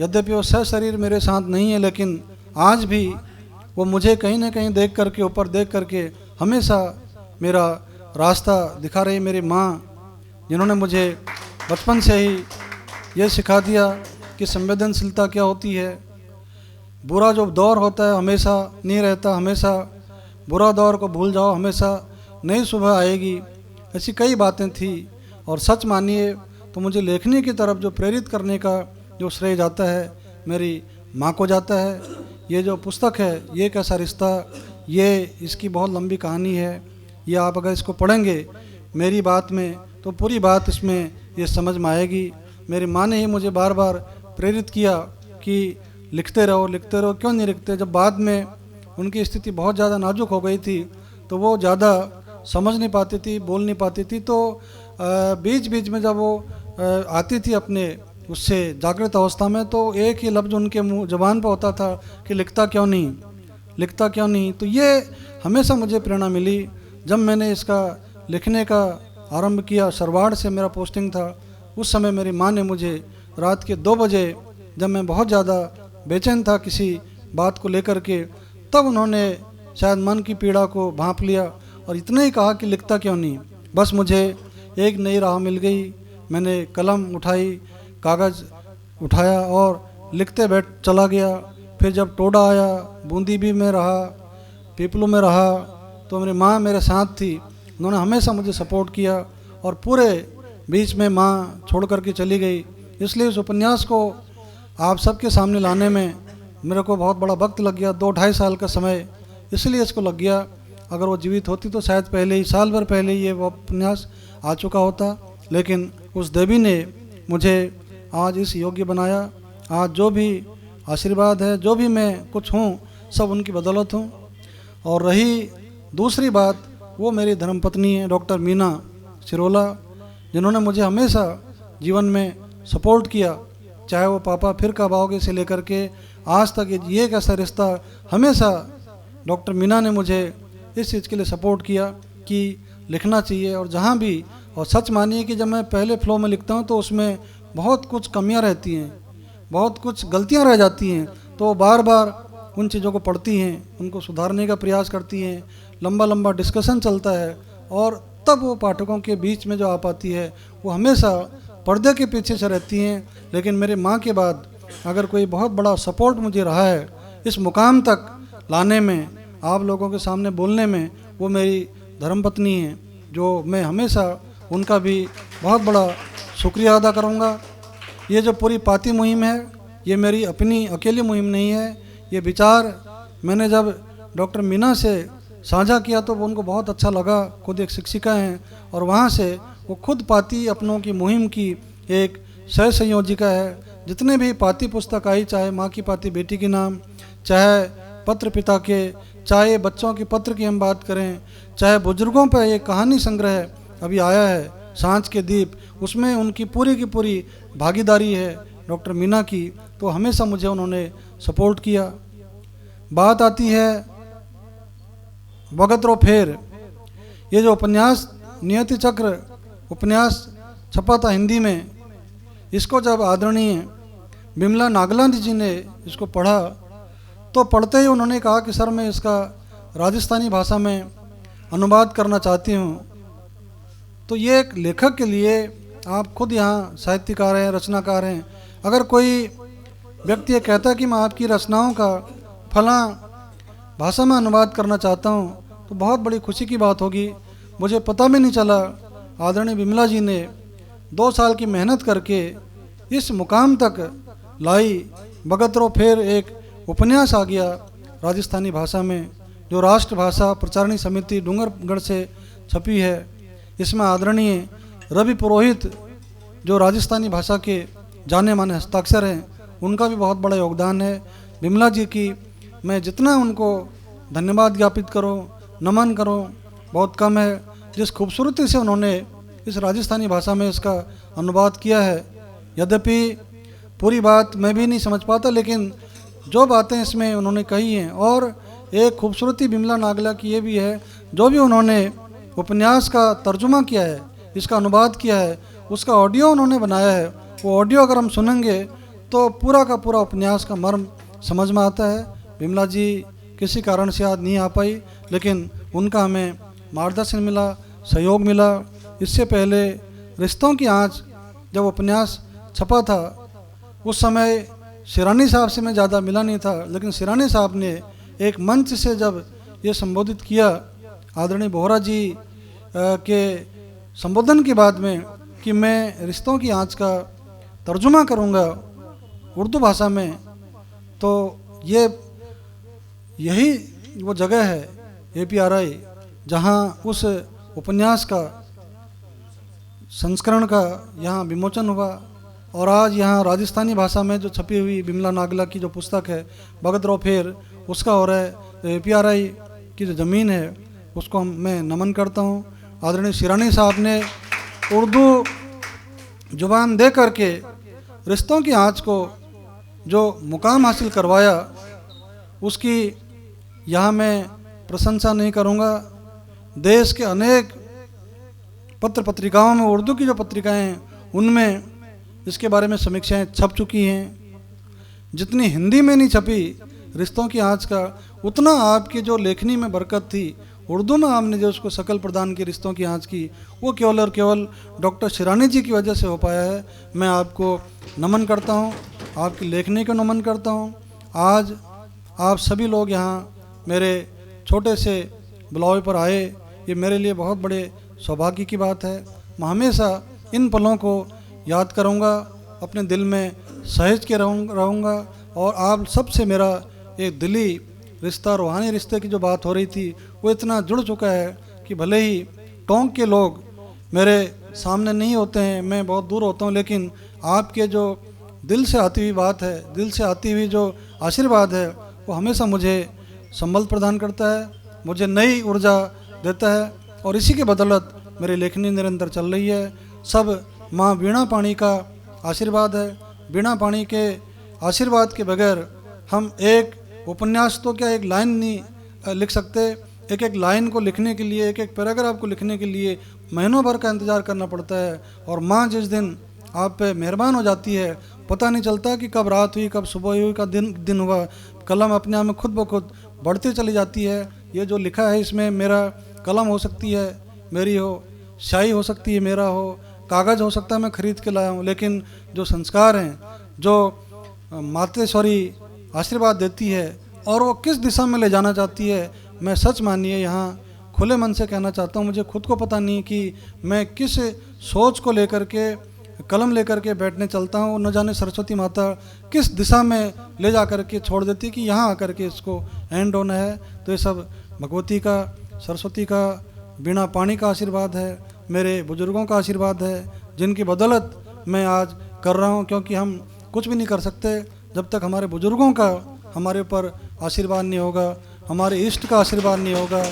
यद्यपि वो सशरीर मेरे साथ नहीं है, लेकिन आज भी वो मुझे कहीं ना कहीं देख करके, ऊपर देख करके हमेशा मेरा रास्ता दिखा रही। मेरी माँ, जिन्होंने मुझे बचपन से ही ये सिखा दिया कि संवेदनशीलता क्या होती है। बुरा जो दौर होता है हमेशा नहीं रहता, हमेशा बुरा दौर को भूल जाओ, हमेशा नई सुबह आएगी। ऐसी कई बातें थी और सच मानिए तो मुझे लेखनी की तरफ जो प्रेरित करने का जो श्रेय जाता है मेरी माँ को जाता है। ये जो पुस्तक है, ये कैसा रिश्ता, ये इसकी बहुत लंबी कहानी है। ये आप अगर इसको पढ़ेंगे मेरी बात में तो पूरी बात इसमें ये समझ में आएगी। मेरी माँ ने ही मुझे बार बार प्रेरित किया कि लिखते रहो, लिखते रहो। क्यों नहीं लिखते? जब बाद में उनकी स्थिति बहुत ज़्यादा नाजुक हो गई थी तो वो ज़्यादा समझ नहीं पाती थी, बोल नहीं पाती थी, तो बीच बीच में जब वो आती थी अपने उससे जागृत अवस्था में, तो एक ही लफ्ज़ उनके मुँह ज़बान पर होता था कि लिखता क्यों नहीं, लिखता क्यों नहीं। तो ये हमेशा मुझे प्रेरणा मिली। जब मैंने इसका लिखने का आरंभ किया, सरवाड़ से मेरा पोस्टिंग था, उस समय मेरी माँ ने मुझे रात के 2 बजे, जब मैं बहुत ज़्यादा बेचैन था किसी बात को लेकर के, तब उन्होंने शायद मन की पीड़ा को भांप लिया और इतना ही कहा कि लिखता क्यों नहीं। बस मुझे एक नई राह मिल गई। मैंने कलम उठाई, कागज़ उठाया और लिखते बैठ चला गया। फिर जब टोडा आया, बूंदी भी में रहा, पीपलू में रहा, तो मेरी माँ मेरे साथ थी। उन्होंने हमेशा मुझे सपोर्ट किया और पूरे बीच में माँ छोड़ करके चली गई। इसलिए उस उपन्यास को आप सबके सामने लाने में मेरे को बहुत बड़ा वक्त लग गया, 2-2.5 साल का समय इसलिए इसको लग गया। अगर वो जीवित होती तो शायद पहले ही, साल भर पहले ही ये वो उपन्यास आ चुका होता, लेकिन उस देवी ने मुझे आज इस योग्य बनाया। आज जो भी आशीर्वाद है, जो भी मैं कुछ हूँ, सब उनकी बदौलत हूँ। और रही दूसरी बात, वो मेरी धर्मपत्नी है डॉक्टर मीना सिरोला, जिन्होंने मुझे हमेशा जीवन में सपोर्ट किया, चाहे वो पापा फिर कब आओगे से लेकर के आज तक ये एक ऐसा रिश्ता हमेशा डॉक्टर मीना ने मुझे इस चीज़ के लिए सपोर्ट किया कि लिखना चाहिए। और जहाँ भी, और सच मानिए कि जब मैं पहले फ्लो में लिखता हूँ तो उसमें बहुत कुछ कमियाँ रहती हैं, बहुत कुछ गलतियाँ रह जाती हैं, तो वो बार बार उन चीज़ों को पढ़ती हैं, उनको सुधारने का प्रयास करती हैं, लंबा लंबा डिस्कशन चलता है, और तब वो पाठकों के बीच में जो आ पाती है वो हमेशा पर्दे के पीछे से रहती हैं। लेकिन मेरे माँ के बाद अगर कोई बहुत बड़ा सपोर्ट मुझे रहा है इस मुकाम तक लाने में, आप लोगों के सामने बोलने में, वो मेरी धर्मपत्नी है, जो मैं हमेशा उनका भी बहुत बड़ा शुक्रिया अदा करूँगा। ये जो पूरी पाती मुहिम है, ये मेरी अपनी अकेली मुहिम नहीं है। ये विचार मैंने जब डॉक्टर मीना से साझा किया तो वो उनको बहुत अच्छा लगा, खुद एक शिक्षिका हैं, और वहाँ से वो खुद पाती अपनों की मुहिम की एक सह संयोजिका है। जितने भी पाती पुस्तक आई, चाहे माँ की पाती बेटी के नाम, चाहे पत्र पिता के, चाहे बच्चों के पत्र की हम बात करें, चाहे बुजुर्गों पर एक कहानी संग्रह अभी आया है सांझ के दीप, उसमें उनकी पूरी की पूरी भागीदारी है डॉक्टर मीना की, तो हमेशा मुझे उन्होंने सपोर्ट किया। बात आती है भगतरो फेर, ये जो उपन्यास नियति चक्र उपन्यास छपा था हिंदी में, इसको जब आदरणीय बिमला नागला जी ने इसको पढ़ा तो पढ़ते ही उन्होंने कहा कि सर मैं इसका राजस्थानी भाषा में अनुवाद करना चाहती हूँ। तो ये एक लेखक के लिए, आप खुद यहाँ साहित्यकार हैं, रचनाकार हैं, अगर कोई व्यक्ति ये कहता है कि मैं आपकी रचनाओं का फलां भाषा में अनुवाद करना चाहता हूँ तो बहुत बड़ी खुशी की बात होगी। मुझे पता भी नहीं चला, आदरणीय बिमला जी ने 2 साल की मेहनत करके इस मुकाम तक लाई। भगतरो फेर एक उपन्यास आ गया राजस्थानी भाषा में, जो राष्ट्र भाषा प्रचारणी समिति डूंगरगढ़ से छपी है। इसमें आदरणीय रवि पुरोहित जो राजस्थानी भाषा के जाने माने हस्ताक्षर हैं, उनका भी बहुत बड़ा योगदान है। बिमला जी की मैं जितना उनको धन्यवाद ज्ञापित करूं, नमन करूं, बहुत कम है। जिस खूबसूरती से उन्होंने इस राजस्थानी भाषा में इसका अनुवाद किया है, यद्यपि पूरी बात मैं भी नहीं समझ पाता, लेकिन जो बातें इसमें उन्होंने कही हैं, और एक खूबसूरती बिमला नागला की ये भी है, जो भी उन्होंने उपन्यास का तर्जुमा किया है, इसका अनुवाद किया है, उसका ऑडियो उन्होंने बनाया है। वो ऑडियो अगर हम सुनेंगे तो पूरा का पूरा उपन्यास का मर्म समझ में आता है। बिमला जी किसी कारण से आज नहीं आ पाई, लेकिन उनका हमें मार्गदर्शन मिला, सहयोग मिला। इससे पहले रिश्तों की आँच जब उपन्यास छपा था, उस समय शिरानी साहब से मैं ज़्यादा मिला नहीं था, लेकिन शिरानी साहब ने एक मंच से जब ये संबोधित किया आदरणीय बोहरा जी के संबोधन के बाद में कि मैं रिश्तों की आँच का तर्जुमा करूँगा उर्दू भाषा में, तो यही वो जगह है APRI जहाँ उस उपन्यास का संस्करण का यहाँ विमोचन हुआ। और आज यहाँ राजस्थानी भाषा में जो छपी हुई बिमला नागला की जो पुस्तक है भगतरो फेर, उसका हो रहा है। तो APRI की जो ज़मीन है उसको मैं नमन करता हूँ। आदरणीय शिरानी साहब ने उर्दू जुबान दे करके रिश्तों की आँच को जो मुकाम हासिल करवाया, उसकी यहाँ मैं प्रशंसा नहीं करूँगा। देश के अनेक पत्र पत्रिकाओं में, उर्दू की जो पत्रिकाएं हैं, उनमें इसके बारे में समीक्षाएं छप चुकी हैं। जितनी हिंदी में नहीं छपी रिश्तों की आँच का, उतना आपकी जो लेखनी में बरकत थी, उर्दू में आपने जो उसको शकल प्रदान की रिश्तों की आँच की, वो केवल और केवल डॉक्टर शिरानी जी की वजह से हो पाया है। मैं आपको नमन करता हूँ, आपकी लेखनी को नमन करता हूँ। आज आप सभी लोग यहाँ मेरे छोटे से बुलावे पर आए, ये मेरे लिए बहुत बड़े सौभाग्य की बात है। मैं हमेशा इन पलों को याद करूँगा, अपने दिल में सहेज के रहूँगा, और आप सबसे मेरा एक दिली रिश्ता, रूहानी रिश्ते की जो बात हो रही थी वो इतना जुड़ चुका है कि भले ही टोंक के लोग मेरे सामने नहीं होते हैं, मैं बहुत दूर होता हूँ, लेकिन आपके जो दिल से आती हुई बात है, दिल से आती हुई जो आशीर्वाद है, वो हमेशा मुझे संबल प्रदान करता है, मुझे नई ऊर्जा देता है और इसी के बदौलत मेरी लेखनी निरंतर चल रही है। सब माँ वीणा पाणी का आशीर्वाद है। वीणा पाणी के आशीर्वाद के बगैर हम एक उपन्यास तो क्या एक लाइन नहीं लिख सकते। एक एक लाइन को लिखने के लिए, एक एक पैराग्राफ को लिखने के लिए महीनों भर का इंतज़ार करना पड़ता है। और माँ जिस दिन आप पे मेहरबान हो जाती है, पता नहीं चलता कि कब रात हुई, कब सुबह हुई, कब दिन हुआ। कलम अपने आप में खुद ब खुद बढ़ती चली जाती है। ये जो लिखा है इसमें मेरा कलम हो सकती है मेरी हो, स्याही हो सकती है मेरा हो, कागज़ हो सकता है मैं ख़रीद के लाया हूँ, लेकिन जो संस्कार हैं, जो मातेश्वरी आशीर्वाद देती है और वो किस दिशा में ले जाना चाहती है, मैं सच मानिए यहाँ खुले मन से कहना चाहता हूँ, मुझे खुद को पता नहीं कि मैं किस सोच को लेकर के कलम लेकर के बैठने चलता हूँ। न जाने सरस्वती माता किस दिशा में ले जा कर के छोड़ देती कि यहाँ आकर के इसको एंड होना है। तो ये सब भगवती का, सरस्वती का, वीणा पाणी का आशीर्वाद है, मेरे बुजुर्गों का आशीर्वाद है, जिनकी बदौलत मैं आज कर रहा हूँ। क्योंकि हम कुछ भी नहीं कर सकते जब तक हमारे बुजुर्गों का हमारे ऊपर आशीर्वाद नहीं होगा, हमारे इष्ट का आशीर्वाद नहीं होगा।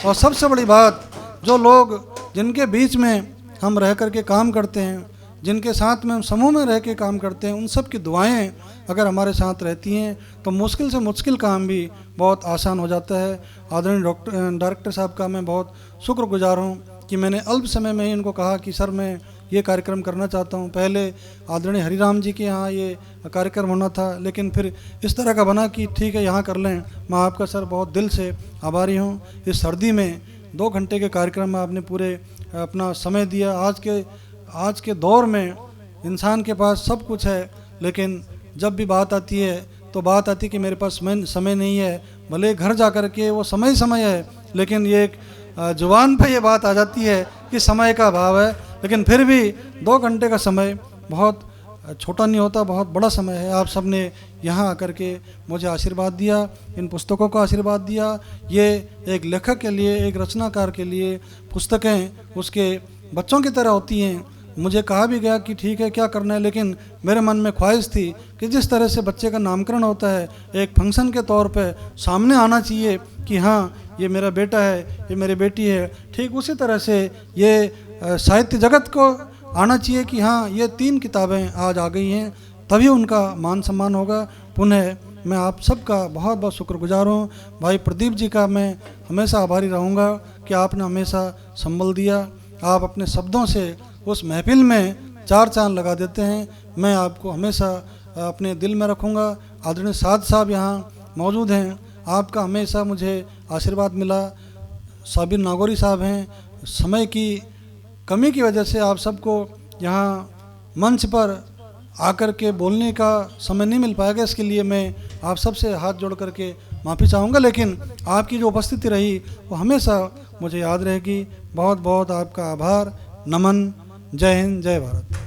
और सबसे बड़ी बात, जो लोग जिनके बीच में हम रह कर के काम करते हैं, जिनके साथ में हम समूह में रह के काम करते हैं, उन सब की दुआएं अगर हमारे साथ रहती हैं तो मुश्किल से मुश्किल काम भी बहुत आसान हो जाता है। आदरणीय डायरेक्टर साहब का मैं बहुत शुक्रगुजार हूँ कि मैंने अल्प समय में ही इनको कहा कि सर मैं ये कार्यक्रम करना चाहता हूँ। पहले आदरणीय हरिराम जी के यहाँ ये कार्यक्रम होना था, लेकिन फिर इस तरह का बना कि ठीक है यहाँ कर लें। मैं आपका सर बहुत दिल से आभारी हूँ। इस सर्दी में 2 घंटे के कार्यक्रम में आपने पूरे अपना समय दिया। आज के दौर में इंसान के पास सब कुछ है, लेकिन जब भी बात आती है तो बात आती है कि मेरे पास समय नहीं है। भले घर जा कर के वो समय है, लेकिन ये एक जुबान पे ये बात आ जाती है कि समय का अभाव है। लेकिन फिर भी 2 घंटे का समय बहुत छोटा नहीं होता, बहुत बड़ा समय है। आप सब ने यहाँ आकर के मुझे आशीर्वाद दिया, इन पुस्तकों का आशीर्वाद दिया। ये एक लेखक के लिए, एक रचनाकार के लिए पुस्तकें उसके बच्चों की तरह होती हैं। मुझे कहा भी गया कि ठीक है क्या करना है, लेकिन मेरे मन में ख्वाहिश थी कि जिस तरह से बच्चे का नामकरण होता है एक फंक्शन के तौर पे सामने आना चाहिए कि हाँ ये मेरा बेटा है, ये मेरी बेटी है, ठीक उसी तरह से ये साहित्य जगत को आना चाहिए कि हाँ ये 3 किताबें आज आ गई हैं, तभी उनका मान सम्मान होगा। पुनः मैं आप सबका बहुत बहुत शुक्रगुजार हूँ। भाई प्रदीप जी का मैं हमेशा आभारी रहूँगा कि आपने हमेशा संबल दिया। आप अपने शब्दों से उस महफिल में 4 चांद लगा देते हैं। मैं आपको हमेशा अपने दिल में रखूँगा। आदरणीय साद साहब यहाँ मौजूद हैं, आपका हमेशा मुझे आशीर्वाद मिला। साबिर नागौरी साहब हैं, समय की कमी की वजह से आप सबको यहाँ मंच पर आकर के बोलने का समय नहीं मिल पाएगा, इसके लिए मैं आप सबसे हाथ जोड़ करके माफ़ी चाहूँगा। लेकिन आपकी जो उपस्थिति रही वो हमेशा मुझे याद रहेगी। बहुत बहुत आपका आभार, नमन। जय हिंद, जय भारत।